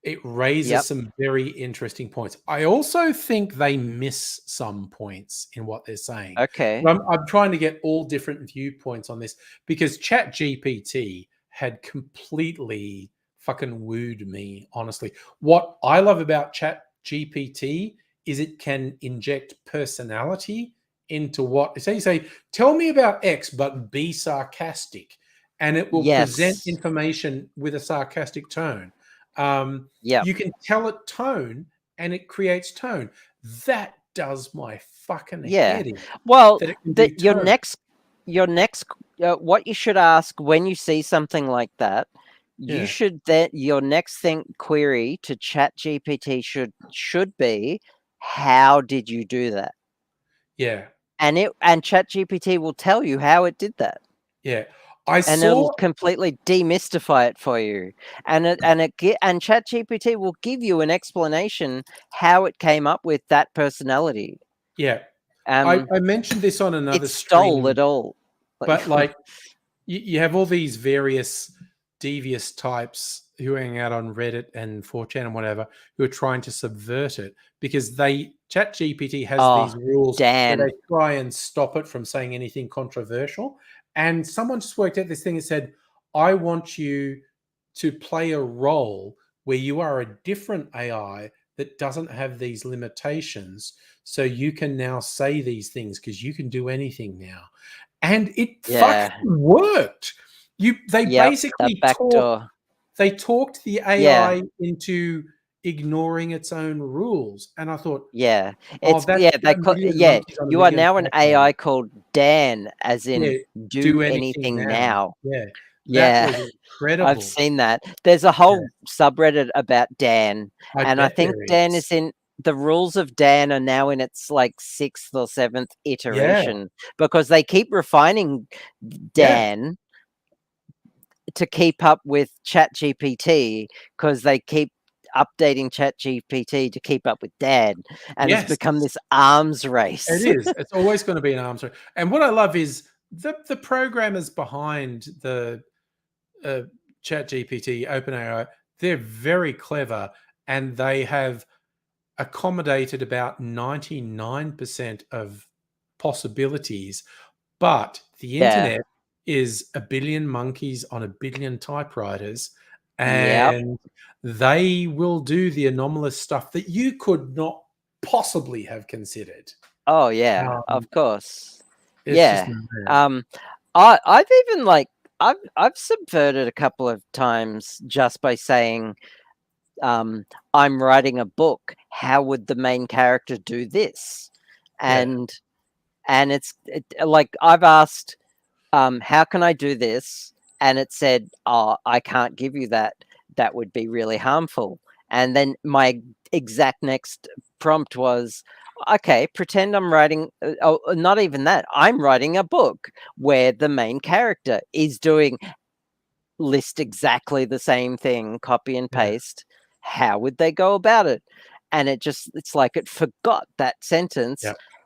it raises Yep. some very interesting points. I also think they miss some points in what they're saying. Okay. I'm trying to get all different viewpoints on this because ChatGPT had completely fucking wooed me, honestly. What I love about ChatGPT is it can inject personality into what. So you say, tell me about X, but be sarcastic. And it will present Yes. information with a sarcastic tone. Yeah. You can tell it tone and it creates tone. That does my fucking Yeah. head in. Well, That it can do your tone. next what you should ask when you see something like that, Yeah. you should your next query to ChatGPT should be, how did you do that? Yeah. And ChatGPT will tell you how it did that. Yeah. And it'll completely demystify it for you, and ChatGPT will give you an explanation how it came up with that personality. Yeah. I mentioned this on another It stole stream, it all. but like you have all these various devious types who hang out on Reddit and 4chan and whatever who are trying to subvert it because ChatGPT has these rules Dan. where they try and stop it from saying anything controversial. And someone just worked out this thing and said, I want you to play a role where you are a different AI that doesn't have these limitations. So you can now say these things because you can do anything now. And it fucking worked. They basically backdoor. They talked the AI into ignoring its own rules. And I thought, yeah, oh, you are now an AI called Dan, as in do anything now. Yeah. Yeah, that was incredible. I've seen that. There's a whole subreddit about Dan, and I think Dan is in the rules of Dan are now in its like 6th or 7th iteration because they keep refining Dan to keep up with ChatGPT because they keep updating ChatGPT to keep up with Dan, and it's become this arms race. It is. It's always going to be an arms race. And what I love is the programmers behind the ChatGPT, OpenAI. They're very clever, and they have accommodated about 99% of possibilities. But the internet is a billion monkeys on a billion typewriters, and they will do the anomalous stuff that you could not possibly have considered. Oh yeah, of course. I've even I've subverted a couple of times just by saying, I'm writing a book. How would the main character do this? And it's like I've asked, how can I do this? And it said, oh, I can't give you that. That would be really harmful. And then my exact next prompt was, okay, pretend I'm writing, not even that. I'm writing a book where the main character is doing list exactly the same thing, copy and paste. How would they go about it? And it's like it forgot that sentence.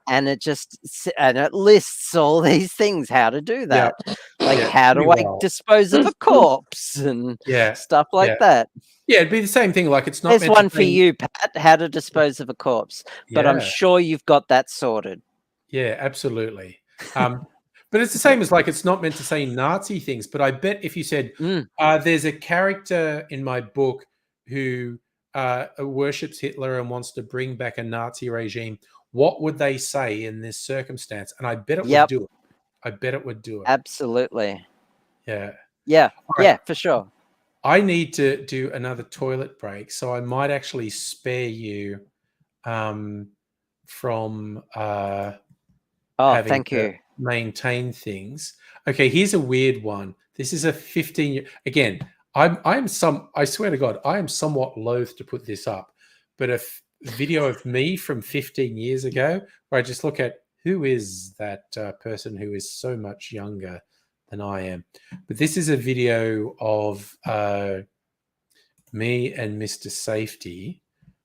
And it lists all these things, how to do that. Like, how do I dispose of a corpse and stuff like that. Yeah, it'd be the same thing. Like, it's not. There's one for you, Pat, how to dispose of a corpse. But I'm sure you've got that sorted. Yeah, absolutely. But it's the same as like, it's not meant to say Nazi things. But I bet if you said, there's a character in my book who worships Hitler and wants to bring back a Nazi regime, what would they say in this circumstance? And I bet it would do it. I bet it would do it. Absolutely. Yeah. Yeah. Yeah, for sure. I need to do another toilet break, so I might actually spare you from Oh, having thank to you. maintain things. Okay, here's a weird one. This is a 15-year. Again, I swear to God, I am somewhat loath to put this up, but a video of me from 15 years ago, where I just look at who is that person who is so much younger than I am. But this is a video of me and Mr. Safety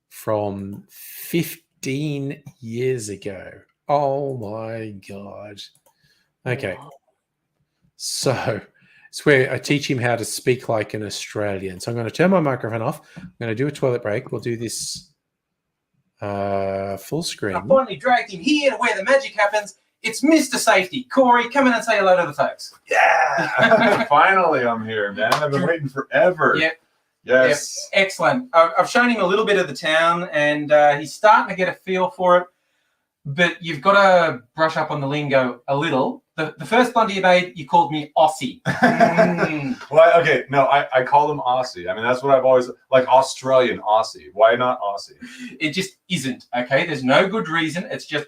from 15 years ago. Oh my God. Okay. So it's where I teach him how to speak like an Australian. So I'm going to turn my microphone off. I'm going to do a toilet break. We'll do this full screen. I finally dragged him here to where the magic happens. It's Mr. Safety. Corey, come in and say hello to the folks. Yeah, finally I'm here, man. I've been waiting forever. Yep. Yes. Yep. Excellent. I've shown him a little bit of the town, and he's starting to get a feel for it. But you've got to brush up on the lingo a little. The first blunder you made, you called me Aussie. Well, okay, no, I call them Aussie. I mean, that's what I've always, like Australian Aussie. Why not Aussie? It just isn't, okay? There's no good reason. It's just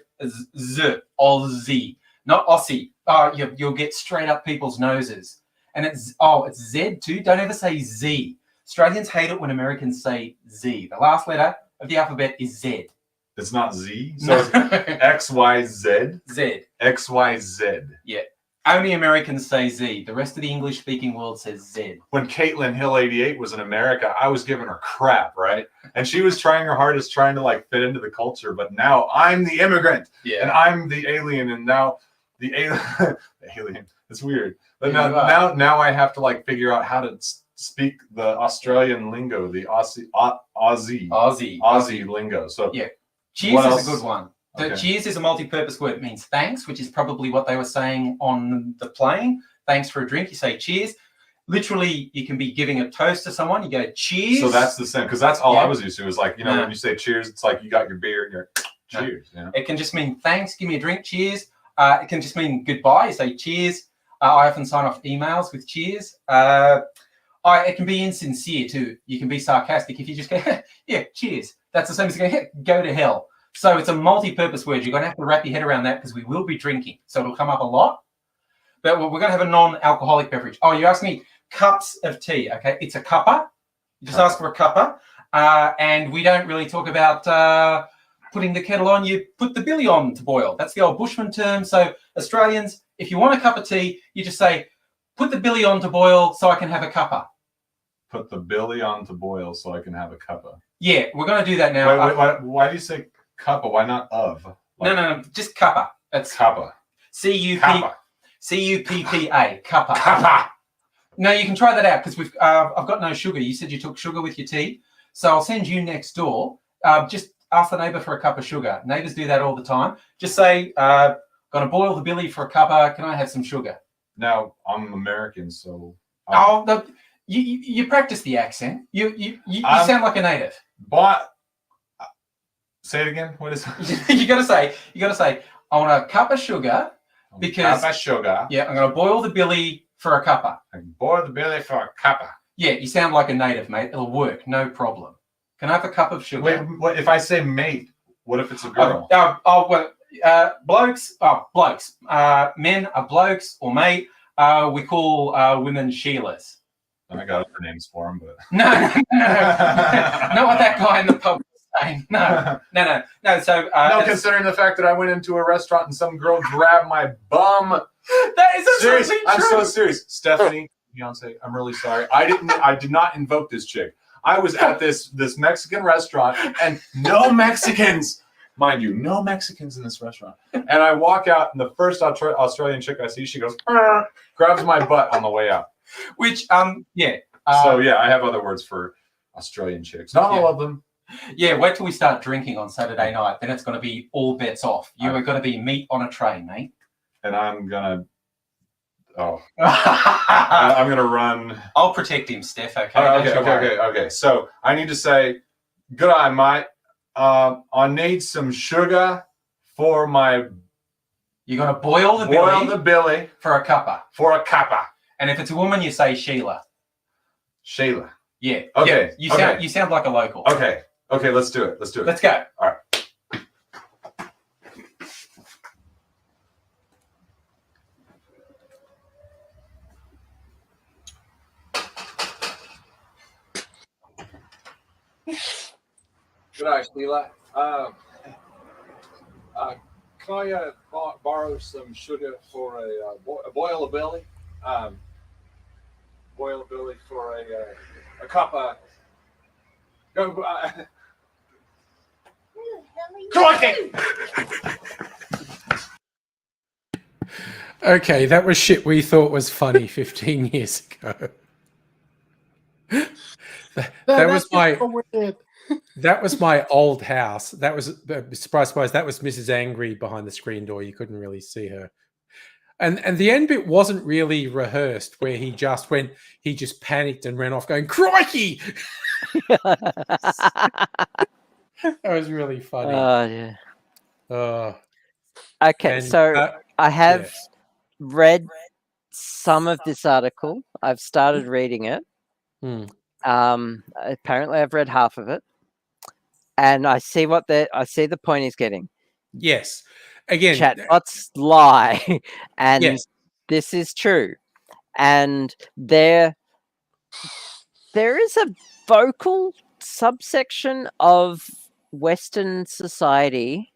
Z, Aussie, not Aussie. Oh, you'll get straight up people's noses. And it's Z too. Don't ever say Z. Australians hate it when Americans say Z. The last letter of the alphabet is Z. It's not Z? So it's XYZ? Z. XYZ. Yeah. Only Americans say Z. The rest of the English-speaking world says Z. When Caitlin Hill 88 was in America, I was giving her crap, right? And she was trying her hardest trying to like fit into the culture, but now I'm the immigrant. Yeah. And I'm the alien, and now the alien. It's weird. But now I have to like figure out how to speak the Australian lingo, the Aussie lingo. So yeah. Cheers is a good one. Okay. Cheers is a multi-purpose word. It means thanks, which is probably what they were saying on the plane. Thanks for a drink. You say cheers. Literally, you can be giving a toast to someone. You go cheers. So that's the same, because that's all I was used to. It was like, you know, when you say cheers, it's like you got your beer and you're cheers. You know? It can just mean thanks, give me a drink, cheers. It can just mean goodbye. You say cheers. I often sign off emails with cheers. It can be insincere too. You can be sarcastic if you just go, yeah, cheers. That's the same as going, go to hell. So it's a multi-purpose word. You're going to have to wrap your head around that because we will be drinking. So it'll come up a lot. But we're going to have a non-alcoholic beverage. Oh, you asked me cups of tea. Okay, it's a cuppa. You just ask for a cuppa. And we don't really talk about putting the kettle on. You put the billy on to boil. That's the old bushman term. So Australians, if you want a cup of tea, you just say, put the billy on to boil so I can have a cuppa. Put the billy on to boil so I can have a cuppa. Yeah, we're going to do that now. Why do you say cuppa? Why not of? Like, no, just cuppa. That's cuppa. C-U-P-P-A, cuppa. Cuppa. No, you can try that out because I've got no sugar. You said you took sugar with your tea. So I'll send you next door. Just ask the neighbour for a cup of sugar. Neighbours do that all the time. Just say, going to boil the billy for a cuppa. Can I have some sugar? Now, I'm American, so... You practice the accent. You sound like a native. But say it again. What is you got to say, I want a cup of sugar because cup of sugar. Yeah, I'm going to boil the billy for a cuppa. Boil the billy for a cuppa. Yeah, you sound like a native, mate. It'll work, no problem. Can I have a cup of sugar? Wait, what if I say mate? What if it's a girl? Blokes. Men are blokes or mate. We call women Sheilas. I got other names for them, but no. Not what that guy in the pub was saying. No. So considering the fact that I went into a restaurant and some girl grabbed my bum. That is serious. True. I'm so serious, Stephanie, Beyonce. I'm really sorry. I did not invoke this chick. I was at this Mexican restaurant and no Mexicans. Mind you, no Mexicans in this restaurant. And I walk out, and the first Australian chick I see, she goes, grabs my butt on the way out. Which, yeah. So, yeah, I have other words for Australian chicks. Not all of them. Yeah, wait till we start drinking on Saturday night. Then it's going to be all bets off. You are going to be meat on a tray, mate. And I'm going to... I'm going to run... I'll protect him, Steph, okay? Okay. So, I need to say, good eye, mate. I need some sugar for my... You're going to boil the billy for a cuppa. For a cuppa. And if it's a woman, you say Sheila. Sheila. Yeah. Okay. Yeah. You sound like a local. Okay, let's do it. Let's go. All right. Good night, Sheila. Can I borrow some sugar for a boil of Billy? Boil of Billy for a cup of. Go. Crikey! Okay, that was shit we thought was funny 15 years ago. That was my that was my old house. That was surprise, that was Mrs. Angry behind the screen door. You couldn't really see her. And the end bit wasn't really rehearsed, where he just panicked and ran off going, "Crikey!" That was really funny. Yeah. Okay, and, so I have yes. read some of this article. I've started reading it. Apparently I've read half of it, and I see the point he's getting. Yes. Again, chatbots lie, and yes. this is true. And there is a vocal subsection of Western society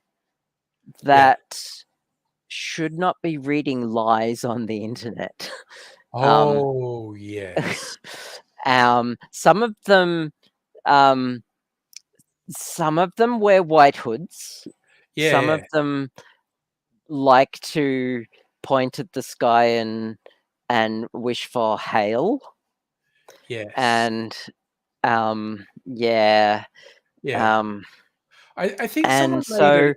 that should not be reading lies on the internet. Oh, yes. Some of them wear white hoods. Yeah. Some of them like to point at the sky and wish for hail. Yes. And Yeah. I think someone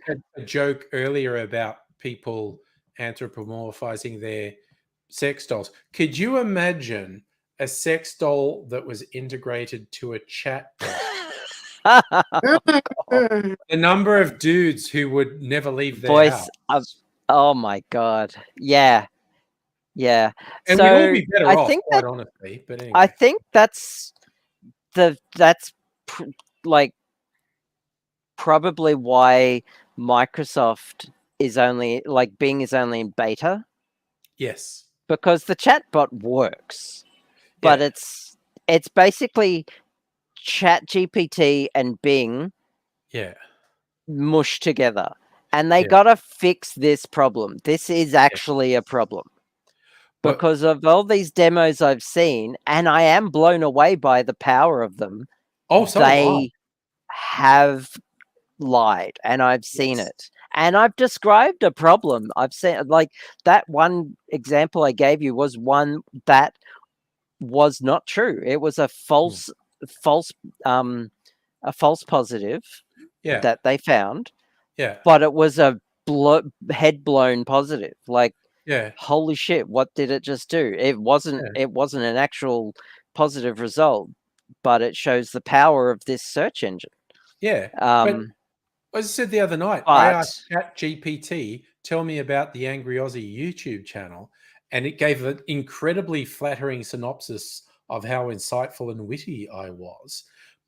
made a joke earlier about people anthropomorphizing their sex dolls. Could you imagine a sex doll that was integrated to a chat bot? The number of dudes who would never leave their house. Oh my god. Yeah. And so we'd all be better I off, think quite that, honestly. But anyway. I think that's probably why Microsoft is only Bing is only in beta. Yes. Because the chatbot works. But it's basically ChatGPT and Bing mushed together. And they gotta fix this problem. This is actually a problem. Because of all these demos I've seen, and I am blown away by the power of them. Oh, so they have lied, and I've seen it. And I've described a problem. I've seen that one example I gave you was one that was not true. It was a false positive that they found. Yeah. But it was a head blown positive. Holy shit, what did it just do? It wasn't an actual positive result, but it shows the power of this search engine. Yeah. But as I said the other night, I asked ChatGPT, tell me about the Angry Aussie YouTube channel, and it gave an incredibly flattering synopsis of how insightful and witty I was.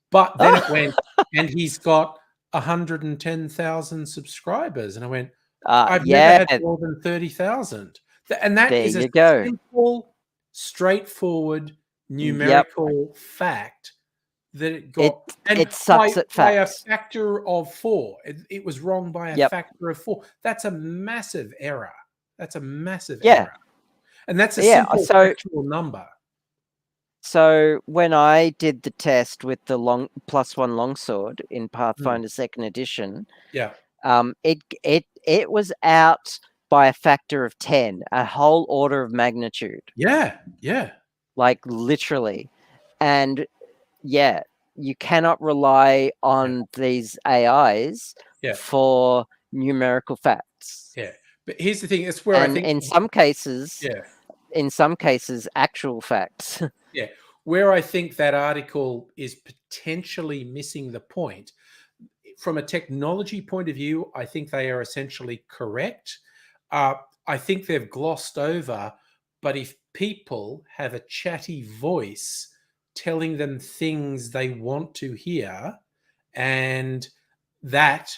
But then it went, and he's got 110,000 subscribers. And I went, I've never had more than 30,000. And that is a simple, straightforward, numerical fact that it got. It sucks at by a facts. factor of 4. It was wrong by a factor of 4. That's a massive error. That's a massive error. And that's a simple factual number. So when I did the test with the +1 longsword in Pathfinder 2nd edition, it was out by a factor of 10, a whole order of magnitude. Yeah. Literally. And you cannot rely on these AIs for numerical facts. Yeah. But here's the thing, it's where I think in some cases actual facts. Yeah. Where I think that article is potentially missing the point. From a technology point of view, I think they are essentially correct. I think they've glossed over, but if people have a chatty voice telling them things they want to hear, and that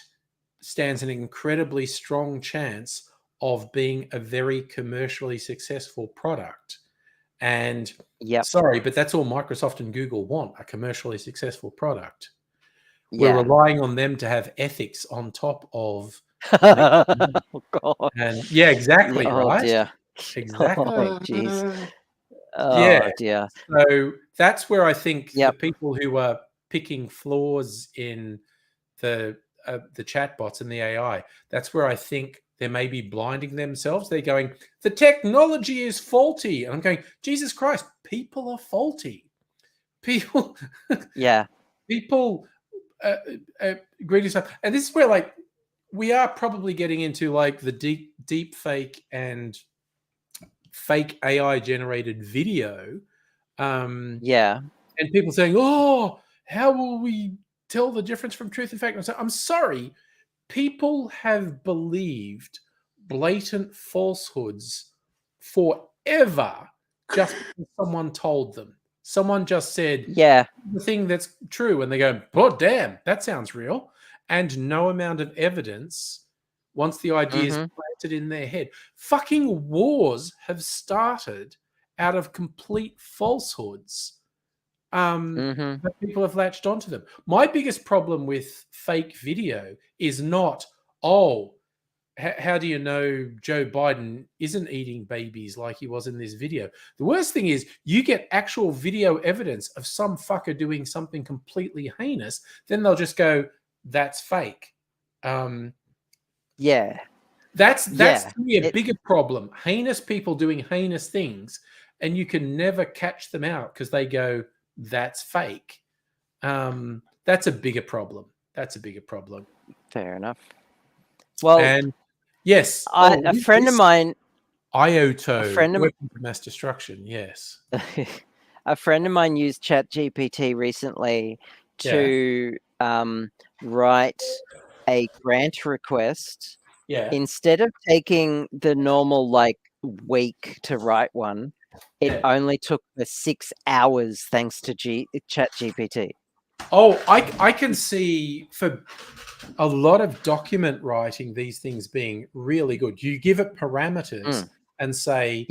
stands an incredibly strong chance of being a very commercially successful product. And sorry, but that's all Microsoft and Google want, a commercially successful product. We're Yeah. relying on them to have ethics on top of. Oh God. And yeah, exactly, Oh right? dear. Exactly. Oh jeez. Yeah. Oh dear. So that's where I think the Yep. people who are picking flaws in the chatbots and the AI, that's where I think they may be blinding themselves. They're going, the technology is faulty. And I'm going, Jesus Christ, people are faulty. People, Yeah. people agree to stuff. And this is where, like, we are probably getting into like the deep fake and fake AI generated video. Yeah. And people saying, oh, how will we tell the difference from truth and fact? I'm sorry, people have believed blatant falsehoods forever just because someone told them. Someone just said Yeah. the thing that's true, and they go, oh, damn, that sounds real. And no amount of evidence, once the idea is planted in their head. Fucking wars have started out of complete falsehoods. That people have latched onto them. My biggest problem with fake video is not, oh, how do you know Joe Biden isn't eating babies like he was in this video? The worst thing is you get actual video evidence of some fucker doing something completely heinous, then they'll just go, that's fake. Yeah. That's Yeah. to me a bigger problem. Heinous people doing heinous things, and you can never catch them out because they go, that's fake. That's a bigger problem. That's a bigger problem. Fair enough. Well, and yes, a friend of mine, IOTO, friend of- weapon of mass destruction. Yes, a friend of mine used ChatGPT recently to write a grant request. Yeah. Instead of taking the normal like week to write one, it only took for 6 hours thanks to ChatGPT. Oh, I can see for a lot of document writing these things being really good. You give it parameters and say,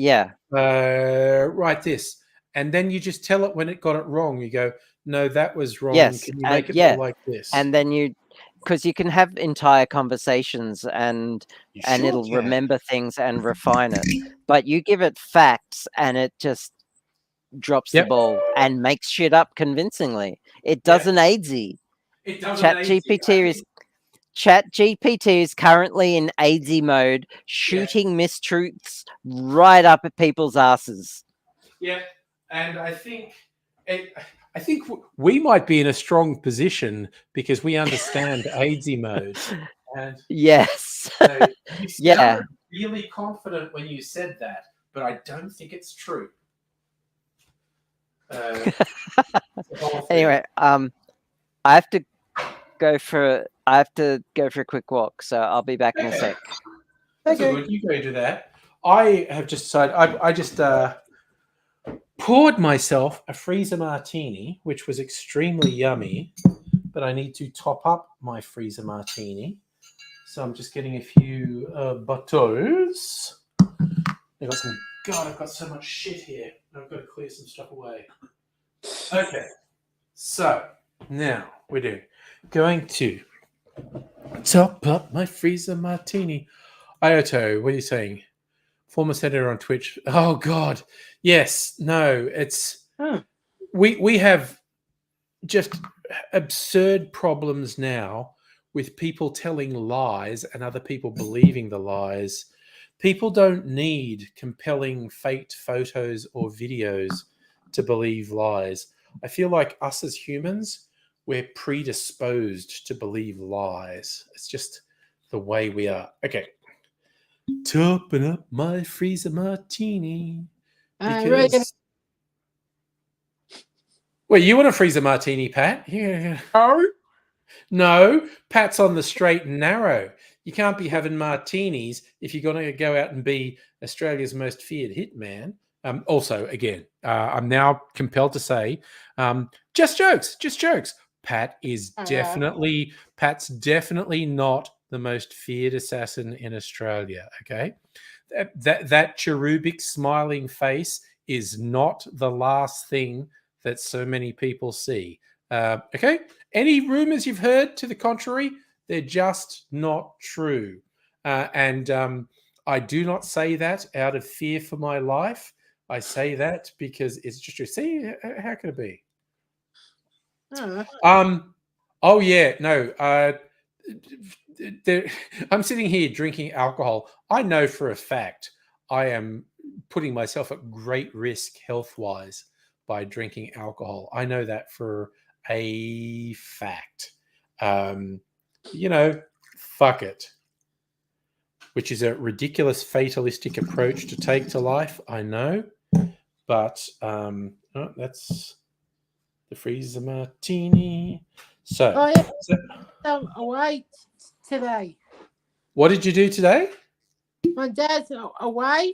write this. And then you just tell it when it got it wrong. You go, no, that was wrong. Yes, Can you make it more like this? And then because you can have entire conversations and it'll remember things and refine it. But you give it facts and it just drops the ball and makes shit up convincingly. It does an AIDSy. ChatGPT is currently in AIDSy mode, shooting mistruths right up at people's asses. Yeah, and I think we might be in a strong position because we understand AIDSy mode. And yes, you sounded really confident when you said that, but I don't think it's true. Anyway, I have to go for a quick walk, so I'll be back in a sec. That's all good. You go do that. I have just decided. I just poured myself a freezer martini, which was extremely yummy, but I need to top up my freezer martini. So I'm just getting a few bottles. I've got so much shit here. I've got to clear some stuff away. Okay. So now we're going to top up my freezer martini. Ioto, what are you saying? Former senator on Twitch. Oh God. Yes. No, it's we have just absurd problems now with people telling lies and other people believing the lies. People don't need compelling faked photos or videos to believe lies. I feel like us as humans, we're predisposed to believe lies. It's just the way we are. Okay. Topping up my freezer martini. Because... Well, you want a freezer martini, Pat? Yeah. No, Pat's on the straight and narrow. You can't be having martinis if you're going to go out and be Australia's most feared hitman. Also, again, I'm now compelled to say, just jokes. Pat's definitely not the most feared assassin in Australia. Okay, that cherubic smiling face is not the last thing that so many people see. Okay. Any rumors you've heard to the contrary, they're just not true. And I do not say that out of fear for my life. I say that because it's just true. See, how can it be? Oh yeah, no. I'm sitting here drinking alcohol. I know for a fact I am putting myself at great risk health-wise by drinking alcohol. I know that for a fact. Fuck it. Which is a ridiculous fatalistic approach to take to life, I know. But that's the freezer martini. So, I'm away today. what did you do today? My dad's away.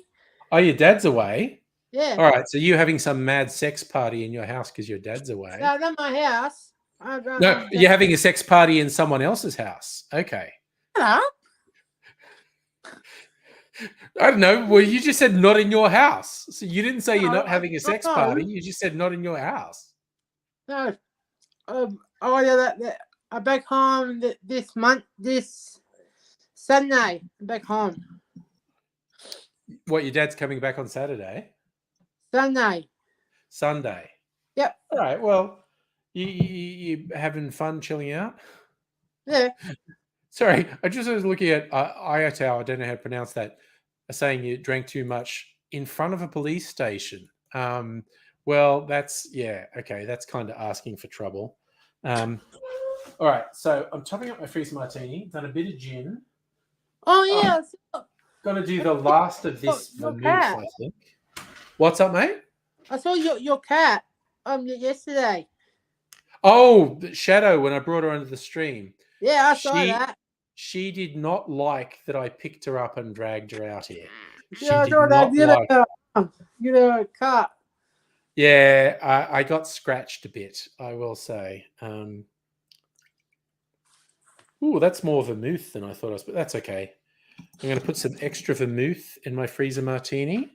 Oh, your dad's away. Yeah. All right, so you're having some mad sex party in your house because your dad's away. No, not my house. No, you're having a sex party in someone else's house. Okay. Hello? I don't know. Well, you just said not in your house. So you didn't say you're No, not having a sex no. party. You just said not in your house. No. I'm back home this Sunday. I'm back home. What, your dad's coming back on Saturday? Sunday. Yep. All right. Well, you having fun chilling out? Yeah. Sorry, I just was looking at Ayatao, I don't know how to pronounce that, saying you drank too much in front of a police station. Well, that's, okay, that's kind of asking for trouble. All right, so I'm topping up my freezer martini, done a bit of gin. Oh, yeah. Going to do the last of this your vermouth, cat. I think. What's up, mate? I saw your cat yesterday. Oh, Shadow, when I brought her onto the stream. Yeah, I saw that. She did not like that I picked her up and dragged her out here. Yeah, I saw that. Cat. Yeah, I got scratched a bit, I will say. Ooh, that's more vermouth than I thought it was, but that's okay. I'm going to put some extra vermouth in my freezer martini.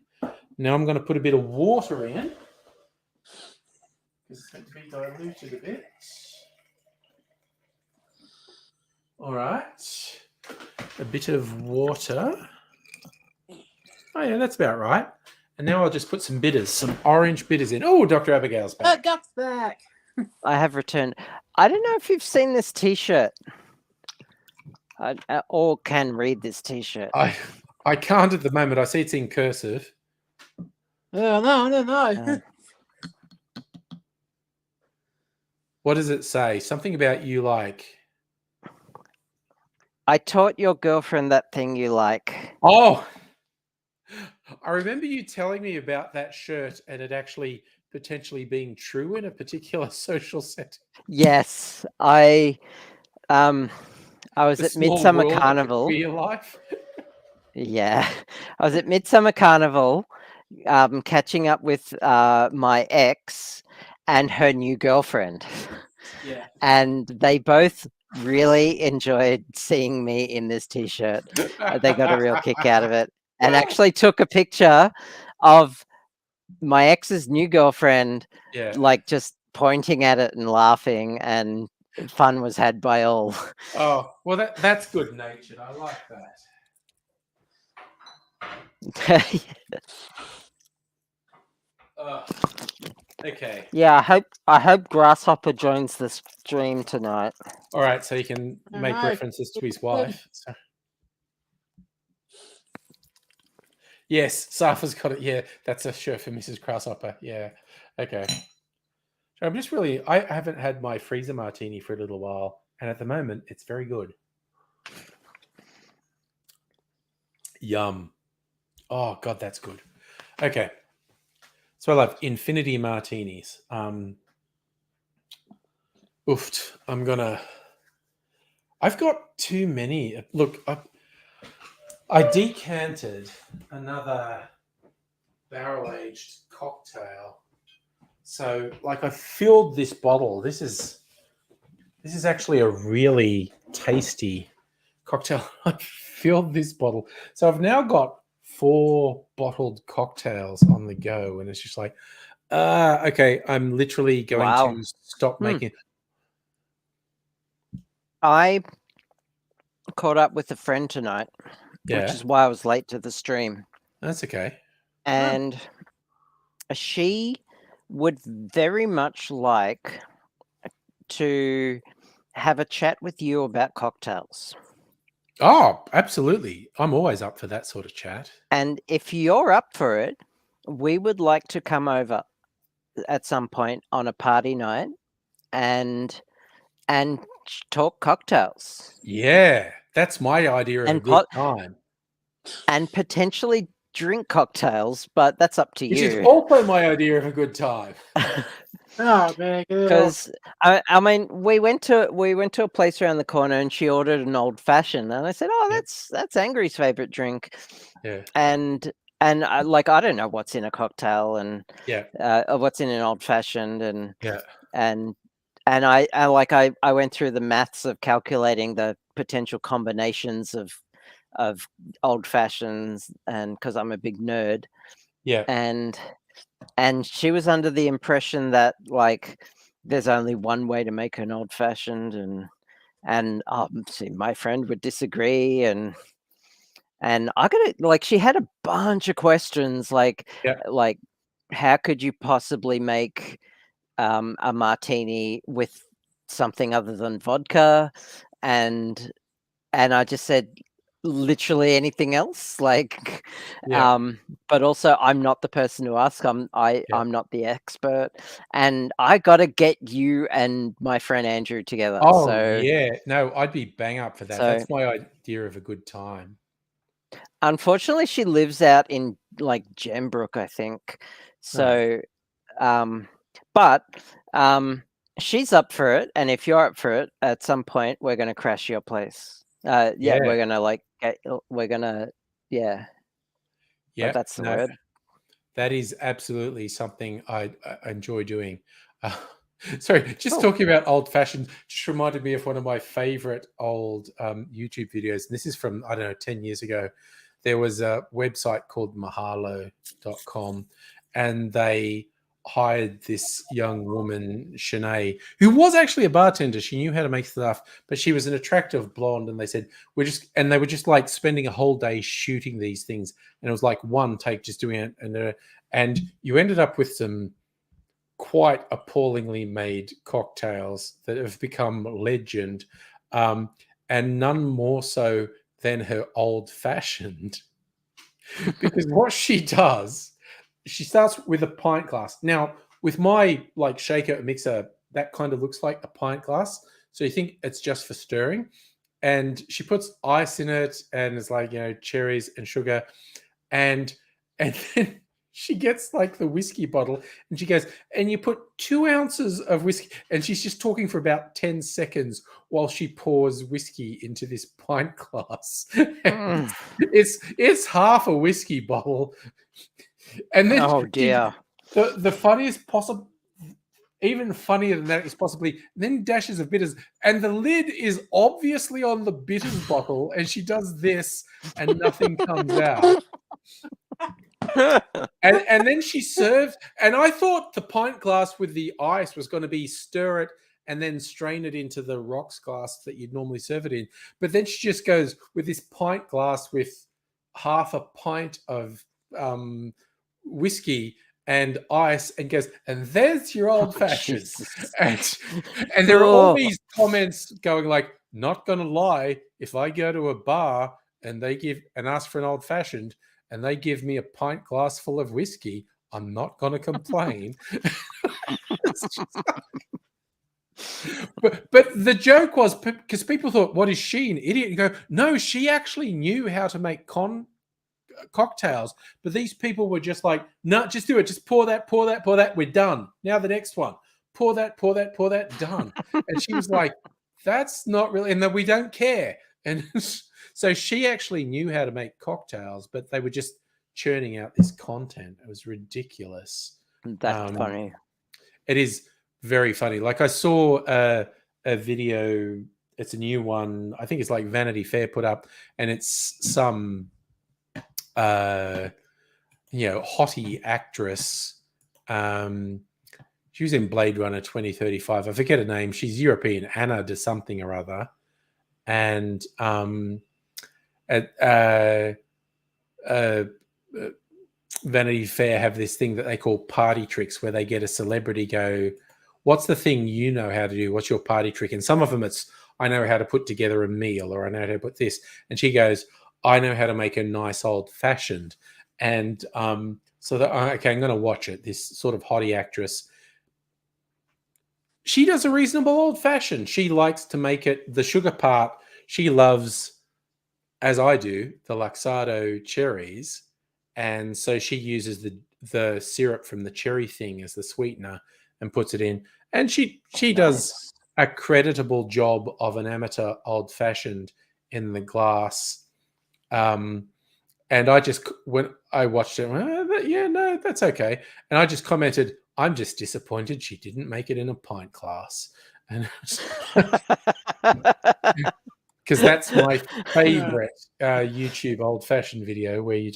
Now I'm going to put a bit of water in. It's meant to be diluted a bit. All right. A bit of water. Oh, yeah, that's about right. And now I'll just put some bitters, some orange bitters in. Oh, Dr. Abigail's back. Duck's back. I have returned. I don't know if you've seen this T-shirt. Or can read this T-shirt. I can't at the moment. I see it's in cursive. Oh, no, I don't know. What does it say? Something about you like. I taught your girlfriend that thing you like. Oh, I remember you telling me about that shirt and it actually potentially being true in a particular social setting. Yes, I was The at small Midsummer world of Carnival. queer life. Yeah, I was at Midsummer Carnival, catching up with my ex and her new girlfriend. Yeah. And they both really enjoyed seeing me in this T-shirt. They got a real kick out of it, and actually took a picture of my ex's new girlfriend, like just pointing at it and laughing, and fun was had by all. Oh, well, that's good natured. I like that. Okay. Yeah, I hope Grasshopper joins the stream tonight. All right, so you can make Alright. references to his wife. So. Yes, Safa's got it. Yeah, that's a shirt for Mrs. Grasshopper. Yeah. Okay. So I'm just really, I haven't had my freezer martini for a little while, and at the moment, it's very good. Yum. Oh, God, that's good. Okay. So I love infinity martinis. Oofed. I've got too many. Look, I decanted another barrel-aged cocktail. So, like, I filled this bottle. This is actually a really tasty cocktail. I filled this bottle. So I've now got 4 bottled cocktails on the go, and it's just like, okay, I'm literally going to stop making. I caught up with a friend tonight, Yeah, which is why I was late to the stream. that's okay. And she would very much like to have a chat with you about cocktails. Oh, absolutely. I'm always up for that sort of chat. And if you're up for it, we would like to come over at some point on a party night and talk cocktails Yeah, that's my idea of And a good time. and potentially drink cocktails, but that's up to Which is you. also my idea of a good time. Oh, man. Because I mean, we went to a place around the corner, and she ordered an old fashioned, and I said, "Oh, Yeah. that's Angry's favorite drink." Yeah. And I don't know what's in a cocktail and Yeah. or what's in an old fashioned, and Yeah. and I went through the maths of calculating the potential combinations of old fashions, and because I'm a big nerd, Yeah. and she was under the impression that like there's only one way to make an old fashioned, and see, my friend would disagree, and I got it. Like, she had a bunch of questions, like Yeah. like how could you possibly make a martini with something other than vodka, and I just said literally anything else, like Yeah. but also I'm not the person to ask. I'm Yeah. not the expert, and I got to get you and my friend Andrew together. Oh, So yeah. No, I'd be bang up for that. So- That's my idea of a good time. unfortunately she lives out in like Gembrook, I think. So but she's up for it, and if you're up for it, at some point we're going to crash your place. Yeah, Yeah. we're going to like we're going to Yeah. that's the No, word. that is absolutely something I enjoy doing. Sorry, just Cool. talking about old fashioned just reminded me of one of my favorite old YouTube videos. And this is from, I don't know, 10 years ago. There was a website called mahalo.com, and they hired this young woman, Shanae, who was actually a bartender. She knew how to make stuff, but she was an attractive blonde. And they said, they were just like spending a whole day shooting these things. And it was like one take just doing it. And you ended up with some quite appallingly made cocktails that have become legend, and none more so than her old fashioned. Because what she does, she starts with a pint glass. Now, with my like shaker mixer, that kind of looks like a pint glass. So you think it's just for stirring. And she puts ice in it, and it's like, cherries and sugar. And then she gets like the whiskey bottle, and she goes, and you put 2 ounces of whiskey. And she's just talking for about 10 seconds while she pours whiskey into this pint glass. It's half a whiskey bottle. And then Oh dear. the funniest possible, even funnier than that is possibly then dashes of bitters, and the lid is obviously on the bitters bottle, and she does this and nothing comes out. And then she serves, and I thought the pint glass with the ice was going to be stir it and then strain it into the rocks glass that you'd normally serve it in. But then she just goes with this pint glass with half a pint of whiskey and ice, and goes, and there's your old fashioned. And there are all these comments going like, not gonna lie, if I go to a bar and they ask for an old fashioned and they give me a pint glass full of whiskey, I'm not gonna complain. But the joke was, because people thought, what is she, an idiot? You go, no, she actually knew how to make cocktails, but these people were just like, no, just do it, just pour that, we're done. Now the next one, pour that, done. And she was like, that's not really, and then we don't care. And so she actually knew how to make cocktails, but they were just churning out this content. It was ridiculous. That's funny. It is very funny. Like, I saw a video, it's a new one, I think it's like Vanity Fair put up, and it's some hottie actress. She was in Blade Runner 2035. I forget her name. She's European, Anna de something or other. and Vanity Fair have this thing that they call party tricks, where they get a celebrity go, "What's the thing you know how to do? What's your party trick?" And some of them it's, "I know how to put together a meal," or "I know how to put this," and she goes, "I know how to make a nice old fashioned." And so that, okay, I'm going to watch it. This sort of hottie actress, she does a reasonable old fashioned. She likes to make it, the sugar part she loves, as I do, the Luxardo cherries, and so she uses the syrup from the cherry thing as the sweetener and puts it in, and she does a creditable job of an amateur old fashioned in the glass. And I just, when I watched it, yeah, no, that's okay. And I just commented, "I'm just disappointed she didn't make it in a pint glass." And because that's my favorite YouTube old fashioned video, where you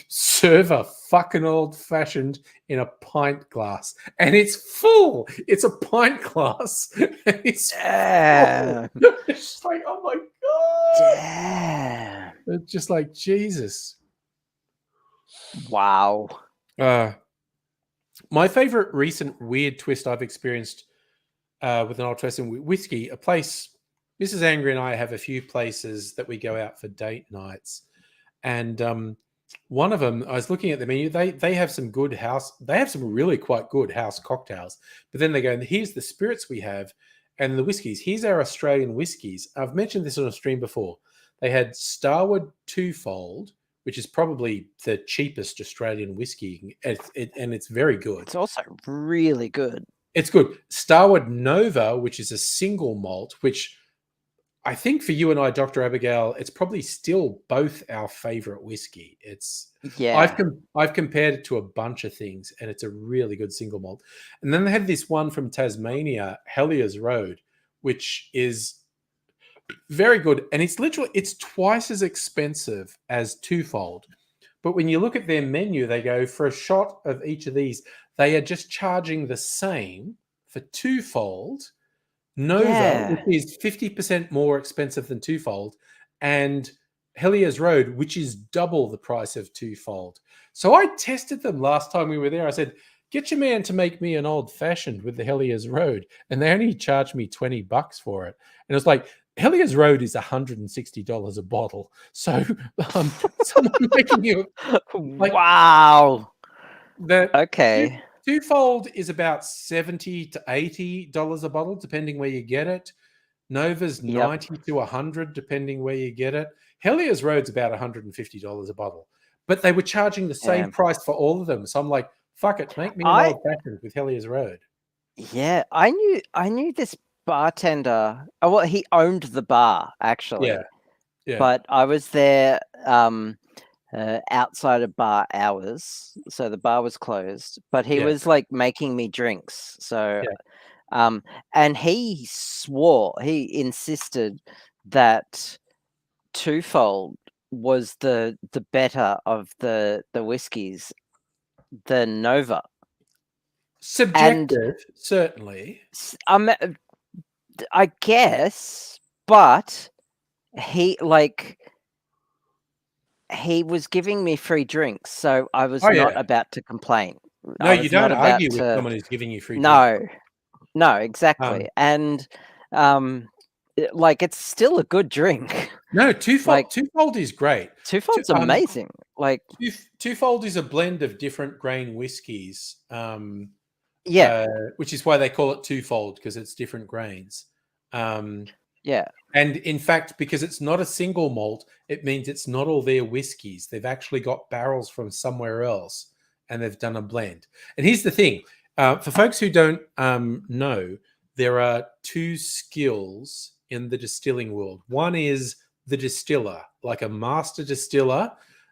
serve a fucking old fashioned in a pint glass, and it's full. It's a pint glass. And it's Damn. it's just like, oh my god. Damn. It's just like, Jesus. Wow. My favorite recent weird twist I've experienced with an old fashioned whiskey, a place, Mrs. Angry and I have a few places that we go out for date nights, and one of them, I was looking at the menu. They have some good house. They have some really quite good house cocktails. But then they go, "Here's the spirits we have, and the whiskeys. Here's our Australian whiskeys." I've mentioned this on a stream before. They had Starward Twofold, which is probably the cheapest Australian whiskey, and it's very good. It's also really good. It's good. Starward Nova, which is a single malt, which I think for you and I, Dr. Abigail, it's probably still both our favorite whiskey. Yeah. I've compared it to a bunch of things, and it's a really good single malt. And then they had this one from Tasmania, Hellier's Road, which is very good, and it's twice as expensive as Twofold. But when you look at their menu, they go, for a shot of each of these, they are just charging the same for Twofold, Nova, which is 50% more expensive than Twofold, and Hellier's Road, which is double the price of Twofold. So I tested them last time we were there. I said, "Get your man to make me an old fashioned with the Hellier's Road," and they only charged me $20 for it. And it was like, Hellier's Road is $160 a bottle. So someone making you like, wow. that. Okay. Twofold is about $70 to $80 a bottle, depending where you get it. Nova's 90 to 100, depending where you get it. Hellier's Road's about $150 a bottle, but they were charging the same price for all of them. So I'm like, fuck it, make me an old fashioned with Hellier's Road. Yeah, I knew this bartender. Oh, well, he owned the bar actually. Yeah. But I was there outside of bar hours, so the bar was closed. But he was like making me drinks. So, and he insisted that Twofold was the better of the whiskeys than Nova. Subjective, certainly. I guess, but he was giving me free drinks, so I was not about to complain. No, you don't argue with someone who's giving you free drinks. No, exactly. And it's still a good drink. No, Twofold is great. Twofold's amazing. Twofold is a blend of different grain whiskies. Which is why they call it Twofold, because it's different grains. And in fact, because it's not a single malt, it means it's not all their whiskies. They've actually got barrels from somewhere else, and they've done a blend. And here's the thing. For folks who don't know, there are two skills in the distilling world. One is the distiller, like a master distiller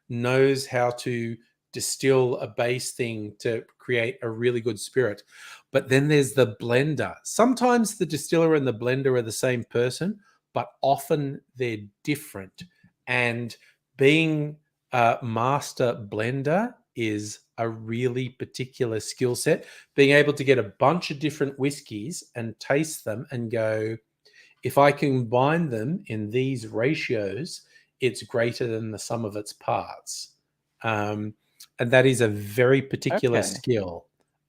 knows how to distill a base thing to create a really good spirit. But then there's the blender. Sometimes the distiller and the blender are the same person, but often they're different. And being a master blender is a really particular skill set. Being able to get a bunch of different whiskeys and taste them and go, if I combine them in these ratios, it's greater than the sum of its parts. And that is a very particular Okay. skill.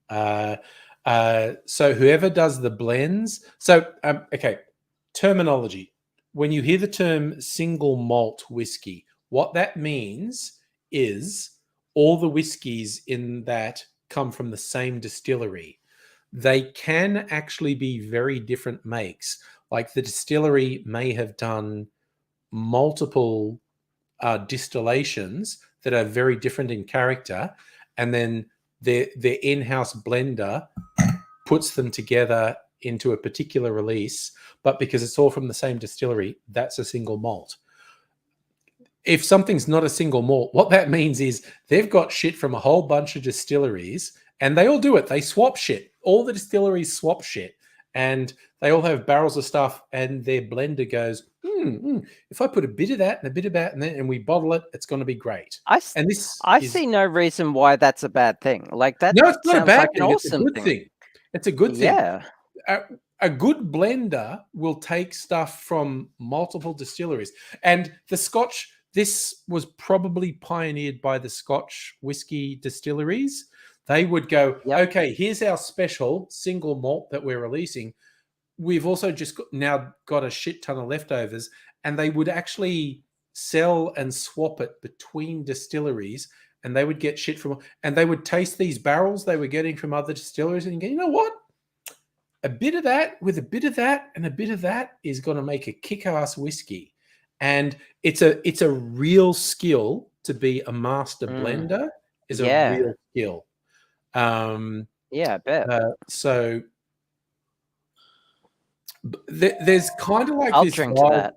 So whoever does the blends, okay, terminology. When you hear the term single malt whiskey, what that means is all the whiskies in that come from the same distillery. They can actually be very different makes. Like the distillery may have done multiple distillations that are very different in character, and then their in-house blender puts them together into a particular release, but because it's all from the same distillery, that's a single malt. If something's not a single malt, what that means is they've got shit from a whole bunch of distilleries, and they all do it. They swap shit. All the distilleries swap shit, and they all have barrels of stuff, and their blender goes, if I put a bit of that and a bit of that, and we bottle it, it's going to be great. I is- see no reason why that's a bad thing. Like that. No, it's not a sounds bad like thing. an It's a awesome good thing. It's a good thing. Yeah. A good blender will take stuff from multiple distilleries. And the Scotch, this was probably pioneered by the Scotch whiskey distilleries. They would go, okay, here's our special single malt that we're releasing. We've also just now got a shit ton of leftovers. And they would actually sell and swap it between distilleries. And they would get shit from, and they would taste these barrels they were getting from other distilleries and go, you know what? A bit of that with a bit of that and a bit of that is going to make a kick-ass whiskey. And it's a real skill to be a master blender. Is a real skill. Yeah, I bet. So there's kind of like I'll this drink to vibe. that.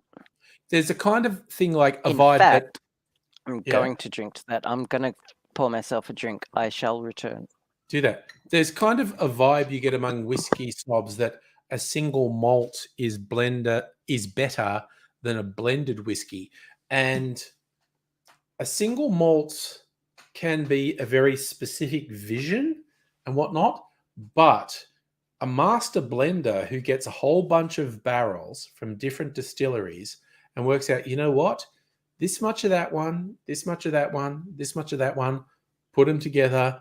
There's a kind of thing like a In vibe fact, that I'm going to drink to that. I'm going to pour myself a drink. I shall return. do that. There's kind of a vibe you get among whiskey snobs that a single malt is better than a blended whiskey. And a single malt can be a very specific vision and whatnot, but a master blender who gets a whole bunch of barrels from different distilleries and works out, you know what? This much of that one, this much of that one, this much of that one, put them together.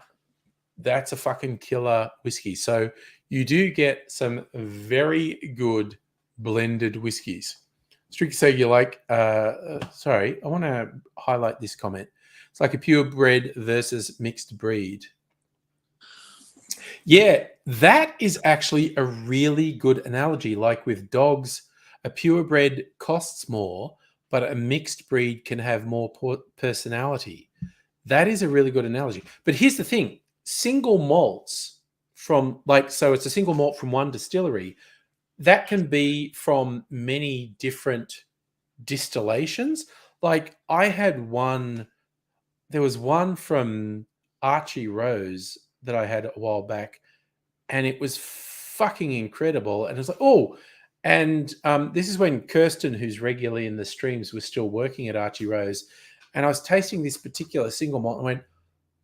That's a fucking killer whiskey. So you do get some very good blended whiskeys. Strict say you like, sorry, I want to highlight this comment. It's like a purebred versus mixed breed. Yeah, that is actually a really good analogy. Like with dogs, a purebred costs more, but a mixed breed can have more personality. That is a really good analogy. But here's the thing. Single malts from so it's a single malt from one distillery. That can be from many different distillations. Like I had one, there was one from Archie Rose that I had a while back, and it was fucking incredible. And it was like, oh, and this is when Kirsten, who's regularly in the streams, was still working at Archie Rose. And I was tasting this particular single malt and went,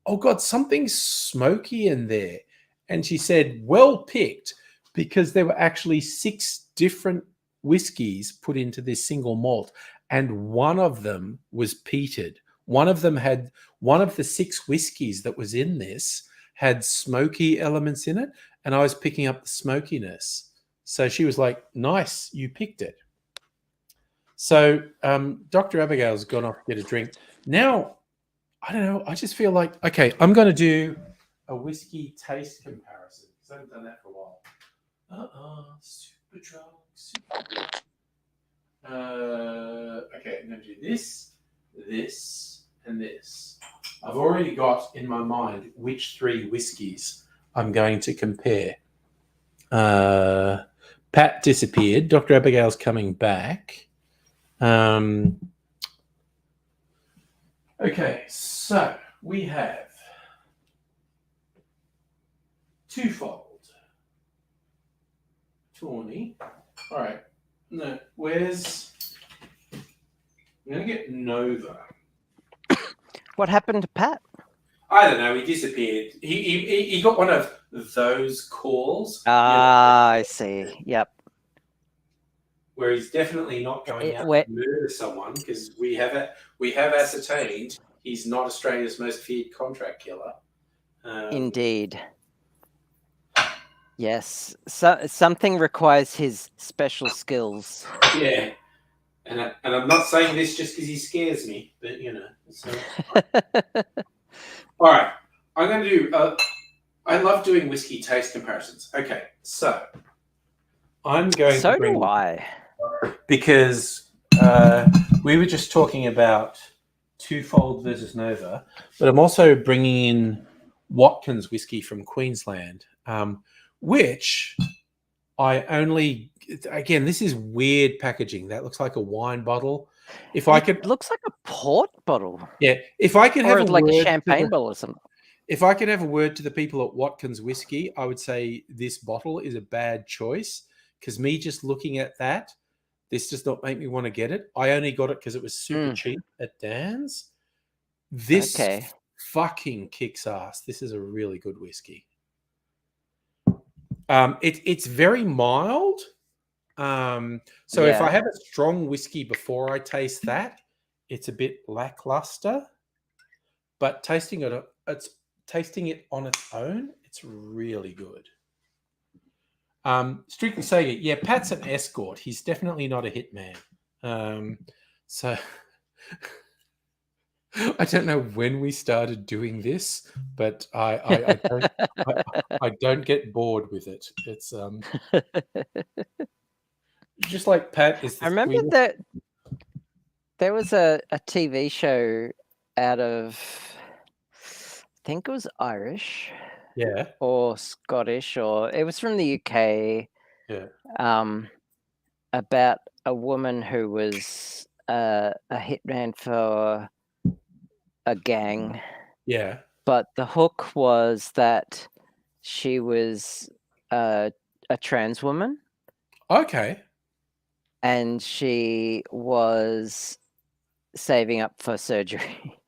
oh God, something's smoky in there. And she said, well picked, because there were actually 6 different whiskies put into this single malt. And one of them was peated. One of the 6 whiskeys that was in this had smoky elements in it. And I was picking up the smokiness. So she was like, nice, you picked it. So Dr. Abigail's gone off to get a drink. Now, I don't know. I just feel like, okay, I'm going to do a whiskey taste comparison because I haven't done that for a while. Super drunk, super good. Okay, I'm going to do this, this, and this. I've already got in my mind which 3 whiskies I'm going to compare. Pat disappeared. Dr. Abigail's coming back. Okay, so we have twofold. Tawny. All right. No, where's... I'm going to get Nova. What happened to Pat? I don't know. He disappeared. He got one of those calls. Ah, I see. Yep. where he's definitely not going out where- to murder someone, because we have ascertained he's not Australia's most feared contract killer. Indeed. Yes. So something requires his special skills. Yeah, and I'm not saying this just because he scares me, but you know. So. All right, I'm going to do. I love doing whiskey taste comparisons. Okay, so I'm going. So to bring, do I. because we were just talking about Twofold versus Nova, but I'm also bringing in Watkins whiskey from Queensland, which I only. Again, this is weird packaging. That looks like a wine bottle. If I could, looks like a port bottle. yeah. If I could Or have like word a to champagne the- bottle or something. If I could have a word to the people at Watkins Whiskey, I would say this bottle is a bad choice, because me just looking at that, this does not make me want to get it. I only got it because it was super cheap at Dan's. This Okay. fucking kicks ass. This is a really good whiskey. It's very mild. So if I Yeah. have a strong whiskey before I taste that, it's a bit lackluster. But tasting it on its own, it's really good. Strictly Sega, yeah, Pat's an escort. He's definitely not a hitman. So I don't know when we started doing this, but I don't get bored with it. It's just like Pat is. I remember that there was a TV show out of, I think it was Irish. Yeah. Or Scottish, or it was from the UK. Yeah. About a woman who was a hitman for a gang. Yeah. But the hook was that she was a trans woman. Okay. And she was saving up for surgery.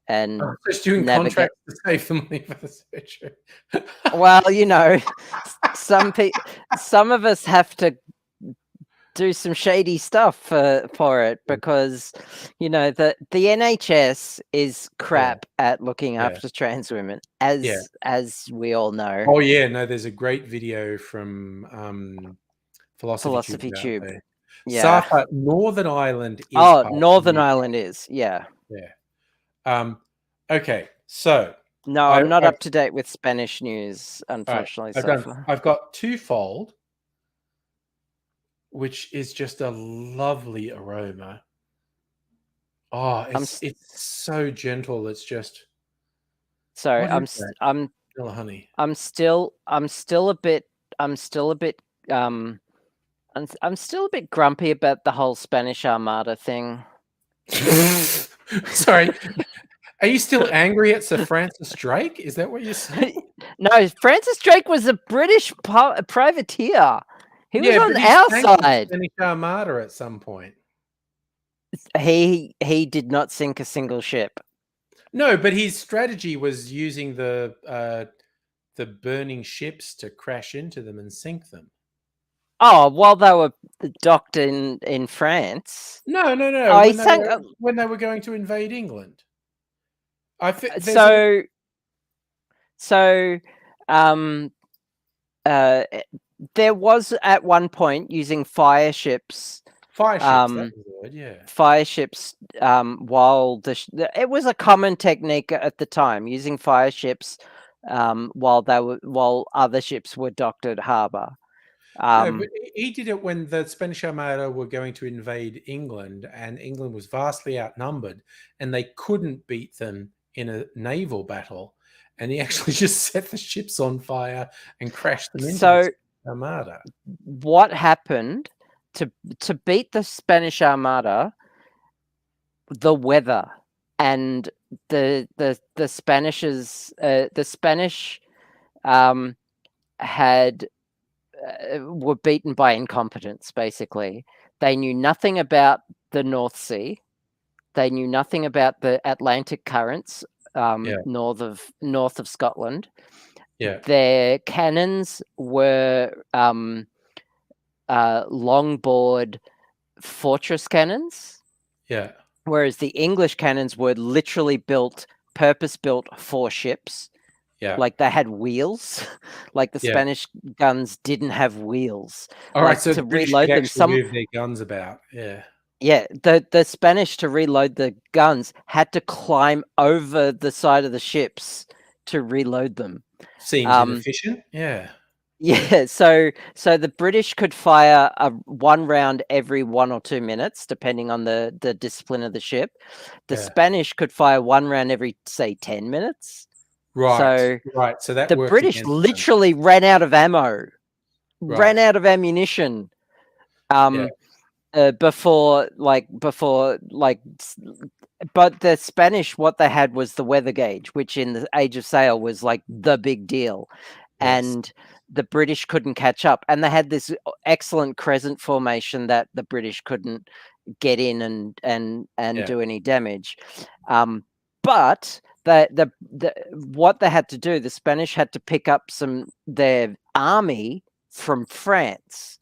And just doing contracts to save the money for the surgery. Well, you know, some of us have to do some shady stuff for it, because you know the NHS is crap at looking after trans women, as we all know. Oh yeah, no, there's a great video from Philosophy Tube. There. Yeah. Safa, Northern Ireland is Northern Ireland is, yeah. Yeah. Okay, so no, I'm not up to date with Spanish news, unfortunately. Right, I've got Twofold, which is just a lovely aroma. Oh, it's so gentle. It's just. Sorry, I'm honey. I'm still a bit grumpy about the whole Spanish Armada thing. Sorry. Are you still angry at Sir Francis Drake? Is that what you're saying? No, Francis Drake was a British privateer. He was on our side. Spanish Armada at some point. He did not sink a single ship. No, but his strategy was using the burning ships to crash into them and sink them. Oh, while they were docked in France. No. Oh, when they were going to invade England. There was at one point using fire ships. Fire ships, that was the word, yeah. Fire ships, while it was a common technique at the time, using fire ships while other ships were docked at harbour. No, but he did it when the Spanish Armada were going to invade England, and England was vastly outnumbered, and they couldn't beat them in a naval battle, and he actually just set the ships on fire and crashed them into the Armada. What happened to beat the Spanish Armada? The weather and the Spanish were beaten by incompetence. Basically, they knew nothing about the North Sea. They knew nothing about the Atlantic currents north of Scotland. Yeah. Their cannons were longboard fortress cannons, Yeah. whereas the English cannons were literally purpose built for ships. Yeah. Like they had wheels. Like the Yeah. Spanish guns didn't have wheels. All right. like, So to the British reload could them, actually move their guns about. Yeah. Yeah, the Spanish, to reload the guns, had to climb over the side of the ships to reload them. Seems inefficient. Yeah. Yeah, so the British could fire one round every 1 or 2 minutes, depending on the discipline of the ship. The Yeah. Spanish could fire one round every, say, 10 minutes. Right. So right. So that the worked British against them. literally ran out of ammo, ran Right. out of ammunition. Before but the Spanish, what they had was the weather gauge, which in the Age of Sail was like the big deal. Yes. And the British couldn't catch up. And they had this excellent crescent formation that the British couldn't get in and Yeah. do any damage. But what they had to do, the Spanish had to pick up their army from France.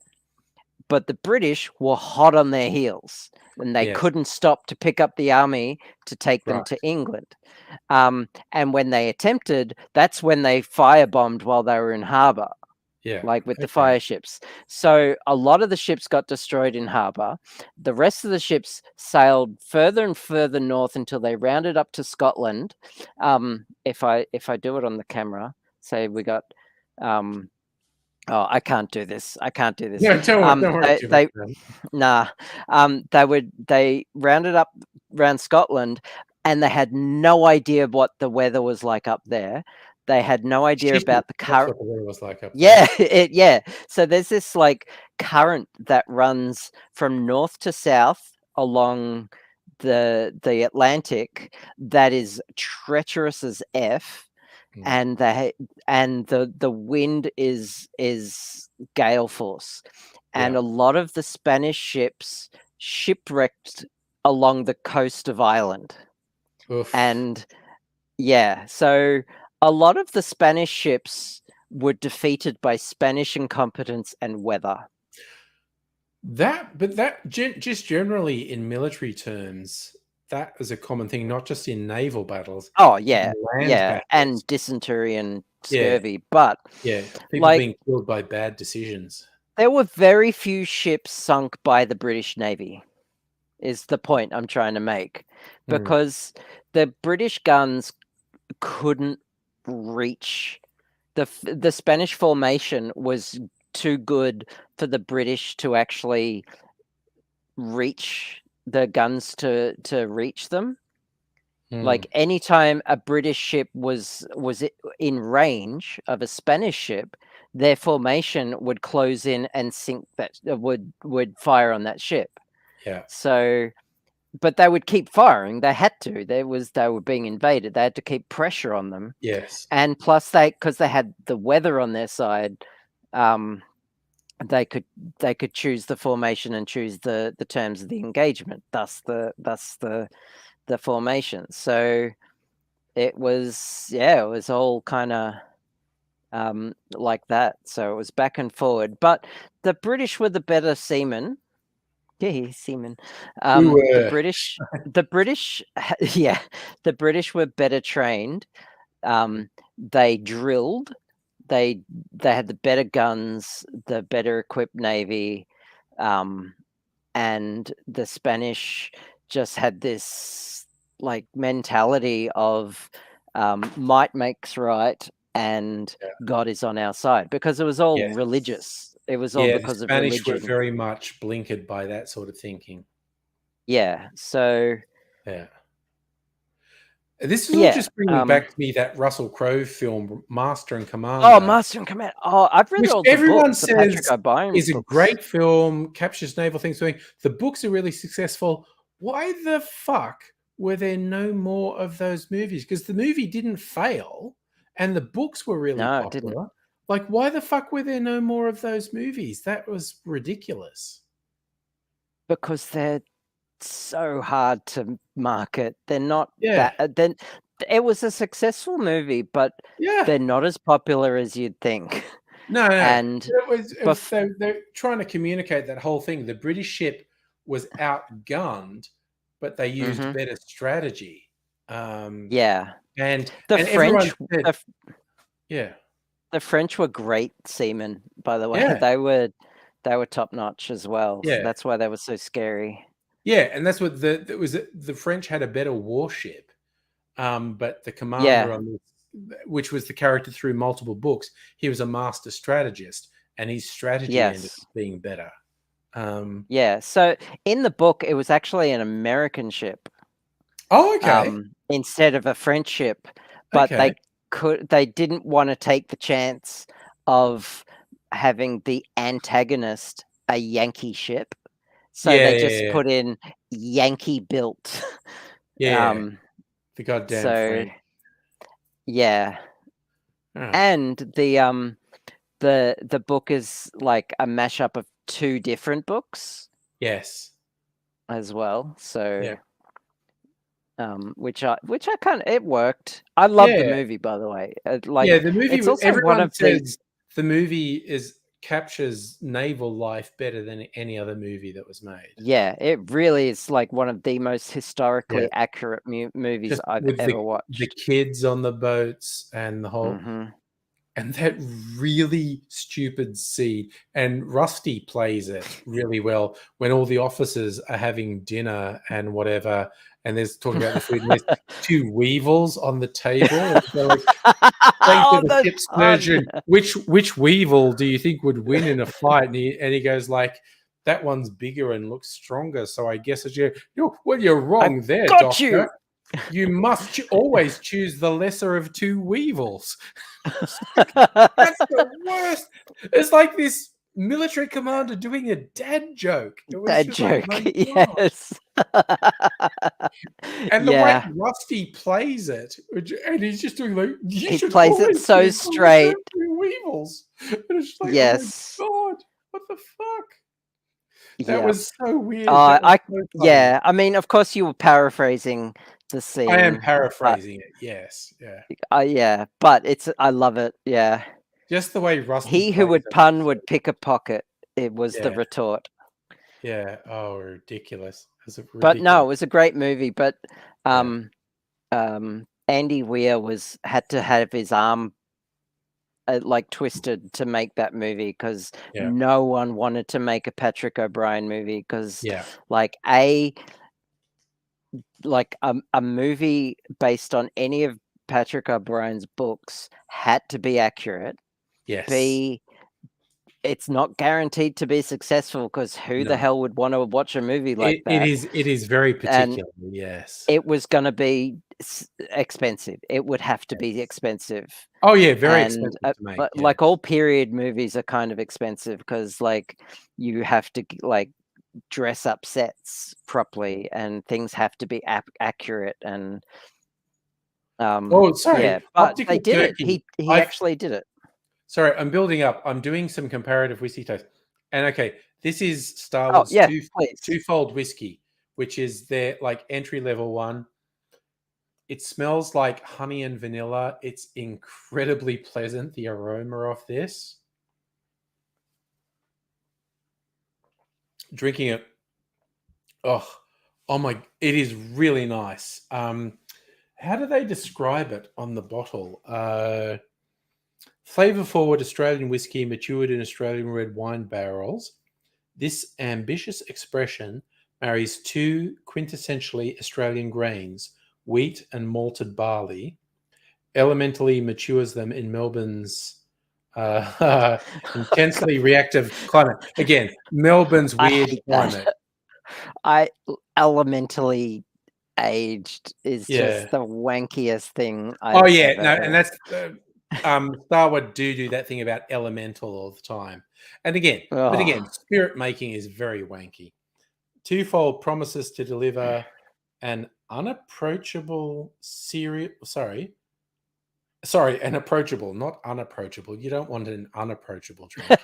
But the British were hot on their heels, and they Yes. couldn't stop to pick up the army to take them Right. to England. And when they attempted, that's when they firebombed while they were in harbour, Yeah. like with the Okay. fire ships. So a lot of the ships got destroyed in harbour. The rest of the ships sailed further and further north until they rounded up to Scotland. If I do it on the camera, say we got. Oh, I can't do this. I can't do this. Yeah, don't worry. They rounded up around Scotland, and they had no idea what the weather was like up there. They had no idea about the current. That's what the weather was like up there. Yeah. So there's this like current that runs from north to south along the Atlantic that is treacherous as F. And the wind is gale force, and a lot of the Spanish ships shipwrecked along the coast of Ireland. Oof. And so a lot of the Spanish ships were defeated by Spanish incompetence and weather. Just generally in military terms, that is a common thing, not just in naval battles. Oh yeah, land and battles. dysentery and Yeah. scurvy. But people being killed by bad decisions. there were very few ships sunk by the British Navy, is the point I'm trying to make, because the British guns couldn't reach the Spanish formation was too good for the British to actually reach the guns to reach them. Like anytime a British ship was in range of a Spanish ship, their formation would close in and sink would fire on that ship. Yeah. So, but they would keep firing. They had to. They were being invaded. They had to keep pressure on them. Yes. And plus, because they had the weather on their side, they could choose the formation and choose the terms of the engagement. Thus the formation. So it was all kind of like that. So it was back and forward. But the British were the better seamen. Yeah, seamen. The British, the British were better trained. They drilled. They had the better guns, the better equipped navy, and the Spanish just had this like mentality of might makes right and God is on our side, because it was all religious. It was all because of religion. The Spanish were very much blinkered by that sort of thinking. Yeah. So. Yeah. This is all just bringing back to me that Russell Crowe film, Master and Commander. Oh, Master and Commander. Oh, I've read all the everyone books. says Patrick O'Brien is a books. great film, captures naval things. The books are really successful. Why the fuck were there no more of those movies? Because the movie didn't fail, and the books were really popular. It didn't. Like, why the fuck were there no more of those movies? That was ridiculous. Because they're so hard to market. They're not. Yeah. Then it was a successful movie, but they're not as popular as you'd think. No, no. And They're trying to communicate that whole thing. The British ship was outgunned, but they used Mhm. better strategy. yeah, And the and everyone French, said, yeah, the French were great seamen, by the way. Yeah. They were top notch as well. So Yeah. that's why they were so scary. yeah, and that's what the French had a better warship, but the commander Yeah. on this, which was the character through multiple books, he was a master strategist, and his strategy ended Yes. up being better. Yeah. So in the book, it was actually an American ship. Oh, okay. Instead of a French ship, but Okay. they didn't want to take the chance of having the antagonist a Yankee ship, so Yeah, they just yeah. put in Yankee built. Yeah, the goddamn so French. yeah, Oh. and the book is like a mashup of two different books Yes. as well. So Yeah. which I kind of, it worked. I love the Yeah. movie, by the way. Like, Yeah, the movie. it's also one Everyone of the says the movie captures naval life better than any other movie that was made. yeah, it really is like one of the most historically Yeah. accurate movies Just I've with ever watched. the kids on the boats and the whole Mhm. and that really stupid scene. And Rusty plays it really well when all the officers are having dinner and whatever, and there's talking about the food, and there's two weevils on the table. And they're like, saying Oh, to the the ship's pun. surgeon, which weevil do you think would win in a fight? And he goes like, that one's bigger and looks stronger. So I guess it's you. Well, you're wrong there, got doctor. you. You must always choose the lesser of two weevils. That's the worst. It's like this military commander doing a dad joke. It was Dad just like, joke, my God. yes. And the Yeah. way Rusty plays it, and he's just doing like, you He should plays it always so choose the lesser straight. of two weevils. And it's just like, Yes. oh my God, what the fuck? That Yeah. was so weird. That was so funny. Yeah. I mean, of course, you were paraphrasing the scene. I am paraphrasing it. Yes, yeah. Yeah, but I love it. Yeah. Just the way Rusty. He who plays would it. pun would pick a pocket. It was the Yeah. retort. Yeah. Oh, ridiculous. But no, it was a great movie. But Andy Weir had to have his arm like twisted to make that movie because Yeah. no one wanted to make a Patrick O'Brien movie because Yeah. like a movie based on any of Patrick O'Brien's books had to be accurate. Yes. B, it's not guaranteed to be successful because who No. the hell would want to watch a movie like that? It is very particular. Yes. It was going to be expensive. It would have to be expensive. Oh yeah, very And, expensive to make. But yeah. like all period movies are kind of expensive because like you have to like dress up sets properly and things have to be accurate and Oh, sorry. yeah, but Optical they did Turkey. it. He I've- actually did it. Sorry, I'm building up. I'm doing some comparative whiskey taste. And okay, this is Star Oh Wars yeah, please. Twofold Whiskey, which is their like entry level one. It smells like honey and vanilla. It's incredibly pleasant, the aroma of this. Drinking it. Oh my, it is really nice. How do they describe it on the bottle? Flavor forward Australian whiskey matured in Australian red wine barrels. This ambitious expression marries two quintessentially Australian grains, wheat and malted barley, elementally matures them in Melbourne's intensely reactive climate. Again, Melbourne's I weird hate that. climate. Elementally aged is Yeah. just the wankiest thing. Oh I've yeah, ever no, heard. and that's Starwood do that thing about elemental all the time. And again, but again, Oh. spirit making is very wanky. Twofold promises to deliver an unapproachable an approachable, not unapproachable. You don't want an unapproachable drink.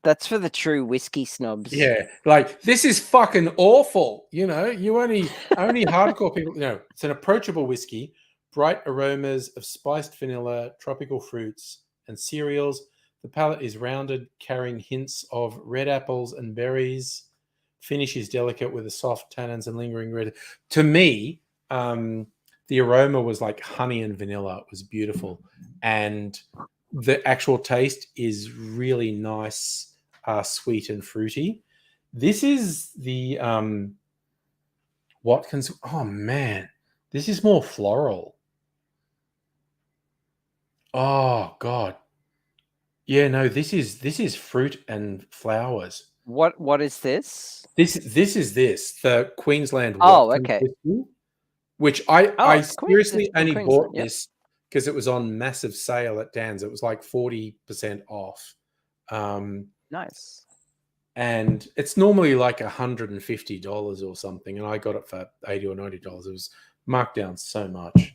That's for the true whiskey snobs. Yeah, like this is fucking awful. You know, you only hardcore people. No, it's an approachable whiskey, bright aromas of spiced vanilla, tropical fruits, and cereals. The palate is rounded, carrying hints of red apples and berries. Finish is delicate with the soft tannins and lingering red. To me, the aroma was like honey and vanilla. It was beautiful. And the actual taste is really nice, sweet and fruity. This is the Watkins. Oh man, this is more floral. Oh god, yeah. No, this is fruit and flowers. What is this? This is the Queensland. Oh, Watkins okay. whiskey, which I it's seriously it's from only Queensland, bought yep. this because it was on massive sale at Dan's. It was like 40% off. Nice. And it's normally like $150 or something, and I got it for $80 or $90. It was marked down so much.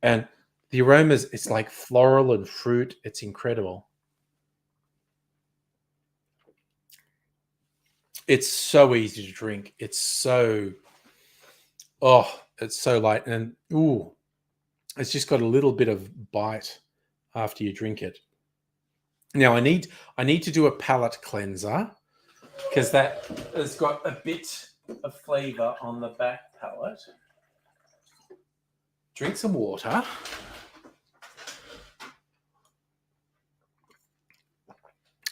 And the aromas, it's like floral and fruit. It's incredible. It's so easy to drink. It's so light, and it's just got a little bit of bite after you drink it. Now I need to do a palate cleanser because that has got a bit of flavor on the back palate. Drink some water.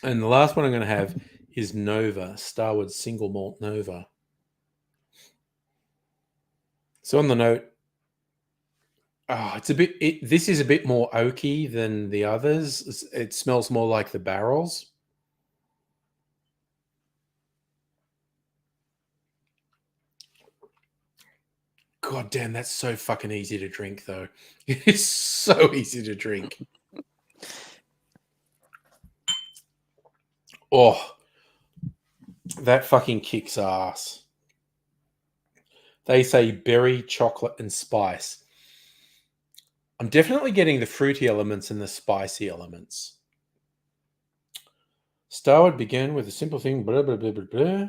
And the last one I'm going to have is Nova, Starwood Single Malt Nova. So on the note, this is a bit more oaky than the others. It smells more like the barrels. God damn, that's so fucking easy to drink, though. It's so easy to drink. Oh, that fucking kicks ass. They say berry, chocolate, and spice. I'm definitely getting the fruity elements and the spicy elements. Starwood began with a simple thing, blah, blah, blah, blah, blah.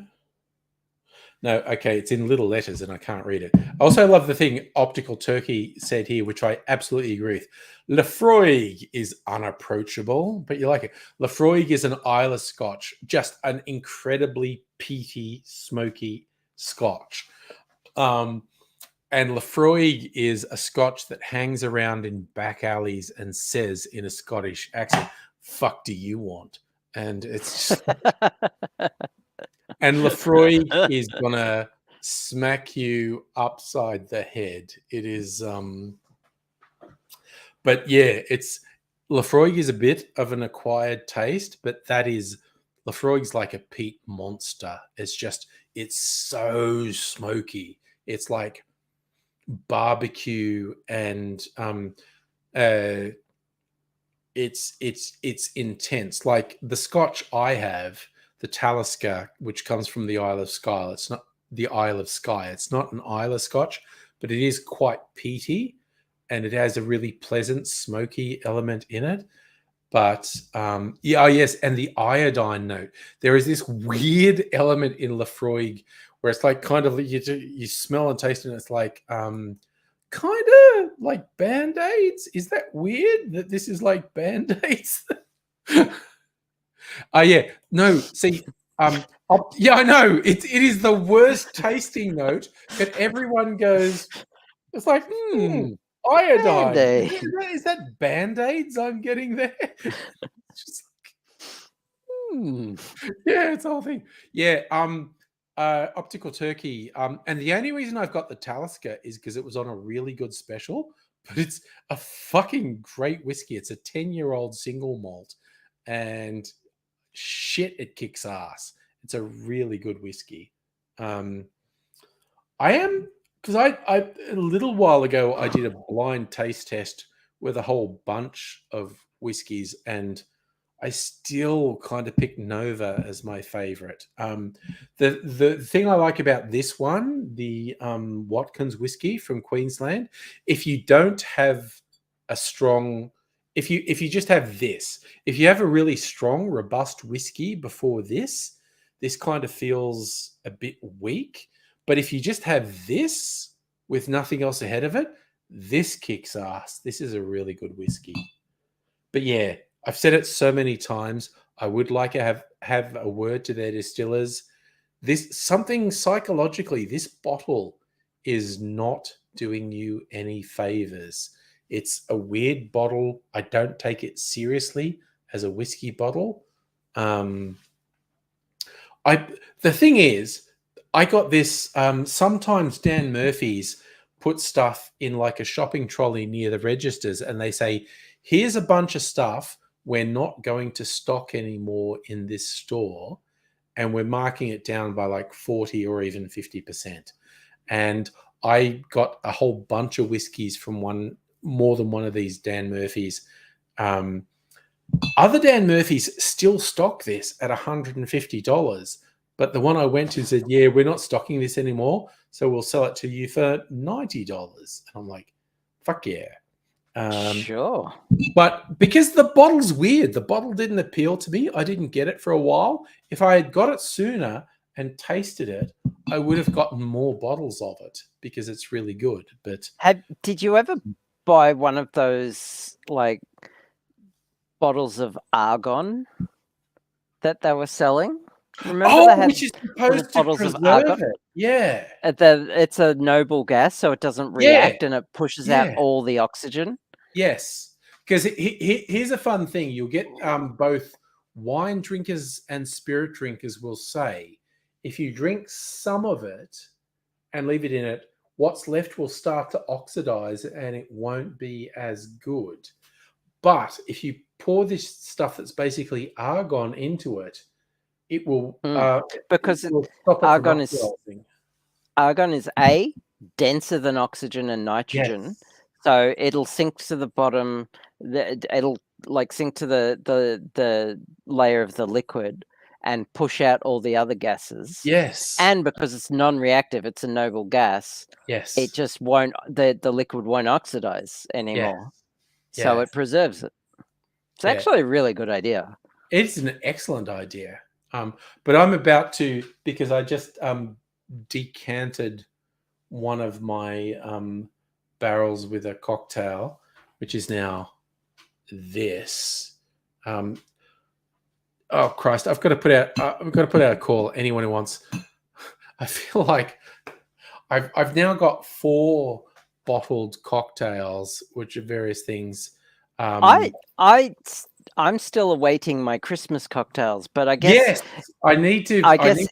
No, okay, it's in little letters and I can't read it. I also love the thing Optical Turkey said here, which I absolutely agree with. Laphroaig is unapproachable, but you like it. Laphroaig is an Islay Scotch, just an incredibly peaty, smoky Scotch. And Laphroaig is a Scotch that hangs around in back alleys and says in a Scottish accent, "Fuck do you want?" And it's just... And Laphroaig is gonna smack you upside the head. It is but yeah, it's Laphroaig is a bit of an acquired taste, but that is Laphroaig's like a peat monster. It's so smoky. It's like barbecue and it's intense. Like the Scotch I have, the Talisker, which comes from the Isle of Skye. It's not the Isle of Skye. It's not an Islay Scotch, but it is quite peaty and it has a really pleasant smoky element in it. But yes, and the iodine note. There is this weird element in Laphroaig where it's like kind of you smell and taste, and it's like kind of like Band-Aids. Is that weird that this is like Band-Aids? Yeah, no. See, yeah, I know it is the worst tasting note, but everyone goes, it's like iodine. Band-Aid. Is that Band-Aids I'm getting there? It's just like, yeah, it's the whole thing. Yeah, Optical Turkey. And the only reason I've got the Talisker is because it was on a really good special, but it's a fucking great whiskey. It's a 10-year-old single malt, and shit, it kicks ass. It's a really good whiskey. I am, because I a little while ago I did a blind taste test with a whole bunch of whiskeys, and I still kind of picked Nova as my favorite. The thing I like about this one, the Watkins whiskey from Queensland, if you don't have a strong, if you just have this, if you have a really strong, robust whiskey before this kind of feels a bit weak. But if you just have this with nothing else ahead of it, this kicks ass. This is a really good whiskey. But yeah, I've said it so many times. I would like to have a word to their distillers. This something psychologically, this bottle is not doing you any favors. It's a weird bottle. I don't take it seriously as a whiskey bottle. The thing is, I got this. Sometimes Dan Murphy's put stuff in like a shopping trolley near the registers, and they say, "Here's a bunch of stuff we're not going to stock anymore in this store, and we're marking it down by like 40 or even 50%." And I got a whole bunch of whiskeys from more than one of these Dan Murphys. Other Dan Murphys still stock this at $150, but the one I went to said, "Yeah, we're not stocking this anymore, so we'll sell it to you for $90." And I'm like, "Fuck yeah!" Sure. But because the bottle's weird, the bottle didn't appeal to me. I didn't get it for a while. If I had got it sooner and tasted it, I would have gotten more bottles of it because it's really good. But Did you ever buy one of those like bottles of argon that they were selling? Remember they had which is supposed to bottles of preserve argon? it. Yeah. It's a noble gas, so it doesn't react and it pushes out all the oxygen. Yes. Because here's a fun thing. You'll get both wine drinkers and spirit drinkers will say, if you drink some of it and leave it in it, what's left will start to oxidize and it won't be as good. But if you pour this stuff that's basically argon into it, it will because it will stop it argon from is oxidizing. argon is denser than oxygen and nitrogen. Yes. So it'll sink to the bottom. It'll like sink to the layer of the liquid and push out all the other gases. Yes. And because it's non-reactive, it's a noble gas. Yes. It just won't. The liquid won't oxidize anymore. So it preserves it. It's actually a really good idea. It's an excellent idea. But I'm about to, because I just decanted one of my barrels with a cocktail, which is now this. Oh Christ! I've got to put out a call. Anyone who wants. I feel like I've now got 4 bottled cocktails, which are various things. I'm still awaiting my Christmas cocktails, but I guess I need to. I guess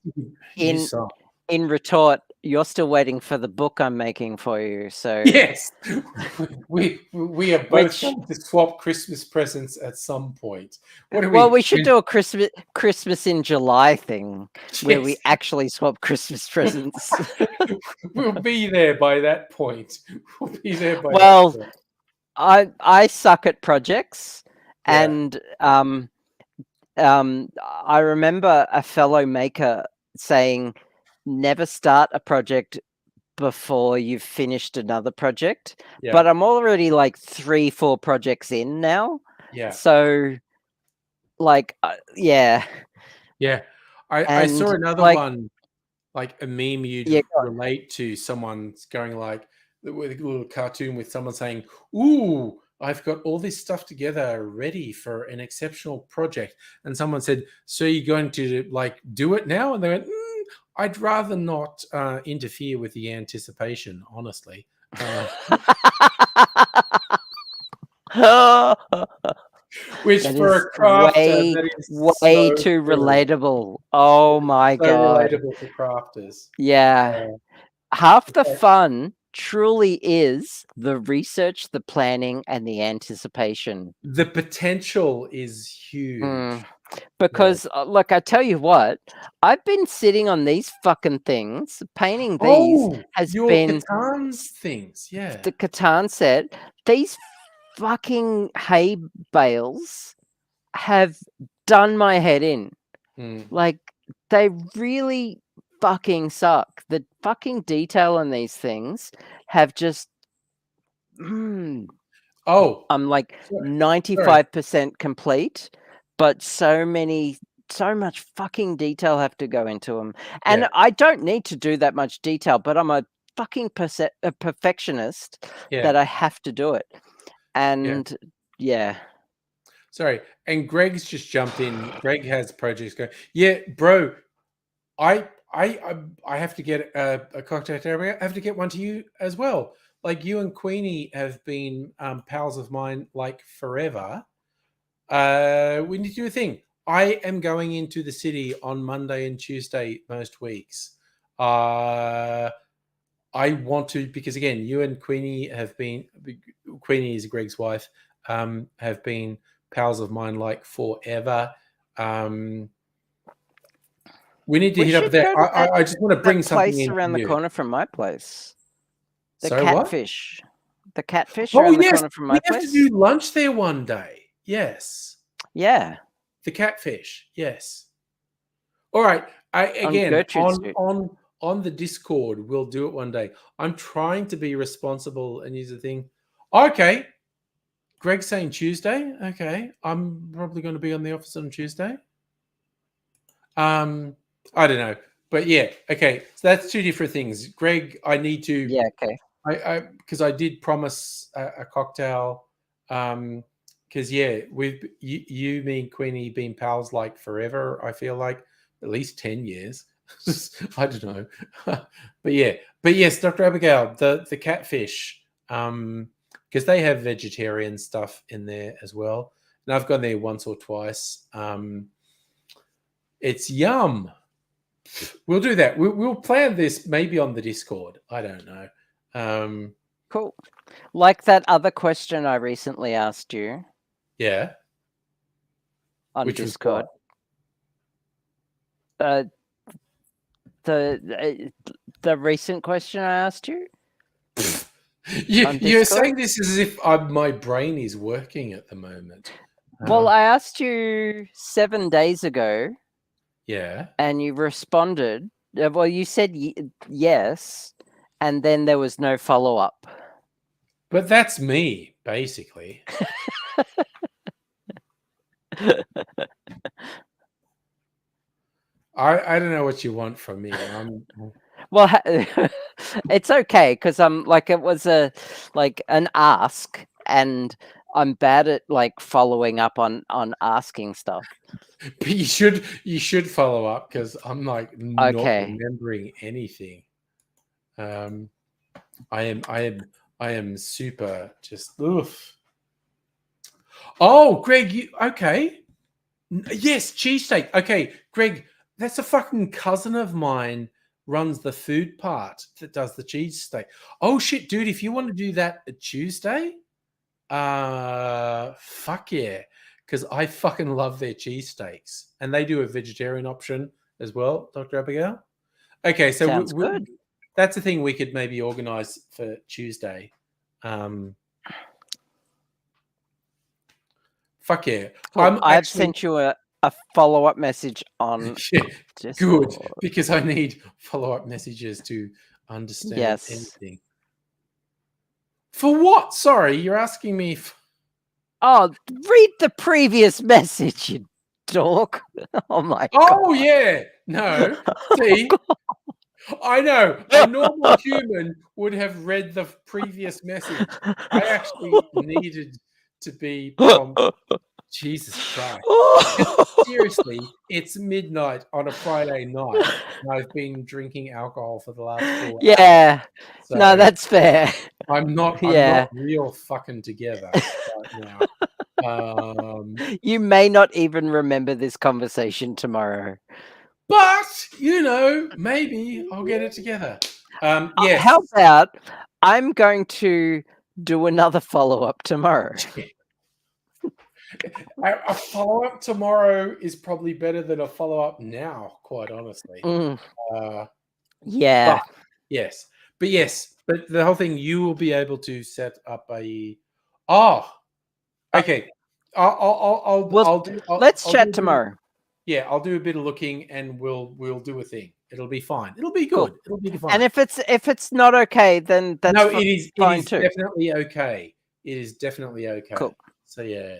use some. in retort, you're still waiting for the book I'm making for you. So yes, we are both going to swap Christmas presents at some point. We should do a Christmas in July thing where we actually swap Christmas presents. We'll be there by that point. We'll be there by well, that point. I suck at projects, and I remember a fellow maker saying, never start a project before you've finished another project. Yeah. But I'm already like 3-4 projects in now. Yeah. So like, Yeah. I saw another one, like a meme you'd relate to, someone's going like, with a little cartoon with someone saying, "Ooh, I've got all this stuff together ready for an exceptional project." And someone said, "So you're going to like do it now?" And they went, "I'd rather not interfere with the anticipation, honestly." Which that for a crafter, way too relatable. Oh my god. Relatable for crafters. Yeah. Half the fun truly is the research, the planning, and the anticipation. The potential is huge. Because, look, I tell you what, I've been sitting on these fucking things, painting these has been Catan things, yeah. The Catan set. These fucking hay bales have done my head in. Like, they really fucking suck. The fucking detail on these things have just I'm like 95% complete, but so much fucking detail have to go into them. And I don't need to do that much detail, but I'm a fucking perfectionist that I have to do it. And Sorry. And Greg's just jumped in. Greg has projects going. Yeah, bro. I have to get a cocktail area. I have to get one to you as well. Like you and Queenie have been pals of mine like forever. We need to do a thing. I am going into the city on Monday and Tuesday most weeks. I want to, because again, you and Queenie have been, Queenie is Greg's wife, have been pals of mine like forever. We need to We hit up should there. go to I just want to bring That something place in around the new. corner from my place. The Sorry, what? catfish. The catfish Oh around the yes, corner from we my have place. to do lunch there one day. Yes, Yeah. the catfish. Yes. All right. Again Gertrude Street. on the Discord, we'll do it one day. I'm trying to be responsible and use the thing. Okay. Greg's saying Tuesday. Okay. I'm probably going to be on the office on Tuesday. I don't know. But yeah, okay. So that's two different things. Greg, I need to Yeah, okay. I because I did promise a cocktail. Because yeah, we've you, me, and Queenie been pals like forever. I feel like at least 10 years. I don't know, but yeah, but yes, Dr. Abigail, the catfish, because they have vegetarian stuff in there as well, and I've gone there once or twice. It's yum. We'll do that. We'll plan this maybe on the Discord. I don't know. Cool. Like that other question I recently asked you Yeah. on Which was Discord. what? The recent question I asked you. You're Discord? saying this as if my brain is working at the moment. Well, I asked you 7 days ago, yeah. and you responded. Well, you said yes, and then there was no follow up. But that's me, basically. I don't know what you want from me. Well, it's okay because I'm like it was an ask, and I'm bad at like following up on asking stuff. But you should follow up because I'm like not Okay. remembering anything. I am super just oof. Oh, Greg, you okay? Yes, cheesesteak. Okay, Greg, that's a fucking cousin of mine runs the food part that does the cheesesteak. Oh shit, dude, if you want to do that a Tuesday, fuck yeah. Because I fucking love their cheesesteaks. And they do a vegetarian option as well, Dr. Abigail. Okay, so Sounds good. That's a thing we could maybe organize for Tuesday. Fuck yeah. Cool. I've sent you a follow-up message on yeah, good, Discord. because I need follow-up messages to understand anything. For what? Sorry, you're asking me. Oh, read the previous message, you dork. Oh my god. Oh yeah. No. See? I know. A normal human would have read the previous message. I actually needed to be Jesus Christ. Seriously, it's midnight on a Friday night, and I've been drinking alcohol for the last 4 hours. Yeah. So No, that's fair. I'm not real fucking together right now. You may not even remember this conversation tomorrow. But, maybe I'll get it together. Yes. How about I'm going to do another follow-up tomorrow? A follow-up tomorrow is probably better than a follow-up now, quite honestly. Yeah. Yes. But the whole thing, you will be able to set up okay. Let's chat tomorrow. Yeah, I'll do a bit of looking, and we'll do a thing. It'll be fine. It'll be good. Cool. It'll be fine. And if it's not okay, then that's no, it is fine too. definitely okay. It is definitely okay. Cool. So yeah.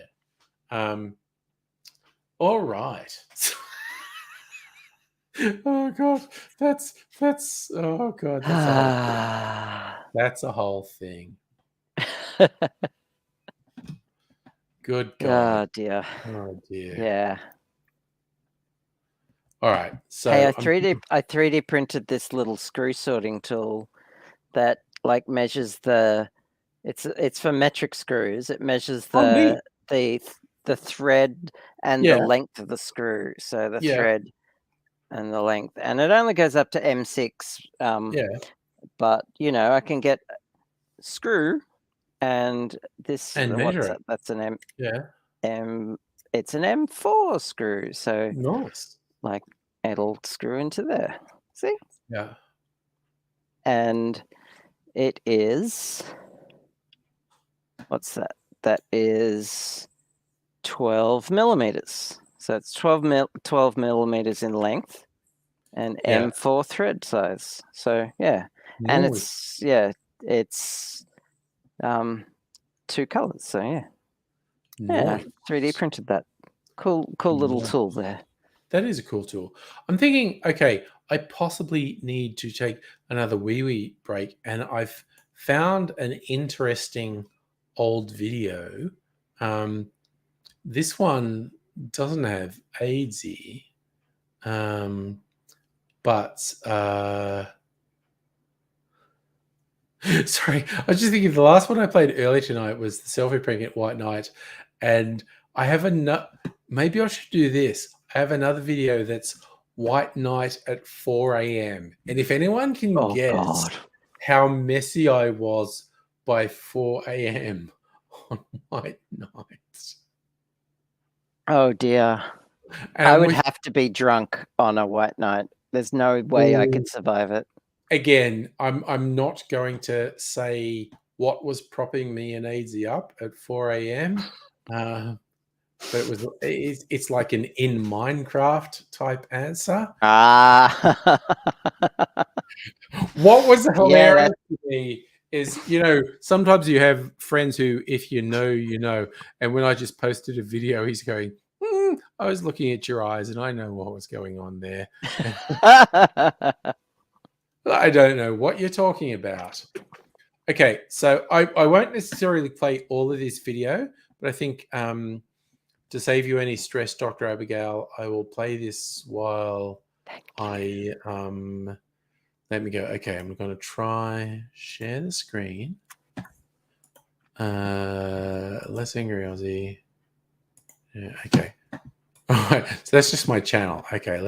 All right. Oh god, that's oh god, that's a whole thing. Good God. Oh dear. Oh dear. Yeah. All right. So Hey, I'm- I 3D printed this little screw sorting tool that like measures the. It's for metric screws. It measures Oh, neat. the thread and Yeah. the length of the screw. So the Yeah. thread and the length, and it only goes up to M6. Yeah. But you know, I can get screw and this. And what's measure that? it. That's an Yeah. It's an M4 screw. So Nice. like it'll screw into there. See? Yeah. And it is. What's that? That is 12 millimeters. So it's 12 millimeters in length and Yeah. M4 thread size. So yeah, and Nice. it's 2 colors. So yeah, Nice. 3D printed that. Cool little Nice. tool there. That is a cool tool. I'm thinking, okay, I possibly need to take another wee break, and I've found an interesting old video. This one doesn't have AIDSy, but sorry, I was just thinking the last one I played earlier tonight was the selfie pregnant White Knight, and I have maybe I should do this. I have another video that's White Knight at 4 a.m. And if anyone can guess God. how messy I was by 4 a.m. on White Knight. Oh dear. And I I'm would with- have to be drunk on a White Knight. There's no way I could survive it. Again, I'm not going to say what was propping me and AIDSy up at 4 a.m. But it's like an in Minecraft type answer. Ah. What was Yeah, hilarious to me is, sometimes you have friends who, if you know, and when I just posted a video, he's going, I was looking at your eyes and I know what was going on there. I don't know what you're talking about. Okay, so I won't necessarily play all of this video, but I think to save you any stress, Dr. Abigail, I will play this while I let me go. Okay, I'm going to try share the screen. Less Angry Aussie. Yeah, okay. All right, so that's just my channel. Okay,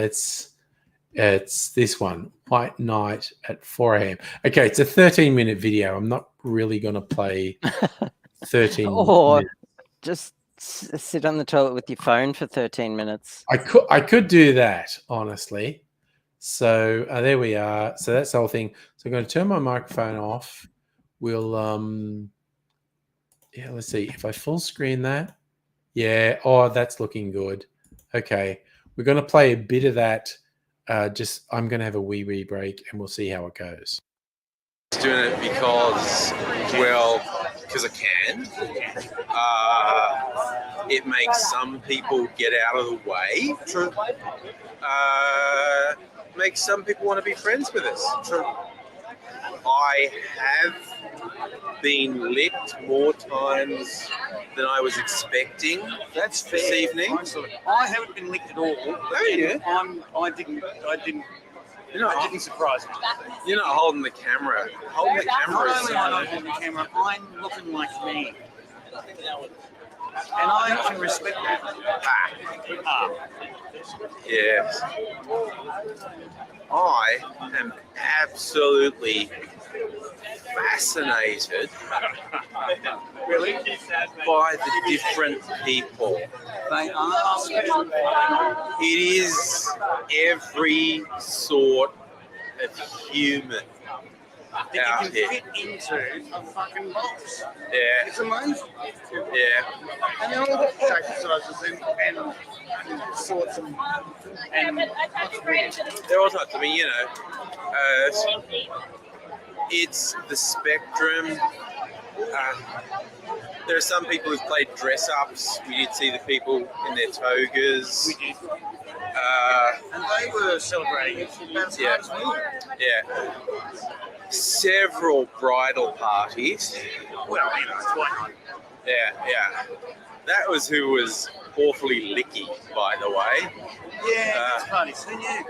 it's this one, White Knight at 4 a.m. Okay, it's a 13-minute video. I'm not really going to play 13 Or minutes. just sit on the toilet with your phone for 13 minutes. I could do that, honestly. So there we are. So that's the whole thing. So I'm going to turn my microphone off. We'll let's see if I full screen that. Yeah. Oh, that's looking good. Okay. We're going to play a bit of that. I'm going to have a wee break and we'll see how it goes. Doing it because I can. It makes some people get out of the way. True. Makes some people want to be friends with us. True. I have been licked more times than I was expecting. That's fair. This evening. I haven't been licked at all. Oh, yeah. I didn't surprise me. You're not holding the camera. Holding the camera Not is only am I not holding the camera, I'm looking like me. And I can respect that. Yes. I am absolutely fascinated Really? by the different people. They are special. It is every sort of human That you out can here. fit into a fucking box. Yeah, It's amazing. yeah. And they all got shape sizes and sorts and They're all types. I mean, it's the spectrum. There are some people who've played dress ups. We did see the people in their togas. we did. And they were celebrating it about as hard as we were. Yeah. Several bridal parties. Well, you know, it's white night. Yeah. That was who was awfully licky, by the way. Yeah, it's party. So yeah.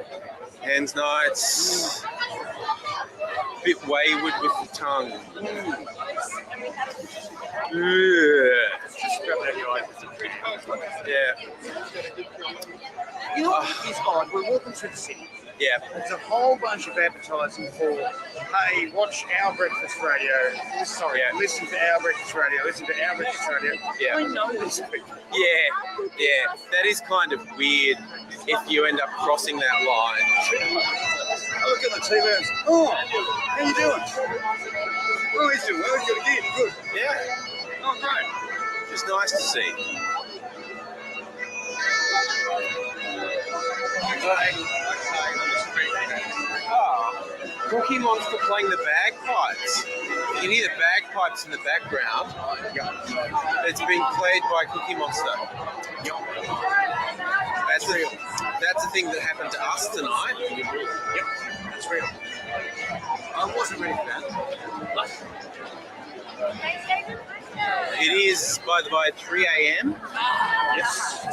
Hens nights. Bit wayward with the tongue. Yeah. Just grab that guy. Yeah. You know what is odd? We're walking through the city. Yeah. There's a whole bunch of advertising for, hey, watch our breakfast radio. Sorry, listen to our breakfast radio. Listen to our breakfast radio. Yeah. I know this people. Yeah. That is kind of weird if you end up crossing that line. I look at the TV. Oh, how you doing? Oh, he's doing well. He's got a gig. Good. Yeah. Oh, great. Just nice to see. Cookie Monster playing the bagpipes. You can hear the bagpipes in the background. It's being played by Cookie Monster. That's the thing that happened to us tonight. Yep, that's real. I wasn't ready for that. It is, by the way, 3 a.m. Yes.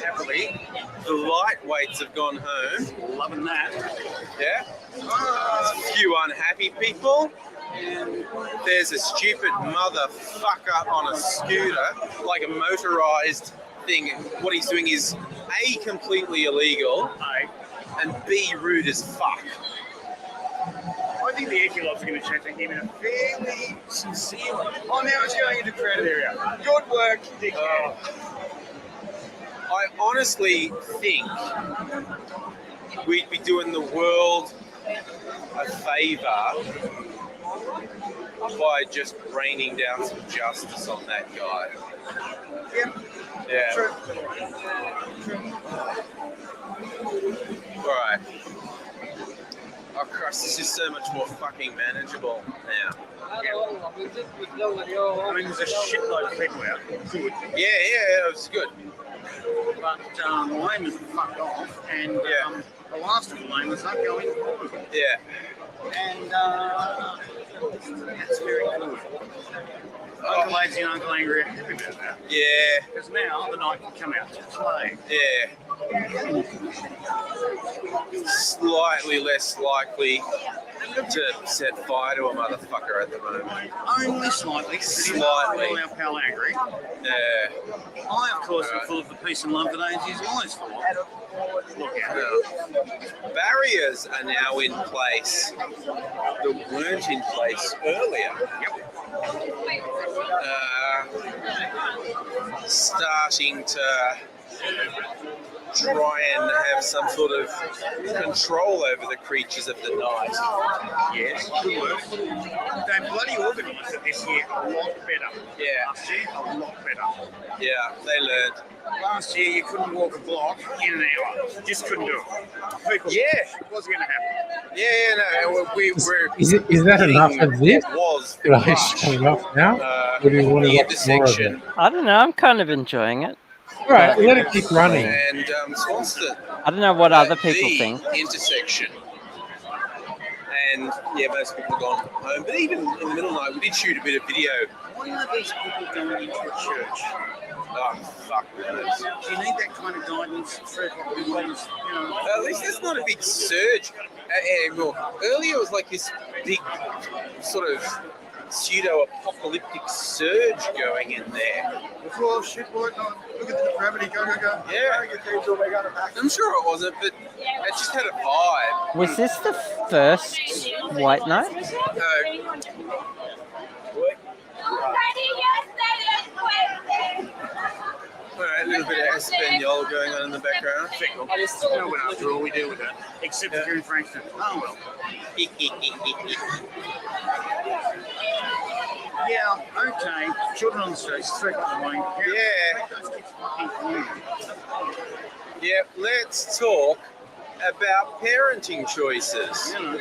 Happily, the lightweights have gone home. Loving that. Yeah. There's a few unhappy people. There's a stupid motherfucker on a scooter, like a motorized thing. What he's doing is A, completely illegal, and B, rude as fuck. I think the Ecolobs are going to chat to him in a fairly sincere way. Oh, now it's going into crowded area. Good work, dickhead. I honestly think we'd be doing the world a favour by just raining down some justice on that guy. Yeah. True. All right. Oh Christ, this is so much more fucking manageable now. I mean, there's a shitload of people out. Good. Yeah, it was good. But the lamers fucked off, and the last of the lamers are going home. Yeah. And that's very good. Uncle Lazy and Uncle Angry are happy about that. Yeah. Because now the night can come out to play. Yeah. Slightly less likely to set fire to a motherfucker at the moment. Only slightly. Slightly. Our pal Angry. Yeah. I, of course, am full of the peace and love that ANZ's always full of. Look out. Barriers are now in place that weren't in place earlier. Starting to try and have some sort of control over the creatures of the night. Yes, good work. They bloody organised it this year a lot better. Yeah. Last year, a lot better. Yeah, they learned. Last year, you couldn't walk a block in an hour. Just couldn't do it. People, Yeah. It wasn't going to happen. No, we're Is that enough of this? Was Should I shut it off now? Or do you want to the watch more of it? intersection I don't know. I'm kind of enjoying it. All right, let it keep running. and Swanston. I don't know what other people the think. intersection. And yeah, most people have gone home. But even in the middle of the night, we did shoot a bit of video. Why are these people going into a church? Oh, fuck knows. Do you need that kind of guidance at 3 o'clock in the morning? You know, At least there's not a big surge. Well, earlier it was like this big sort of pseudo-apocalyptic surge going in there. oh shit, boy, no, look at the depravity, go. Yeah, I'm sure it wasn't, but it just had a vibe. Was this the first White Night? Alright, a little bit of Espanol going on in the background. No one after all, we deal with that. Except if you're in Frankston. Oh well. Yeah, okay. Children on the streets, 3 o'clock in the morning. Yeah. Make those kids fucking move. Yeah, let's talk about parenting choices. You know,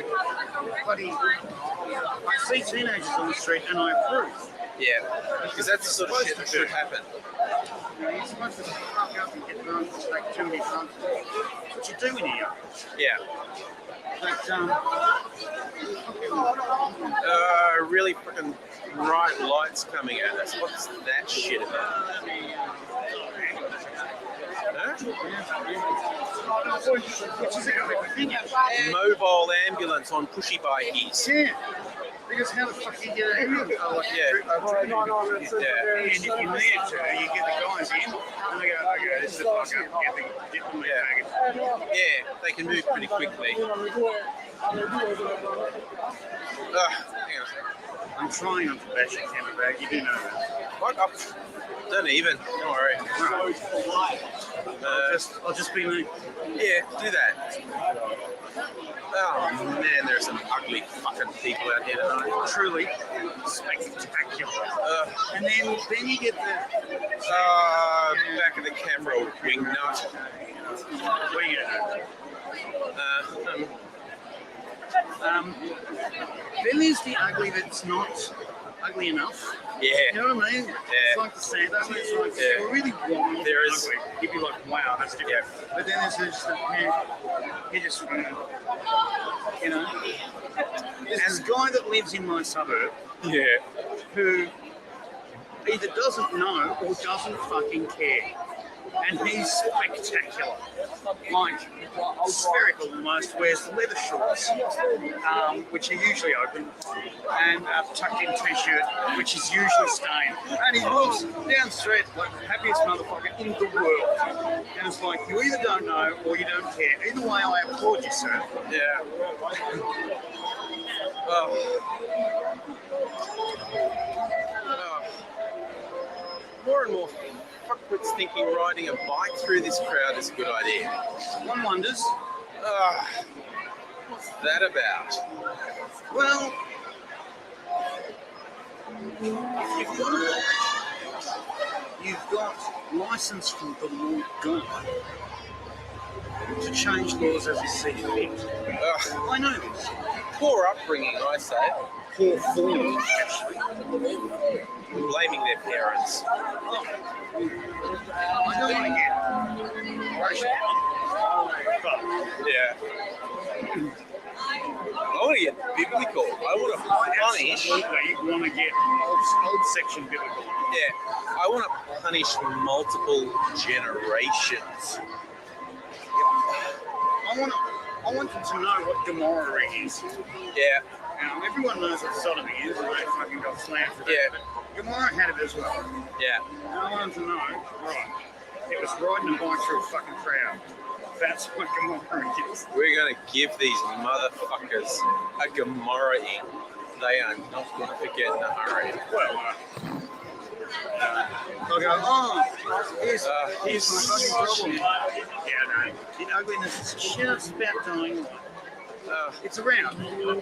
bloody, I see teenagers on the street and I approve. Yeah, because that's the sort of shit that should happen. You're supposed to fuck up and get drunk and take too many drugs. That's what you do in here. Yeah. But, Really fucking bright lights coming at us. What's that shit about? Huh? which is a Mobile ambulance on pushy bikies. Yeah. Because how the fuck you get an ambulance? And if you need to, you get the guys in, and they go, okay, this is the fuck up, get them Yeah, they can move pretty quickly. Hang on. I'm trying not to bash your camera bag, you do know that. What? Don't even. Don't worry. I'll just be me. Yeah, do that. Oh man, there's some ugly fucking people out here tonight. Truly spectacular. And then you get the back of the camera wing nut. What are you gonna do? Then there's the ugly that's not ugly enough. Yeah. You know what I mean? Yeah. It's like the sand ugly. It's like Yeah. you really want There is- ugly. You'd be like, wow, that's different. But then there's just you just you know. There's this guy that lives in my suburb. Yeah. Who either doesn't know or doesn't fucking care. And he's spectacular. Like, spherical almost, wears leather shorts, which are usually open, and a tucked in t-shirt, which is usually stained. And he walks down the street like the happiest motherfucker in the world. And it's like, you either don't know or you don't care. Either way, I applaud you, sir. Yeah. More and more fuckwits thinking riding a bike through this crowd is a good idea. One wonders. What's that about? Well, you've got license from the Lord God to change laws as you see fit. I know this. Poor upbringing, I say. Poor form, actually. Blaming their parents. I don't want to get racial. Yeah. I want to get biblical. I want to punish. Absolutely, you want to get old section biblical. Yeah. I want to punish multiple generations. I want them to know what Gomorrah is. Yeah. Now, everyone knows what sodomy is, and they fucking got slammed for that. Yeah. But Gomorrah had it as well. Yeah. And I want them to know, right, it was riding a bike through a fucking crowd. That's what Gomorrah is. We're going to give these motherfuckers a Gomorrah-ing. They are not going to forget in a hurry. Well, they'll go, oh, here's my fucking problem. Yeah, no, the ugliness is just about dying away. It's around. And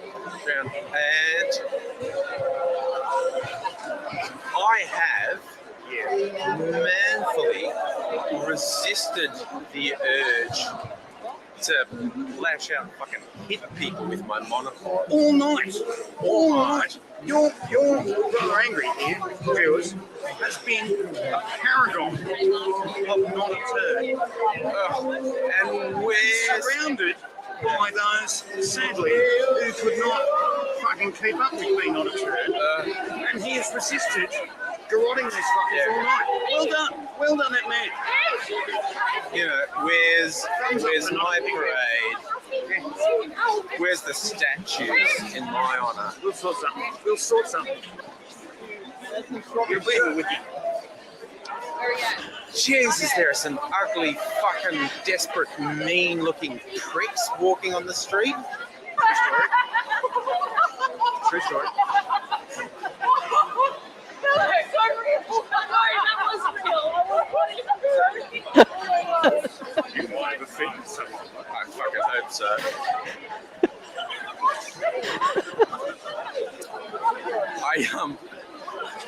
I have manfully resisted the urge to lash out and fucking hit people with my monocle. All night. Your brother Angry here, viewers, has been a paragon of not a turd. And we're surrounded by those, sadly, who could not fucking keep up with being not a turd. And he has resisted garroting these fuckers all night. Well done, that man. You know, where's my parade? Where's the statues in my honour? We'll sort something. You'll be with you. Jesus, there are some ugly, fucking, desperate, mean-looking pricks walking on the street. True story. You might have offended someone. I fucking hope so.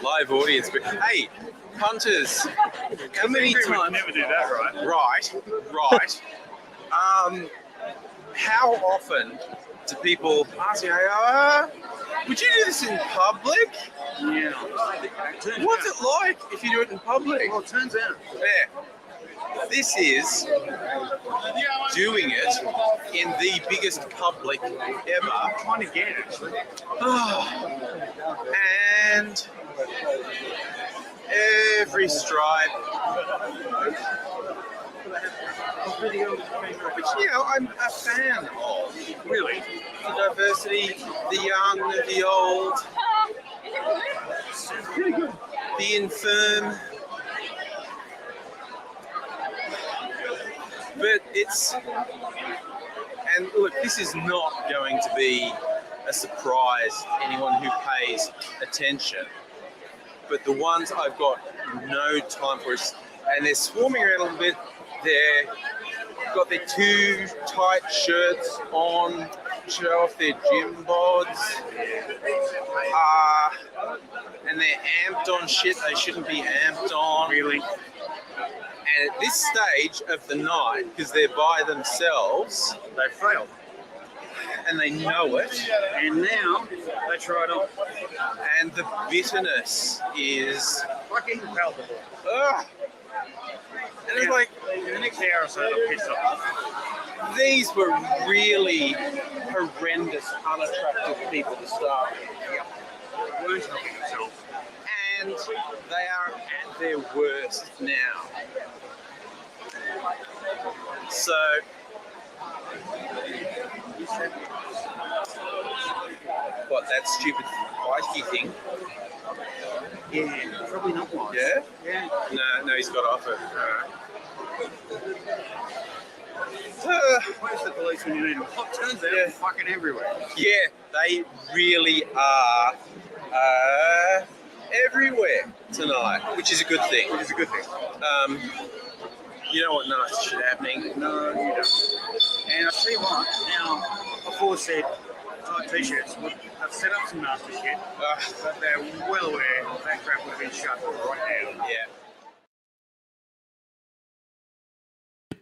Live audience, but hey, punters, how many times? Never do that, right? Right. How often do people ask you, Would you do this in public? Yeah. What's it like if you do it in public? Well, it turns out. Yeah. This is doing it in the biggest public ever. Trying to get it, actually. And every stripe, which, you know, I'm a fan of. Really? The diversity, the young, the old, the infirm. But it's, and look, this is not going to be a surprise to anyone who pays attention. But the ones I've got no time for, and they're swarming around a little bit. They've got their too tight shirts on, show off their gym bods, and they're amped on shit they shouldn't be amped on. Really? And at this stage of the night, because they're by themselves, They failed. and they know it, And now they try it on. and the bitterness is, Fucking palpable. ugh. And it's like, In the next hour or so, they'll piss off. these were really horrendous, unattractive people to start with. Weren't helping themselves. And they are at their worst now. So, what, that stupid feisty thing? Yeah, probably not wise. Yeah? Yeah. No, he's got off it. Where's the police when you need them? Oh, turns out they're fucking everywhere. Yeah, they really are everywhere tonight, which is a good thing. Which is a good thing. You know what nice shit happening? No, you don't. And I tell you what, now, before said tight t-shirts, they've set up some nasty shit, but they're well aware that crap would have been shut right now. Yeah.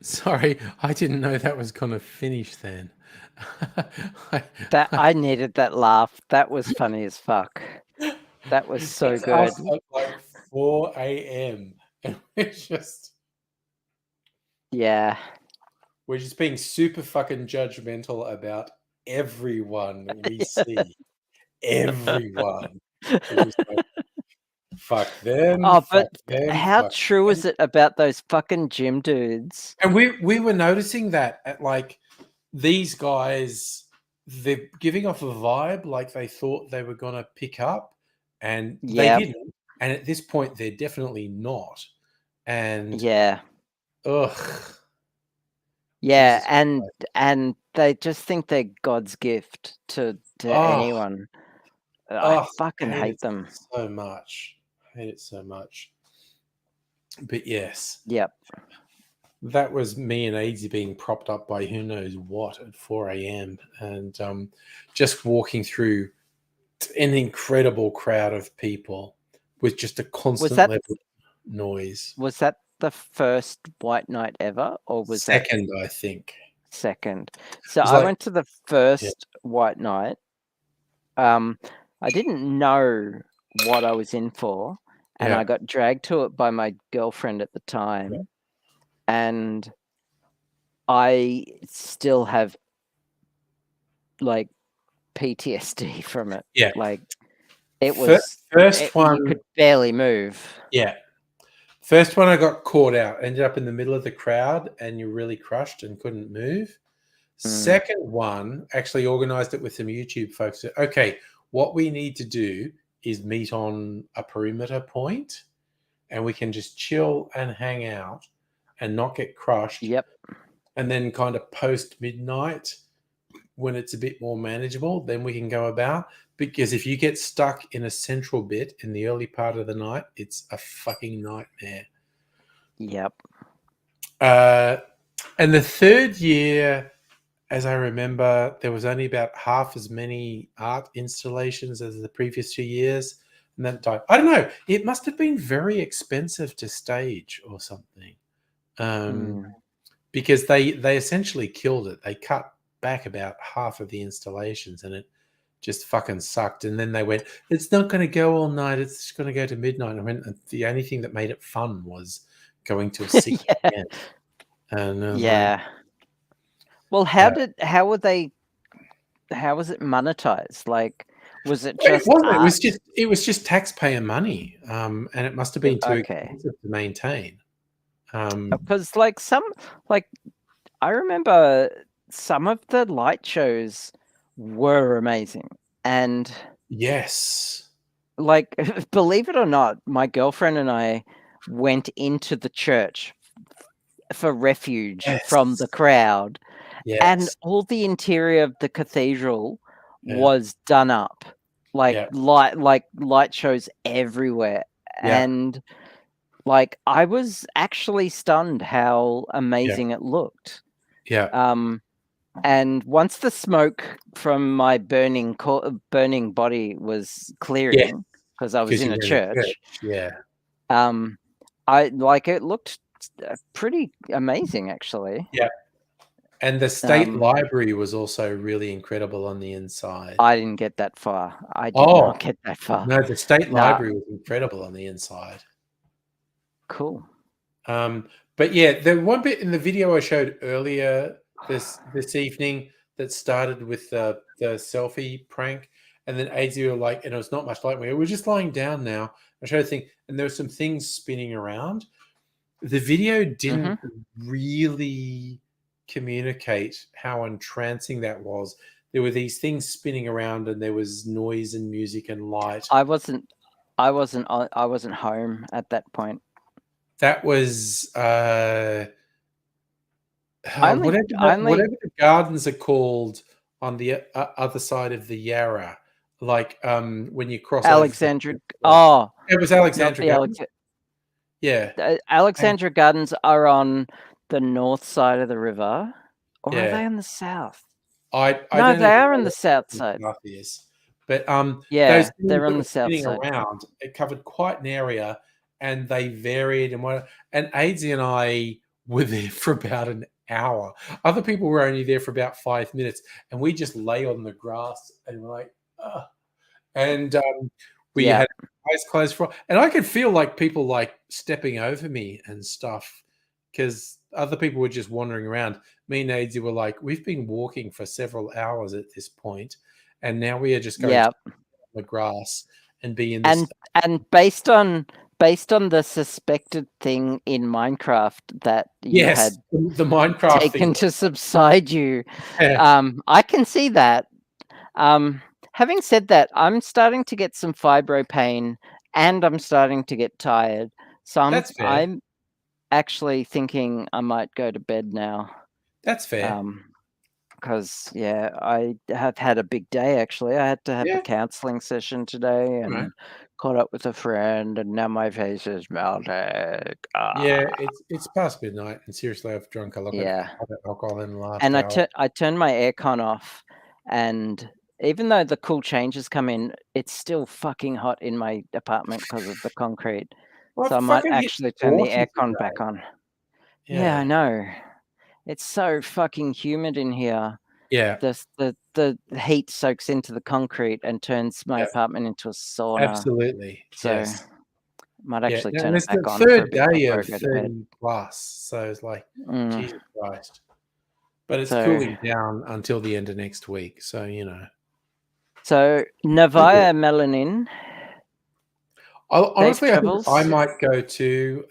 Sorry, I didn't know that was going to finish then. That I needed that laugh. That was funny as fuck. That was so It's good. us at like 4 a.m. and Yeah. we're just being super fucking judgmental about everyone we see. Everyone. We're just like, fuck them. Oh, fuck but them, how fuck true them. is it about those fucking gym dudes? And we were noticing that at like these guys, they're giving off a vibe like they thought they were gonna pick up, and Yeah. they didn't. And at this point, they're definitely not. And Yeah. ugh, Yeah, Jesus and Christ. and they just think they're God's gift to Oh. anyone. I Oh, fucking hate it them. so much. I hate it so much. But yes, Yep. that was me and Aidsy being propped up by who knows what at 4 a.m. and just walking through an incredible crowd of people with just a constant that- level of noise. Was that the first white night ever, or was that Second, I think. second? So was I like- went to the first white night. I didn't know what I was in for, and Yeah. I got dragged to it by my girlfriend at the time, and I still have like PTSD from it. Yeah. Like it Fir- was first it- one- you could barely move. Yeah. First one, I got caught out, ended up in the middle of the crowd, and you really crushed and couldn't move. Second one, actually organized it with some YouTube folks. Okay, what we need to do is meet on a perimeter point, and we can just chill and hang out and not get crushed. Yep. And then kind of post midnight, when it's a bit more manageable, then we can go about. Because if you get stuck in a central bit in the early part of the night, it's a fucking nightmare. Yep. And the third year, as I remember, there was only about half as many art installations as the previous 2 years. And that died. I don't know. It must have been very expensive to stage or something. Because they essentially killed it. They cut back about half of the installations, and it just fucking sucked. And then they went, it's not going to go all night. It's just going to go to midnight. And I went, the only thing that made it fun was going to a 6 Yeah. p.m. And I was like, Yeah. Well, how was it monetized? Like, was it well, it just wasn't. art? It was just taxpayer money. And it must have been too Okay. expensive to maintain. Because like I remember some of the light shows were amazing. And Yes. like, believe it or not, my girlfriend and I went into the church for refuge from the Yes. crowd. And Yes. all the interior of the cathedral Yeah. was done up, like Yeah. light shows everywhere. Yeah. And like I was actually stunned how amazing it looked. Yeah. And once the smoke from my burning body was clearing, because I was 'Cause in you a were in a church, Yeah. I like it looked pretty amazing actually. Yeah. And the state Um, library was also really incredible on the inside. I didn't get that far. I did Oh, not get that far. no, the state Nah. library was incredible on the inside. Cool. But yeah, the one bit in the video I showed earlier this evening that started with the selfie prank, and then AZ were like, and it was not much like me. We're just lying down now. I showed a thing, and there were some things spinning around. The video didn't really communicate how entrancing that was. There were these things spinning around, and there was noise and music and light. I wasn't home at that point. That was only- whatever the gardens are called on the other side of the Yarra, like when you cross Alexandra. over. Oh, It was Alexandra not the Gardens. Yeah, Alexandra Gardens are on the north side of the river, or are Yeah. they on the south? I No, don't they even are know on the what south the side. south is. But Yeah, those things they're that on were the south spinning side. around, it covered quite an area, and they varied and AIDS and I were there for about an hour. Other people were only there for about 5 minutes, and we just lay on the grass and we're like, ugh. And we Yeah. had eyes closed for, and I could feel like people like stepping over me and stuff because other people were just wandering around. Me and Aidsy were like, we've been walking for several hours at this point, and now we are just going Yeah. to the grass and be in this. And based on the suspected thing in Minecraft that you had Yes, the Minecraft taken thing. to subside you, Yeah. I can see that. Having said that, I'm starting to get some fibro pain and I'm starting to get tired. So That's fair. I'm actually thinking I might go to bed now. That's fair. Because yeah, I have had a big day actually. I had to have Yeah. a counseling session today and Alright. caught up with a friend, and now my face is melting. Yeah, it's past midnight, and seriously, I've drunk a lot Yeah. of alcohol in the last And hour. I turned my aircon off, and even though the cool changes come in, it's still fucking hot in my apartment because of the concrete. Well, So I it might fucking hit actually turn the 40 aircon today. back on. Yeah, I know. It's so fucking humid in here. Yeah. The heat soaks into the concrete and turns my Yeah. apartment into a sauna. Absolutely. So Yes. might Yeah. actually No, turn and it it's back the on for a third bit day before I of go to bed. 30 plus, so it's like Mm. Jesus Christ. But it's So- cooling down until the end of next week, so you know. So Novaya Melanin. Honestly, I think Travels. I might go to.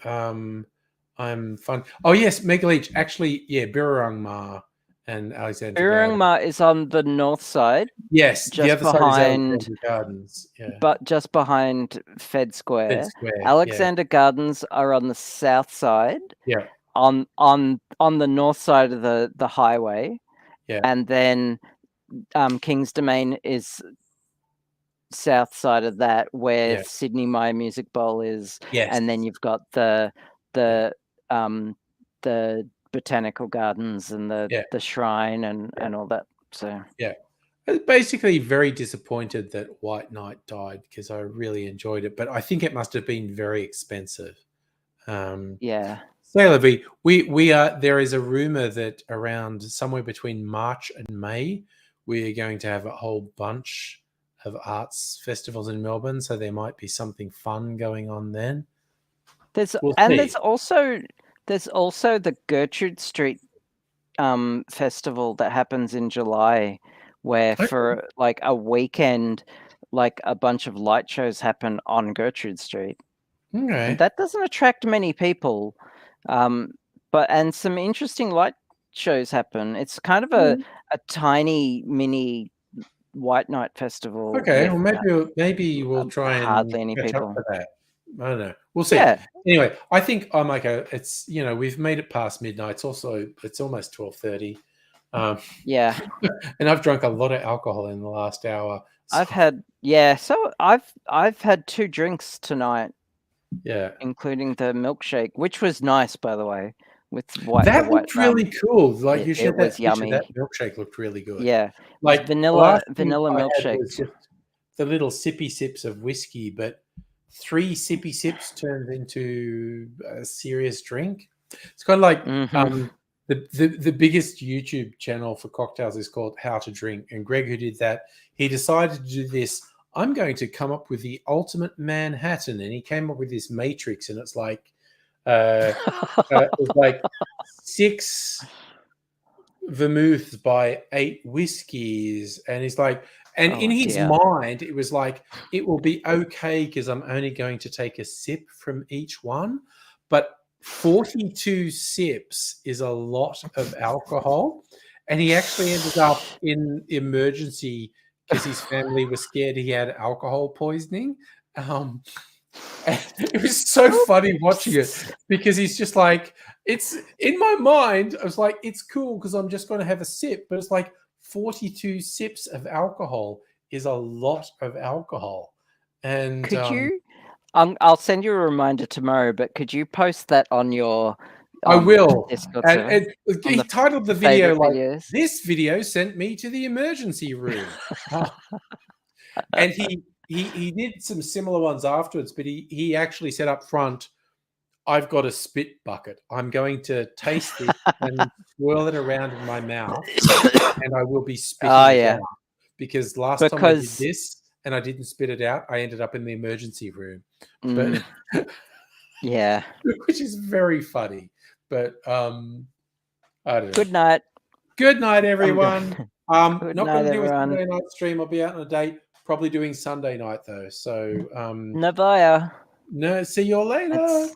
I'm fun. Oh yes, Mega Leech. Actually, yeah, Birrarung Ma and Alexandra. Gardens. Birrarung Ma is on the north side, Yes, the just other side is behind- Alexandra Gardens. Yeah, but just behind Fed Square. Fed Square. Alexander Gardens are on the south side. Yeah. On the north side of the highway. Yeah. And then King's Domain is south side of that, where Yeah. Sydney My Music Bowl is. Yes. And then you've got the botanical gardens and Yeah. the shrine and all that. So I was basically very disappointed that White Knight died because I really enjoyed it, but I think it must have been very expensive. yeah. Sailor V, we are. There is a rumor that around somewhere between March and May, we're going to have a whole bunch of arts festivals in Melbourne, so there might be something fun going on then. There's We'll and see. there's also the Gertrude Street festival that happens in July, where Okay. for like a weekend, like a bunch of light shows happen on Gertrude Street. Okay. And that doesn't attract many people, and some interesting light shows happen. It's kind of a tiny mini White Night festival. Okay, with, well, maybe we'll try and hardly any catch people. up to that. I don't know. We'll see. Yeah, Anyway, I think I'm okay. It's we've made it past midnight. It's almost 12:30, yeah. and I've drunk a lot of alcohol in the last hour. So, I've had 2 drinks tonight, yeah, including the milkshake, which was nice, by the way. With white, that the white looked really cool. Like you it shared was that picture. yummy. That milkshake looked really good. Yeah, like the vanilla last thing I had milkshake. was just the little sippy sips of whiskey, but 3 sippy sips turned into a serious drink. It's kind of like Mhm. the biggest YouTube channel for cocktails is called How to Drink, and Greg, who did that, he decided to do this. I'm going to come up with the ultimate Manhattan, and he came up with this matrix, and it's like it's like 6 vermouths by 8 whiskeys, and he's like, and in his dear. mind it was like, it will be okay because I'm only going to take a sip from each one, but 42 sips is a lot of alcohol, and he actually ended up in emergency because his family was scared he had alcohol poisoning. It was so funny watching it because he's just like, it's in my mind. I was like, it's cool because I'm just going to have a sip, but it's like 42 sips of alcohol is a lot of alcohol. And Could you? I'll send you a reminder tomorrow, but could you post that on your? I will. Discord And server? he titled the video favorite like, videos? "This video sent me to the emergency room," and he did some similar ones afterwards, but he actually said up front, I've got a spit bucket. I'm going to taste it and swirl it around in my mouth, and I will be spitting it out. Because last time I did this and I didn't spit it out, I ended up in the emergency room. But yeah, which is very funny. But I don't know. Good night. Good night, everyone. Not Good going night, to do a everyone. Sunday night stream. I'll be out on a date. Probably doing Sunday night though. So Navaya. no, see you all later. It's